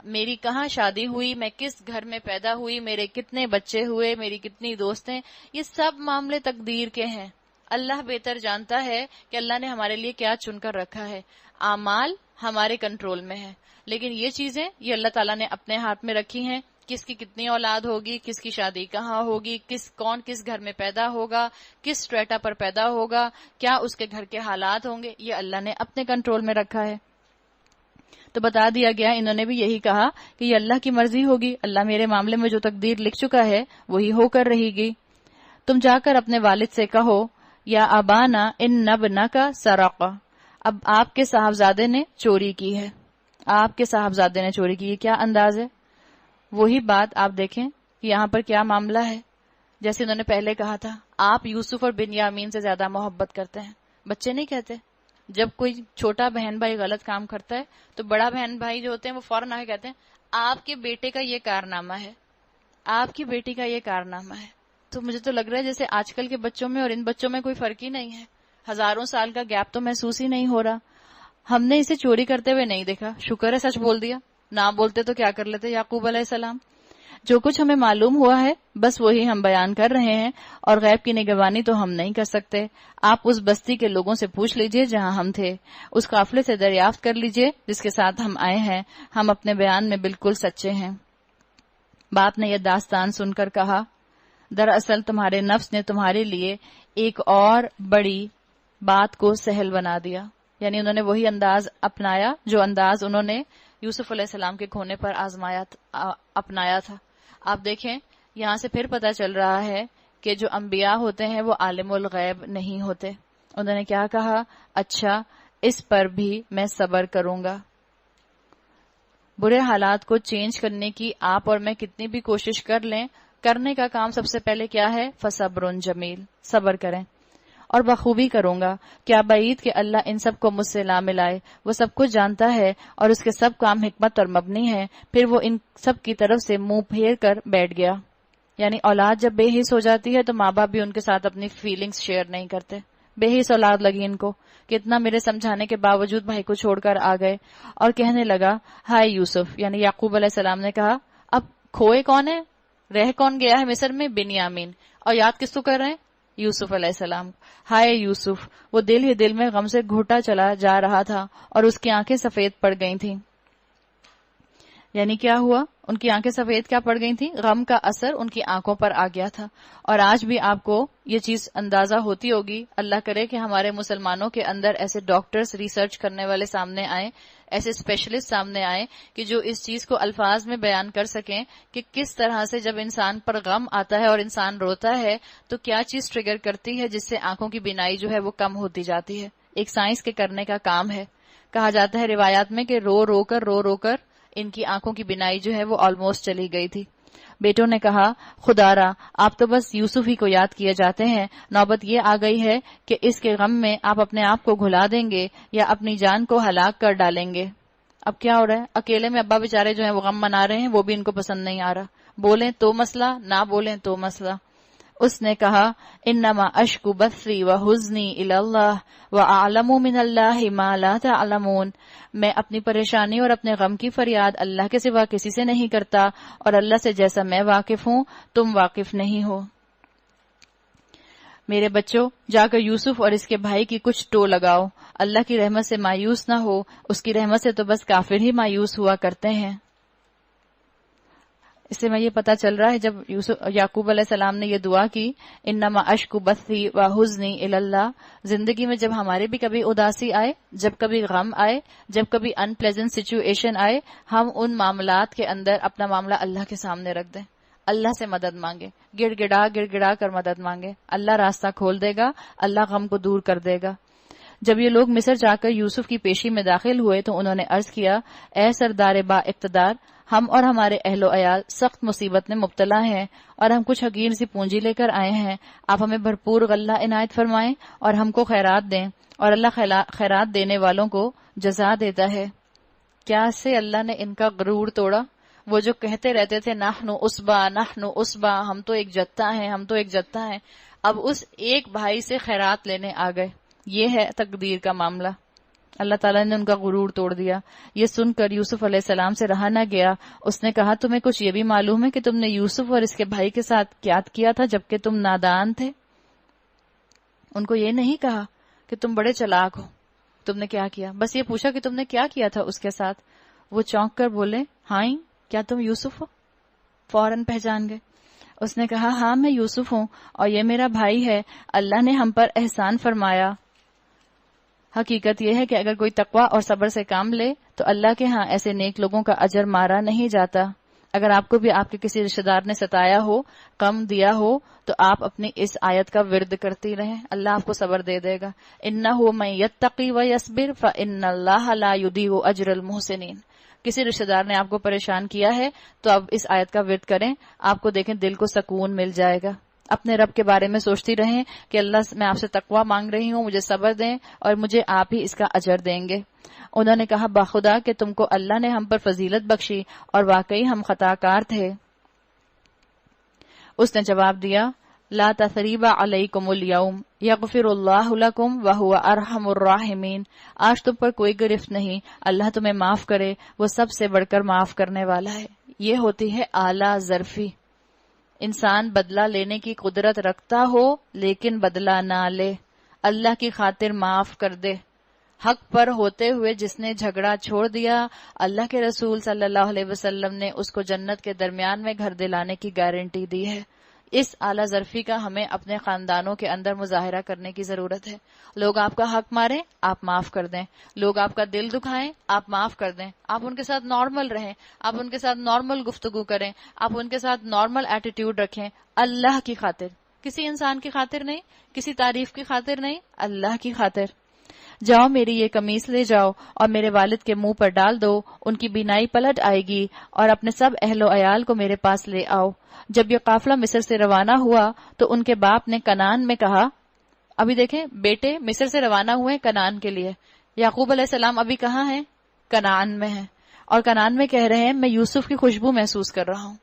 میری کہاں شادی ہوئی، میں کس گھر میں پیدا ہوئی، میرے کتنے بچے ہوئے، میری کتنی دوستیں، یہ سب معاملے تقدیر کے ہیں. اللہ بہتر جانتا ہے کہ اللہ نے ہمارے لیے کیا چن کر رکھا ہے. اعمال ہمارے کنٹرول میں ہے، لیکن یہ چیزیں یہ اللہ تعالیٰ نے اپنے ہاتھ میں رکھی ہیں. کس کی کتنی اولاد ہوگی، کس کی شادی کہاں ہوگی، کون کس گھر میں پیدا ہوگا، کس اسٹریٹا پر پیدا ہوگا، کیا اس کے گھر کے حالات ہوں گے، یہ اللہ نے اپنے کنٹرول میں رکھا ہے. تو بتا دیا گیا، انہوں نے بھی یہی کہا کہ یہ اللہ کی مرضی ہوگی، اللہ میرے معاملے میں جو تقدیر لکھ چکا ہے وہی ہو کر رہے گی. تم جا کر اپنے والد سے کہو یا ابانا ان نبنا کا سرقہ، اب آپ کے صاحبزادے نے چوری کی ہے، آپ کے صاحبزادے نے چوری کی ہے. کیا انداز ہے. وہی بات آپ دیکھیں کہ یہاں پر کیا معاملہ ہے. جیسے انہوں نے پہلے کہا تھا آپ یوسف اور بنیامین سے زیادہ محبت کرتے ہیں. بچے نہیں کہتے. جب کوئی چھوٹا بہن بھائی غلط کام کرتا ہے تو بڑا بہن بھائی جو ہوتے ہیں وہ فوراً آ کے کہتے ہیں آپ کے بیٹے کا یہ کارنامہ ہے، آپ کی بیٹی کا یہ کارنامہ ہے. تو مجھے تو لگ رہا ہے جیسے آج کل کے بچوں میں اور ان بچوں میں کوئی فرق ہی نہیں ہے. ہزاروں سال کا گیپ تو محسوس ہی نہیں ہو رہا. ہم نے اسے چوری کرتے ہوئے نہیں دیکھا، شکر ہے سچ بول دیا. نہ بولتے تو کیا کر لیتے یعقوب علیہ السلام. جو کچھ ہمیں معلوم ہوا ہے بس وہی ہم بیان کر رہے ہیں، اور غیب کی نگہبانی تو ہم نہیں کر سکتے. آپ اس بستی کے لوگوں سے پوچھ لیجئے جہاں ہم تھے، اس قافلے سے دریافت کر لیجئے جس کے ساتھ ہم آئے ہیں، ہم اپنے بیان میں بالکل سچے ہیں. باپ نے یہ داستان سن کر کہا دراصل تمہارے نفس نے تمہارے لیے ایک اور بڑی بات کو سہل بنا دیا. یعنی انہوں نے وہی انداز اپنایا جو انداز انہوں نے یوسف علیہ السلام کے کھونے پر اپنایا تھا. آپ دیکھیں یہاں سے پھر پتہ چل رہا ہے کہ جو انبیاء ہوتے ہیں وہ عالم الغیب نہیں ہوتے. انہوں نے کیا کہا، اچھا اس پر بھی میں صبر کروں گا. برے حالات کو چینج کرنے کی آپ اور میں کتنی بھی کوشش کر لیں، کرنے کا کام سب سے پہلے کیا ہے، فصبر جمیل، صبر کریں. اور بخوبی کروں گا. کیا بعید کہ اللہ ان سب کو مجھ سے لا ملائے. وہ سب کچھ جانتا ہے اور اس کے سب کام حکمت اور مبنی ہے. پھر وہ ان سب کی طرف سے منہ پھیر کر بیٹھ گیا. یعنی اولاد جب بے حس ہو جاتی ہے تو ماں باپ بھی ان کے ساتھ اپنی فیلنگز شیئر نہیں کرتے. بے حس اولاد لگی ان کو، کتنا میرے سمجھانے کے باوجود بھائی کو چھوڑ کر آ گئے. اور کہنے لگا ہائے یوسف، یعنی یعقوب علیہ السلام نے کہا اب کھوئے کون ہے، رہ کون گیا ہے مصر میں، بنیامین. اور یاد کس کو کر رہے ہیں، یوسف علیہ السلام. ہائے یوسف. وہ دل ہی دل میں غم سے گھٹا چلا جا رہا تھا اور اس کی آنکھیں سفید پڑ گئی تھیں. یعنی کیا ہوا، ان کی آنکھیں سفید کیا پڑ گئی تھیں، غم کا اثر ان کی آنکھوں پر آ گیا تھا. اور آج بھی آپ کو یہ چیز اندازہ ہوتی ہوگی. اللہ کرے کہ ہمارے مسلمانوں کے اندر ایسے ڈاکٹرز، ریسرچ کرنے والے سامنے آئیں، ایسے اسپیشلسٹ سامنے آئیں کہ جو اس چیز کو الفاظ میں بیان کر سکیں کہ کس طرح سے جب انسان پر غم آتا ہے اور انسان روتا ہے تو کیا چیز ٹریگر کرتی ہے جس سے آنکھوں کی بینائی جو ہے وہ کم ہوتی جاتی ہے. ایک سائنس کے کرنے کا کام ہے. کہا جاتا ہے روایات میں کہ رو رو کر ان کی آنکھوں کی بینائی جو ہے وہ آلموسٹ چلی گئی تھی. بیٹوں نے کہا خدا را آپ تو بس یوسف ہی کو یاد کیے جاتے ہیں. نوبت یہ آ گئی ہے کہ اس کے غم میں آپ اپنے آپ کو گھلا دیں گے یا اپنی جان کو ہلاک کر ڈالیں گے. اب کیا ہو رہا ہے، اکیلے میں ابا بیچارے جو ہیں وہ غم منا رہے ہیں، وہ بھی ان کو پسند نہیں آ رہا. بولیں تو مسئلہ، نہ بولیں تو مسئلہ. اس نے کہا انما اشکو بثی وحزنی الی اللہ واعلم من اللہ ما لا تعلمون. میں اپنی پریشانی اور اپنے غم کی فریاد اللہ کے سوا کسی سے نہیں کرتا، اور اللہ سے جیسا میں واقف ہوں تم واقف نہیں ہو. میرے بچوں جا کر یوسف اور اس کے بھائی کی کچھ ٹو لگاؤ. اللہ کی رحمت سے مایوس نہ ہو، اس کی رحمت سے تو بس کافر ہی مایوس ہوا کرتے ہیں. اس سے میں یہ پتا چل رہا ہے جب یعقوب علیہ السلام نے یہ دعا کی انما اشکو بثی وحزنی الی اللہ، زندگی میں جب ہمارے بھی کبھی اداسی آئے، جب کبھی غم آئے، جب کبھی ان پلیزنٹ سچویشن آئے، ہم ان معاملات کے اندر اپنا معاملہ اللہ کے سامنے رکھ دیں، اللہ سے مدد مانگے، گڑ گڑا کر مدد مانگے. اللہ راستہ کھول دے گا، اللہ غم کو دور کر دے گا. جب یہ لوگ مصر جا کر یوسف کی پیشی میں داخل ہوئے تو انہوں نے عرض کیا اے سردار با اقتدار، ہم اور ہمارے اہل و عیال سخت مصیبت میں مبتلا ہیں اور ہم کچھ حقیر سی پونجی لے کر آئے ہیں. آپ ہمیں بھرپور غلہ عنایت فرمائیں اور ہم کو خیرات دیں، اور اللہ خیرات دینے والوں کو جزا دیتا ہے. کیا سے اللہ نے ان کا غرور توڑا. وہ جو کہتے رہتے تھے نحنو اسبا، ہم تو ایک جتھا ہیں، اب اس ایک بھائی سے خیرات لینے آ گئے. یہ ہے تقدیر کا معاملہ. اللہ تعالیٰ نے ان کا غرور توڑ دیا. یہ سن کر یوسف علیہ السلام سے رہا نہ گیا. اس نے کہا تمہیں کچھ یہ بھی معلوم ہے کہ تم نے یوسف اور اس کے بھائی کے ساتھ کیا کیا تھا جبکہ تم نادان تھے. ان کو یہ نہیں کہا کہ تم بڑے چلاک ہو، تم نے کیا کیا، بس یہ پوچھا کہ تم نے کیا کیا تھا اس کے ساتھ. وہ چونک کر بولے ہاں کیا تم یوسف ہو؟ فوراً پہچان گئے. اس نے کہا ہاں میں یوسف ہوں اور یہ میرا بھائی ہے. اللہ نے ہم پر احسان فرمایا. حقیقت یہ ہے کہ اگر کوئی تقوی اور صبر سے کام لے تو اللہ کے ہاں ایسے نیک لوگوں کا اجر مارا نہیں جاتا. اگر آپ کو بھی آپ کے کسی رشتہ دار نے ستایا ہو، غم دیا ہو، تو آپ اپنی اس آیت کا ورد کرتی رہیں، اللہ آپ کو صبر دے دے گا۔ انہ من یتقی ویصبر فان اللہ لا یضیع اجر المحسنین۔ کسی رشتہ دار نے آپ کو پریشان کیا ہے تو اب اس آیت کا ورد کریں، آپ کو دیکھیں دل کو سکون مل جائے گا۔ اپنے رب کے بارے میں سوچتی رہیں کہ اللہ میں آپ سے تقوی مانگ رہی ہوں، مجھے صبر دیں اور مجھے آپ ہی اس کا اجر دیں گے۔ انہوں نے کہا باخدا کہ تم کو اللہ نے ہم پر فضیلت بخشی اور واقعی ہم خطا کار تھے۔ اس نے جواب دیا لا تثریب علیکم الیوم یغفر اللہ لکم وہو ارحم الراحمین۔ آج تم پر کوئی گرفت نہیں، اللہ تمہیں معاف کرے، وہ سب سے بڑھ کر معاف کرنے والا ہے۔ یہ ہوتی ہے اعلیٰ ظرفی۔ انسان بدلہ لینے کی قدرت رکھتا ہو لیکن بدلہ نہ لے، اللہ کی خاطر معاف کر دے۔ حق پر ہوتے ہوئے جس نے جھگڑا چھوڑ دیا، اللہ کے رسول صلی اللہ علیہ وسلم نے اس کو جنت کے درمیان میں گھر دلانے کی گارنٹی دی ہے۔ اس اعلیٰ ظرفی کا ہمیں اپنے خاندانوں کے اندر مظاہرہ کرنے کی ضرورت ہے۔ لوگ آپ کا حق ماریں، آپ معاف کر دیں، لوگ آپ کا دل دکھائیں، آپ معاف کر دیں، آپ ان کے ساتھ نارمل رہیں، آپ ان کے ساتھ نارمل گفتگو کریں، آپ ان کے ساتھ نارمل ایٹیٹیوڈ رکھیں، اللہ کی خاطر، کسی انسان کی خاطر نہیں، کسی تعریف کی خاطر نہیں، اللہ کی خاطر۔ جاؤ میری یہ قمیص لے جاؤ اور میرے والد کے منہ پر ڈال دو، ان کی بینائی پلٹ آئے گی، اور اپنے سب اہل و عیال کو میرے پاس لے آؤ۔ جب یہ قافلہ مصر سے روانہ ہوا تو ان کے باپ نے کنعان میں کہا، ابھی دیکھیں بیٹے مصر سے روانہ ہوئے کنعان کے لیے، یعقوب علیہ السلام ابھی کہاں ہیں؟ کنعان میں ہیں، اور کنعان میں کہہ رہے ہیں میں یوسف کی خوشبو محسوس کر رہا ہوں۔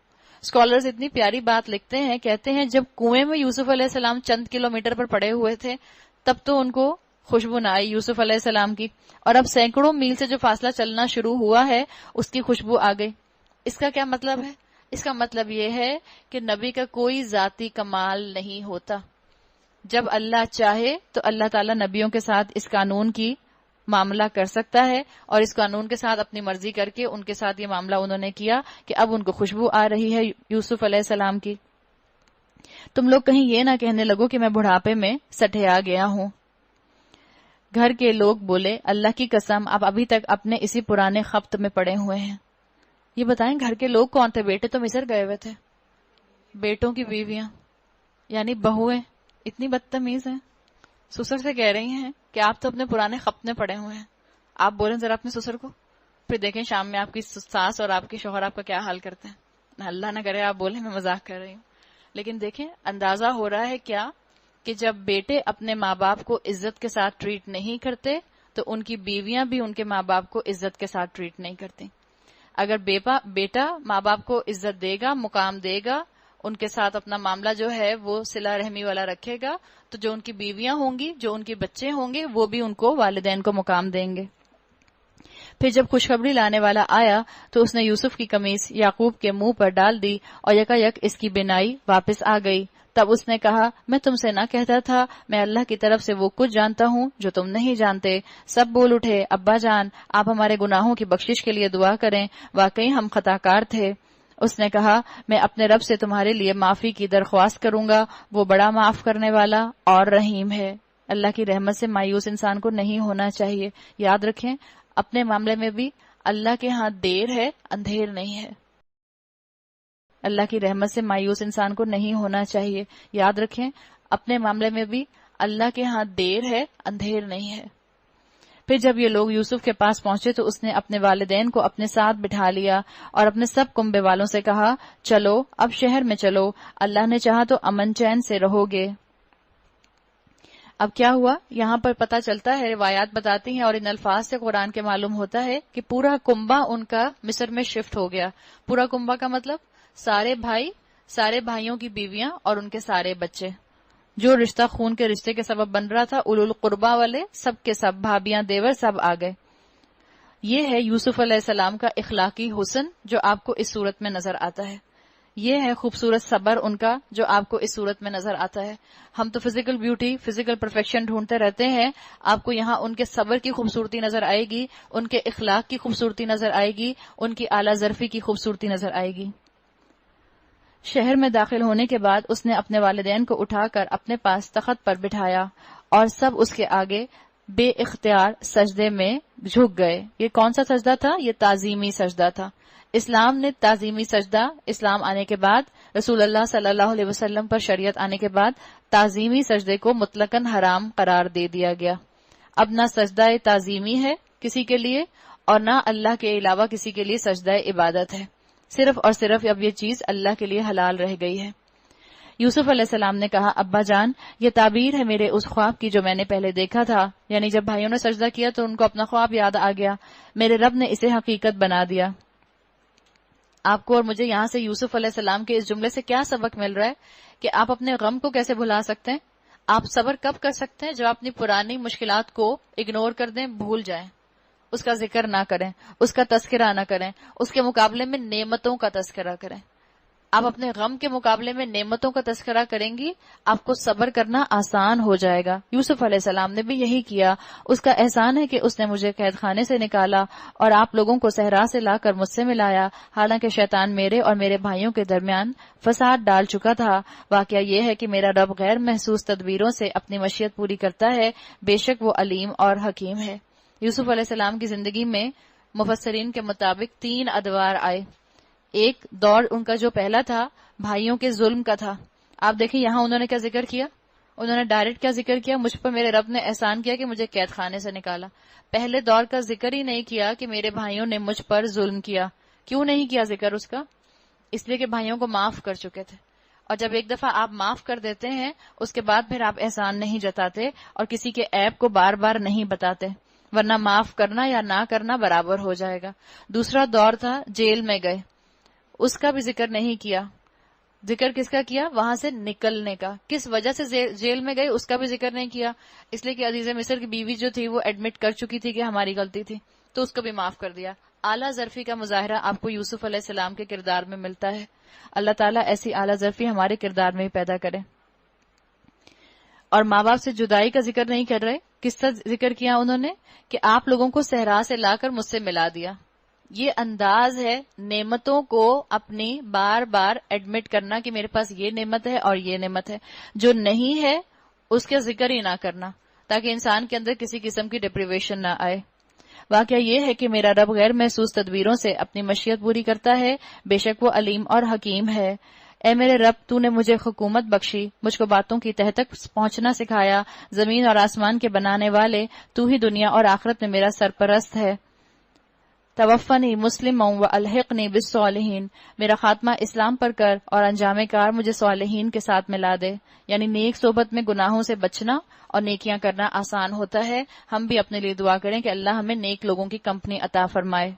اسکالرز اتنی پیاری بات لکھتے ہیں، کہتے ہیں جب کنویں میں یوسف علیہ السلام چند کلومیٹر پر پڑے ہوئے تھے تب تو ان کو خوشبو نہ آئی یوسف علیہ السلام کی، اور اب سینکڑوں میل سے جو فاصلہ چلنا شروع ہوا ہے اس کی خوشبو آ گئی۔ اس کا کیا مطلب ہے؟ اس کا مطلب یہ ہے کہ نبی کا کوئی ذاتی کمال نہیں ہوتا۔ جب اللہ چاہے تو اللہ تعالیٰ نبیوں کے ساتھ اس قانون کی معاملہ کر سکتا ہے، اور اس قانون کے ساتھ اپنی مرضی کر کے ان کے ساتھ یہ معاملہ انہوں نے کیا کہ اب ان کو خوشبو آ رہی ہے یوسف علیہ السلام کی۔ تم لوگ کہیں یہ نہ کہنے لگو کہ میں بڑھاپے میں سٹھیا گیا ہوں۔ گھر کے لوگ بولے اللہ کی قسم آپ ابھی تک اپنے اسی پرانے خبط میں پڑے ہوئے ہیں۔ یہ بتائیں گھر کے لوگ کون تھے؟ بیٹے تو مصر گئے ہوئے تھے، بیٹوں کی بیویاں یعنی بہویں اتنی بدتمیز ہیں، سسر سے کہہ رہی ہیں کہ آپ تو اپنے پرانے خبط میں پڑے ہوئے ہیں۔ آپ بولیں ذرا اپنے سسر کو، پھر دیکھیں شام میں آپ کی ساس اور آپ کے شوہر آپ کا کیا حال کرتے ہیں۔ اللہ نہ کرے آپ بولیں میں مذاق کر رہی ہوں، لیکن دیکھیں اندازہ ہو رہا ہے کیا کہ جب بیٹے اپنے ماں باپ کو عزت کے ساتھ ٹریٹ نہیں کرتے تو ان کی بیویاں بھی ان کے ماں باپ کو عزت کے ساتھ ٹریٹ نہیں کرتی۔ اگر بیٹا ماں باپ کو عزت دے گا، مقام دے گا، ان کے ساتھ اپنا معاملہ جو ہے وہ صلہ رحمی والا رکھے گا، تو جو ان کی بیویاں ہوں گی، جو ان کے بچے ہوں گے، وہ بھی ان کو والدین کو مقام دیں گے۔ پھر جب خوشخبری لانے والا آیا تو اس نے یوسف کی قمیص یعقوب کے منہ پر ڈال دی اور یکایک اس کی بینائی واپس آ گئی۔ تب اس نے کہا میں تم سے نہ کہتا تھا میں اللہ کی طرف سے وہ کچھ جانتا ہوں جو تم نہیں جانتے۔ سب بول اٹھے ابا جان آپ ہمارے گناہوں کی بخشش کے لیے دعا کریں، واقعی ہم خطا کار تھے۔ اس نے کہا میں اپنے رب سے تمہارے لیے معافی کی درخواست کروں گا، وہ بڑا معاف کرنے والا اور رحیم ہے۔ اللہ کی رحمت سے مایوس انسان کو نہیں ہونا چاہیے۔ یاد رکھیں اپنے معاملے میں بھی اللہ کے ہاں دیر ہے، اندھیر نہیں ہے۔ اللہ کی رحمت سے مایوس انسان کو نہیں ہونا چاہیے۔ یاد رکھیں اپنے معاملے میں بھی اللہ کے ہاں دیر ہے، اندھیر نہیں ہے۔ پھر جب یہ لوگ یوسف کے پاس پہنچے تو اس نے اپنے والدین کو اپنے ساتھ بٹھا لیا اور اپنے سب کنبے والوں سے کہا چلو اب شہر میں چلو، اللہ نے چاہا تو امن چین سے رہو گے۔ اب کیا ہوا یہاں پر پتہ چلتا ہے، روایات بتاتی ہیں اور ان الفاظ سے قرآن کے معلوم ہوتا ہے کہ پورا کنبہ ان کا مصر میں شفٹ ہو گیا۔ پورا کنبہ کا مطلب سارے بھائی، سارے بھائیوں کی بیویاں اور ان کے سارے بچے، جو رشتہ خون کے رشتے کے سبب بن رہا تھا، اولو القربہ والے سب کے سب، بھابیاں دیور سب آ گئے۔ یہ ہے یوسف علیہ السلام کا اخلاقی حسن جو آپ کو اس صورت میں نظر آتا ہے۔ یہ ہے خوبصورت صبر ان کا جو آپ کو اس صورت میں نظر آتا ہے۔ ہم تو فزیکل بیوٹی، فزیکل پرفیکشن ڈھونڈتے رہتے ہیں، آپ کو یہاں ان کے صبر کی خوبصورتی نظر آئے گی، ان کے اخلاق کی خوبصورتی نظر آئے گی، ان کی اعلیٰ ظرفی کی خوبصورتی نظر آئے گی۔ شہر میں داخل ہونے کے بعد اس نے اپنے والدین کو اٹھا کر اپنے پاس تخت پر بٹھایا اور سب اس کے آگے بے اختیار سجدے میں جھک گئے۔ یہ کون سا سجدہ تھا؟ یہ تعظیمی سجدہ تھا۔ اسلام نے تعظیمی سجدہ، اسلام آنے کے بعد، رسول اللہ صلی اللہ علیہ وسلم پر شریعت آنے کے بعد تعظیمی سجدے کو مطلقاً حرام قرار دے دیا گیا۔ اب نہ سجدہ تعظیمی ہے کسی کے لیے اور نہ اللہ کے علاوہ کسی کے لیے سجدہ عبادت ہے، صرف اور صرف اب یہ چیز اللہ کے لیے حلال رہ گئی ہے۔ یوسف علیہ السلام نے کہا، ابا جان یہ تعبیر ہے میرے اس خواب کی جو میں نے پہلے دیکھا تھا، یعنی جب بھائیوں نے سجدہ کیا تو ان کو اپنا خواب یاد آ گیا، میرے رب نے اسے حقیقت بنا دیا۔ آپ کو اور مجھے یہاں سے یوسف علیہ السلام کے اس جملے سے کیا سبق مل رہا ہے کہ آپ اپنے غم کو کیسے بھلا سکتے ہیں؟ آپ صبر کب کر سکتے ہیں؟ جب اپنی پرانی مشکلات کو اگنور کر دیں، بھول جائیں، اس کا ذکر نہ کریں، اس کا تذکرہ نہ کریں، اس کے مقابلے میں نعمتوں کا تذکرہ کریں۔ آپ اپنے غم کے مقابلے میں نعمتوں کا تذکرہ کریں گی، آپ کو صبر کرنا آسان ہو جائے گا۔ یوسف علیہ السلام نے بھی یہی کیا۔ اس کا احسان ہے کہ اس نے مجھے قید خانے سے نکالا اور آپ لوگوں کو صحرا سے لا کر مجھ سے ملایا، حالانکہ شیطان میرے اور میرے بھائیوں کے درمیان فساد ڈال چکا تھا۔ واقعہ یہ ہے کہ میرا رب غیر محسوس تدبیروں سے اپنی مشیت پوری کرتا ہے، بے شک وہ علیم اور حکیم ہے۔ یوسف علیہ السلام کی زندگی میں مفسرین کے مطابق 3 ادوار آئے۔ ایک دور ان کا جو پہلا تھا بھائیوں کے ظلم کا تھا۔ آپ دیکھیں یہاں انہوں نے کیا ذکر کیا، انہوں نے ڈائریکٹ کیا ذکر کیا، مجھ پر میرے رب نے احسان کیا کہ مجھے قید خانے سے نکالا۔ پہلے دور کا ذکر ہی نہیں کیا کہ میرے بھائیوں نے مجھ پر ظلم کیا۔ کیوں نہیں کیا ذکر اس کا؟ اس لیے کہ بھائیوں کو معاف کر چکے تھے، اور جب ایک دفعہ آپ معاف کر دیتے ہیں اس کے بعد پھر آپ احسان نہیں جتاتے اور کسی کے عیب کو بار بار نہیں بتاتے، ورنہ معاف کرنا یا نہ کرنا برابر ہو جائے گا۔ دوسرا دور تھا جیل میں گئے، اس کا بھی ذکر نہیں کیا۔ ذکر کس کا کیا؟ وہاں سے نکلنے کا، کس وجہ سے جیل میں گئے اس کا بھی ذکر نہیں کیا، اس لیے کہ عزیز مصر کی بیوی جو تھی وہ ایڈمٹ کر چکی تھی کہ ہماری غلطی تھی، تو اس کو بھی معاف کر دیا۔ اعلیٰ ظرفی کا مظاہرہ آپ کو یوسف علیہ السلام کے کردار میں ملتا ہے۔ اللہ تعالیٰ ایسی اعلیٰ ظرفی ہمارے کردار میں ہی پیدا کرے۔ اور ماں باپ سے جدائی کا ذکر نہیں کر رہے، کس کا ذکر کیا انہوں نے کہ آپ لوگوں کو صحرا سے لا کر مجھ سے ملا دیا۔ یہ انداز ہے نعمتوں کو اپنی بار بار ایڈمٹ کرنا کہ میرے پاس یہ نعمت ہے اور یہ نعمت ہے، جو نہیں ہے اس کا ذکر ہی نہ کرنا، تاکہ انسان کے اندر کسی قسم کی ڈپریویشن نہ آئے۔ واقعہ یہ ہے کہ میرا رب غیر محسوس تدبیروں سے اپنی مشیت پوری کرتا ہے، بے شک وہ علیم اور حکیم ہے۔ اے میرے رب، تو نے مجھے حکومت بخشی، مجھ کو باتوں کی تہ تک پہنچنا سکھایا، زمین اور آسمان کے بنانے والے تو ہی دنیا اور آخرت میں میرا سرپرست ہے۔ توفنی مسلما والحقنی بالصالحین، میرا خاتمہ اسلام پر کر اور انجام کار مجھے صالحین کے ساتھ ملا دے۔ یعنی نیک صحبت میں گناہوں سے بچنا اور نیکیاں کرنا آسان ہوتا ہے۔ ہم بھی اپنے لیے دعا کریں کہ اللہ ہمیں نیک لوگوں کی کمپنی عطا فرمائے۔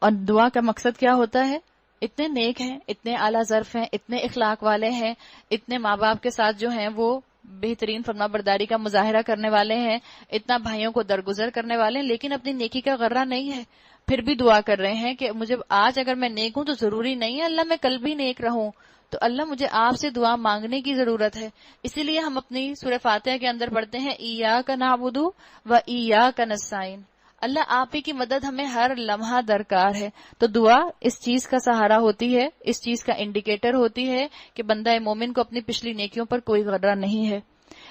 اور دعا کا مقصد کیا ہوتا ہے؟ اتنے نیک ہیں، اتنے اعلیٰ ظرف ہیں، اتنے اخلاق والے ہیں، اتنے ماں باپ کے ساتھ جو ہیں وہ بہترین فرما برداری کا مظاہرہ کرنے والے ہیں، اتنا بھائیوں کو درگزر کرنے والے ہیں، لیکن اپنی نیکی کا غرہ نہیں ہے، پھر بھی دعا کر رہے ہیں کہ مجھے آج اگر میں نیک ہوں تو ضروری نہیں ہے اللہ میں کل بھی نیک رہوں، تو اللہ مجھے آپ سے دعا مانگنے کی ضرورت ہے۔ اسی لیے ہم اپنی سورہ فاتحہ کے اندر پڑھتے ہیں ایاک نعبد و ایاک نستعین، اللہ آپ ہی کی مدد ہمیں ہر لمحہ درکار ہے۔ تو دعا اس چیز کا سہارا ہوتی ہے، اس چیز کا انڈیکیٹر ہوتی ہے کہ بندہ مومن کو اپنی پچھلی نیکیوں پر کوئی غرہ نہیں ہے۔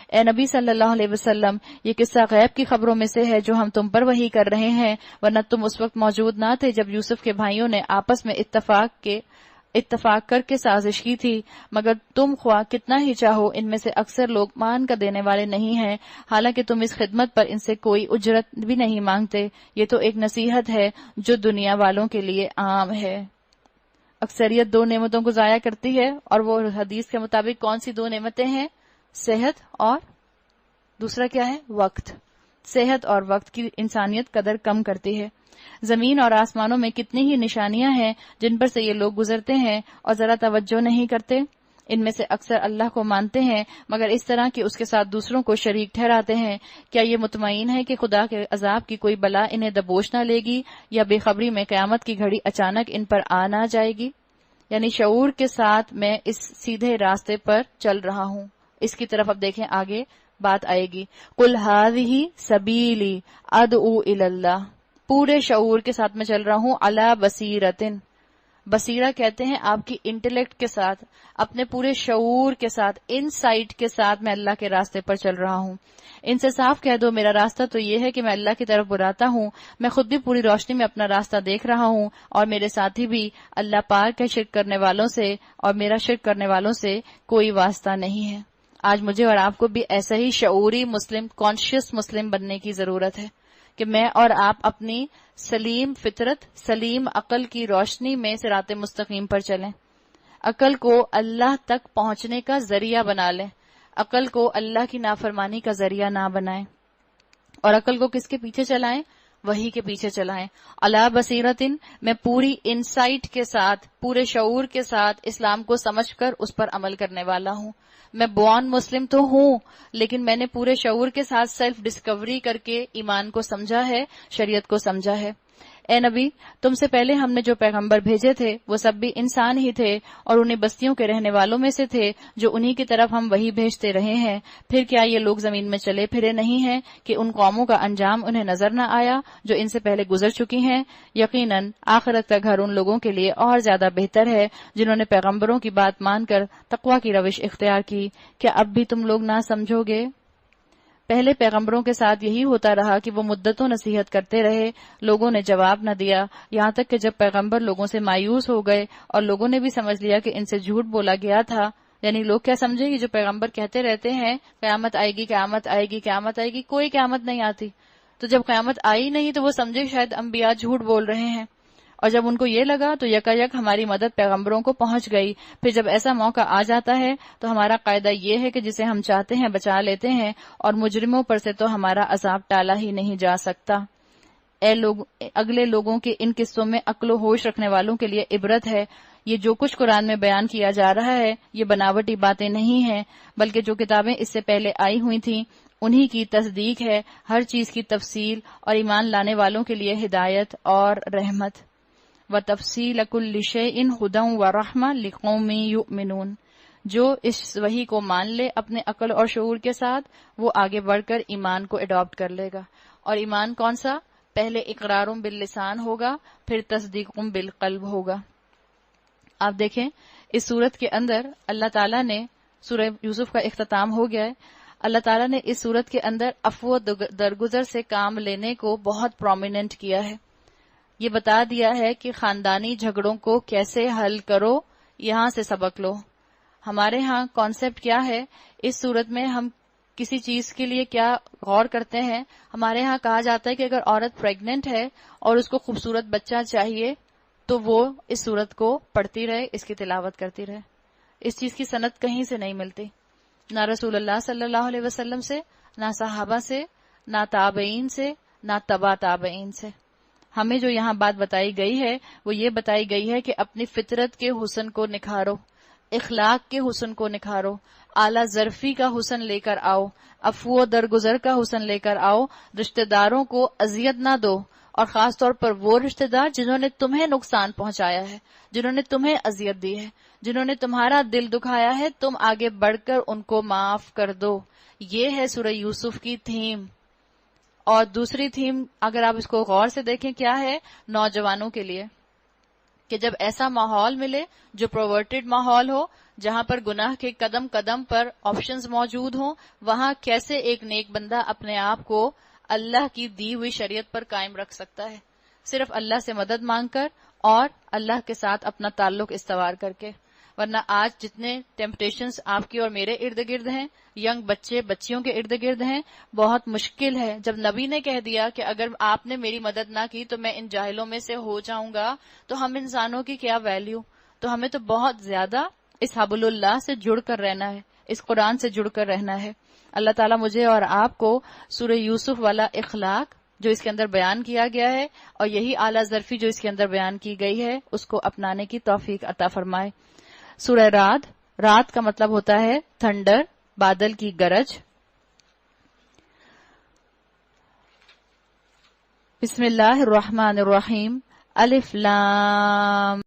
اے نبی صلی اللہ علیہ وسلم، یہ قصہ غیب کی خبروں میں سے ہے جو ہم تم پر وحی کر رہے ہیں، ورنہ تم اس وقت موجود نہ تھے جب یوسف کے بھائیوں نے آپس میں اتفاق کر کے سازش کی تھی، مگر تم خواہ کتنا ہی چاہو ان میں سے اکثر لوگ مان کا دینے والے نہیں ہیں، حالانکہ تم اس خدمت پر ان سے کوئی اجرت بھی نہیں مانگتے، یہ تو ایک نصیحت ہے جو دنیا والوں کے لیے عام ہے۔ اکثریت 2 نعمتوں کو ضائع کرتی ہے، اور وہ حدیث کے مطابق کون سی 2 نعمتیں ہیں؟ صحت اور دوسرا کیا ہے؟ وقت۔ صحت اور وقت کی انسانیت قدر کم کرتی ہے۔ زمین اور آسمانوں میں کتنی ہی نشانیاں ہیں جن پر سے یہ لوگ گزرتے ہیں اور ذرا توجہ نہیں کرتے۔ ان میں سے اکثر اللہ کو مانتے ہیں مگر اس طرح کہ اس کے ساتھ دوسروں کو شریک ٹھہراتے ہیں۔ کیا یہ مطمئن ہے کہ خدا کے عذاب کی کوئی بلا انہیں دبوچ نہ لے گی، یا بے خبری میں قیامت کی گھڑی اچانک ان پر آ نہ جائے گی؟ یعنی شعور کے ساتھ میں اس سیدھے راستے پر چل رہا ہوں، اس کی طرف اب دیکھیں آگے بات آئے گی۔ قل ھذہ سبیلی ادعو الی اللہ، پورے شعور کے ساتھ میں چل رہا ہوں، علی بصیرۃ، بصیرہ کہتے ہیں آپ کی انٹلیکٹ کے ساتھ، اپنے پورے شعور کے ساتھ، انسائٹ کے ساتھ میں اللہ کے راستے پر چل رہا ہوں. ان سے صاف کہہ دو میرا راستہ تو یہ ہے کہ میں اللہ کی طرف بلاتا ہوں، میں خود بھی پوری روشنی میں اپنا راستہ دیکھ رہا ہوں، اور میرے ساتھی بھی اللہ پاک کے شرک کرنے والوں سے اور میرا شرک کرنے والوں سے کوئی واسطہ نہیں ہے. آج مجھے اور آپ کو بھی ایسا ہی شعوری مسلم، کانشیس مسلم بننے کی ضرورت ہے کہ میں اور آپ اپنی سلیم فطرت، سلیم عقل کی روشنی میں صراط مستقیم پر چلیں. عقل کو اللہ تک پہنچنے کا ذریعہ بنا لیں، عقل کو اللہ کی نافرمانی کا ذریعہ نہ بنائیں. اور عقل کو کس کے پیچھے چلائیں؟ وحی کے پیچھے چلائیں. علی بصیرتن، میں پوری انسائٹ کے ساتھ، پورے شعور کے ساتھ اسلام کو سمجھ کر اس پر عمل کرنے والا ہوں. میں بورن مسلم تو ہوں، لیکن میں نے پورے شعور کے ساتھ سیلف ڈسکوری کر کے ایمان کو سمجھا ہے، شریعت کو سمجھا ہے. اے نبی، تم سے پہلے ہم نے جو پیغمبر بھیجے تھے وہ سب بھی انسان ہی تھے، اور انہیں بستیوں کے رہنے والوں میں سے تھے جو انہی کی طرف ہم وہی بھیجتے رہے ہیں. پھر کیا یہ لوگ زمین میں چلے پھرے نہیں ہیں کہ ان قوموں کا انجام انہیں نظر نہ آیا جو ان سے پہلے گزر چکی ہیں؟ یقیناً آخرت کا گھر ان لوگوں کے لیے اور زیادہ بہتر ہے جنہوں نے پیغمبروں کی بات مان کر تقویٰ کی روش اختیار کی. کیا اب بھی تم لوگ نہ سمجھو گے؟ پہلے پیغمبروں کے ساتھ یہی ہوتا رہا کہ وہ مدتوں نصیحت کرتے رہے، لوگوں نے جواب نہ دیا، یہاں تک کہ جب پیغمبر لوگوں سے مایوس ہو گئے اور لوگوں نے بھی سمجھ لیا کہ ان سے جھوٹ بولا گیا تھا. یعنی لوگ کیا سمجھے کہ جو پیغمبر کہتے رہتے ہیں قیامت آئے گی، قیامت آئے گی، قیامت آئے گی، کوئی قیامت نہیں آتی. تو جب قیامت آئی نہیں تو وہ سمجھے شاید انبیاء جھوٹ بول رہے ہیں. اور جب ان کو یہ لگا تو یکایک ہماری مدد پیغمبروں کو پہنچ گئی. پھر جب ایسا موقع آ جاتا ہے تو ہمارا قاعدہ یہ ہے کہ جسے ہم چاہتے ہیں بچا لیتے ہیں، اور مجرموں پر سے تو ہمارا عذاب ٹالا ہی نہیں جا سکتا. اے لوگ، اگلے لوگوں کے ان قصوں میں عقل و ہوش رکھنے والوں کے لیے عبرت ہے. یہ جو کچھ قرآن میں بیان کیا جا رہا ہے یہ بناوٹی باتیں نہیں ہیں، بلکہ جو کتابیں اس سے پہلے آئی ہوئی تھیں انہی کی تصدیق ہے، ہر چیز کی تفصیل، اور ایمان لانے والوں کے لیے ہدایت اور رحمت. وَتَفْصِيلَ كُلِّ شَيْءٍ هُدًى وَرَحْمَةً لِقَوْمٍ يُؤْمِنُونَ. جو اس وحی کو مان لے اپنے عقل اور شعور کے ساتھ، وہ آگے بڑھ کر ایمان کو اڈاپٹ کر لے گا. اور ایمان کون سا؟ پہلے اقرار باللسان ہوگا، پھر تصدیق بالقلب ہوگا. آپ دیکھیں اس صورت کے اندر اللہ تعالیٰ نے، سورہ یوسف کا اختتام ہو گیا ہے، اللہ تعالیٰ نے اس صورت کے اندر عفو و درگزر سے کام لینے کو بہت پرومیننٹ کیا ہے. یہ بتا دیا ہے کہ خاندانی جھگڑوں کو کیسے حل کرو، یہاں سے سبق لو. ہمارے ہاں کانسیپٹ کیا ہے؟ اس صورت میں ہم کسی چیز کے لیے کیا غور کرتے ہیں؟ ہمارے ہاں کہا جاتا ہے کہ اگر عورت پریگننٹ ہے اور اس کو خوبصورت بچہ چاہیے تو وہ اس صورت کو پڑھتی رہے، اس کی تلاوت کرتی رہے. اس چیز کی سند کہیں سے نہیں ملتی، نہ رسول اللہ صلی اللہ علیہ وسلم سے، نہ صحابہ سے، نہ تابعین سے، نہ تبع تابعین سے. ہمیں جو یہاں بات بتائی گئی ہے وہ یہ بتائی گئی ہے کہ اپنی فطرت کے حسن کو نکھارو، اخلاق کے حسن کو نکھارو، اعلیٰ ظرفی کا حسن لے کر آؤ، عفو و درگزر کا حسن لے کر آؤ، رشتہ داروں کو اذیت نہ دو، اور خاص طور پر وہ رشتہ دار جنہوں نے تمہیں نقصان پہنچایا ہے، جنہوں نے تمہیں اذیت دی ہے، جنہوں نے تمہارا دل دکھایا ہے، تم آگے بڑھ کر ان کو معاف کر دو. یہ ہے سورہ یوسف کی تھیم. اور دوسری تھیم اگر آپ اس کو غور سے دیکھیں کیا ہے؟ نوجوانوں کے لیے، کہ جب ایسا ماحول ملے جو پروورٹڈ ماحول ہو، جہاں پر گناہ کے قدم قدم پر آپشنز موجود ہوں، وہاں کیسے ایک نیک بندہ اپنے آپ کو اللہ کی دی ہوئی شریعت پر قائم رکھ سکتا ہے؟ صرف اللہ سے مدد مانگ کر اور اللہ کے ساتھ اپنا تعلق استوار کر کے. ورنہ آج جتنے ٹیمپٹیشنز آپ کی اور میرے ارد گرد ہیں، ینگ بچے بچیوں کے ارد گرد ہیں، بہت مشکل ہے. جب نبی نے کہہ دیا کہ اگر آپ نے میری مدد نہ کی تو میں ان جاہلوں میں سے ہو جاؤں گا، تو ہم انسانوں کی کیا ویلیو؟ تو ہمیں تو بہت زیادہ اس حبل اللہ سے جڑ کر رہنا ہے، اس قرآن سے جڑ کر رہنا ہے. اللہ تعالیٰ مجھے اور آپ کو سورہ یوسف والا اخلاق جو اس کے اندر بیان کیا گیا ہے اور یہی اعلیٰ ظرفی جو اس کے اندر بیان کی گئی ہے اس کو اپنانے کی توفیق عطا فرمائے. سورہ رعد، رات کا مطلب ہوتا ہے تھنڈر، بادل کی گرج. بسم اللہ الرحمن الرحیم. الف لام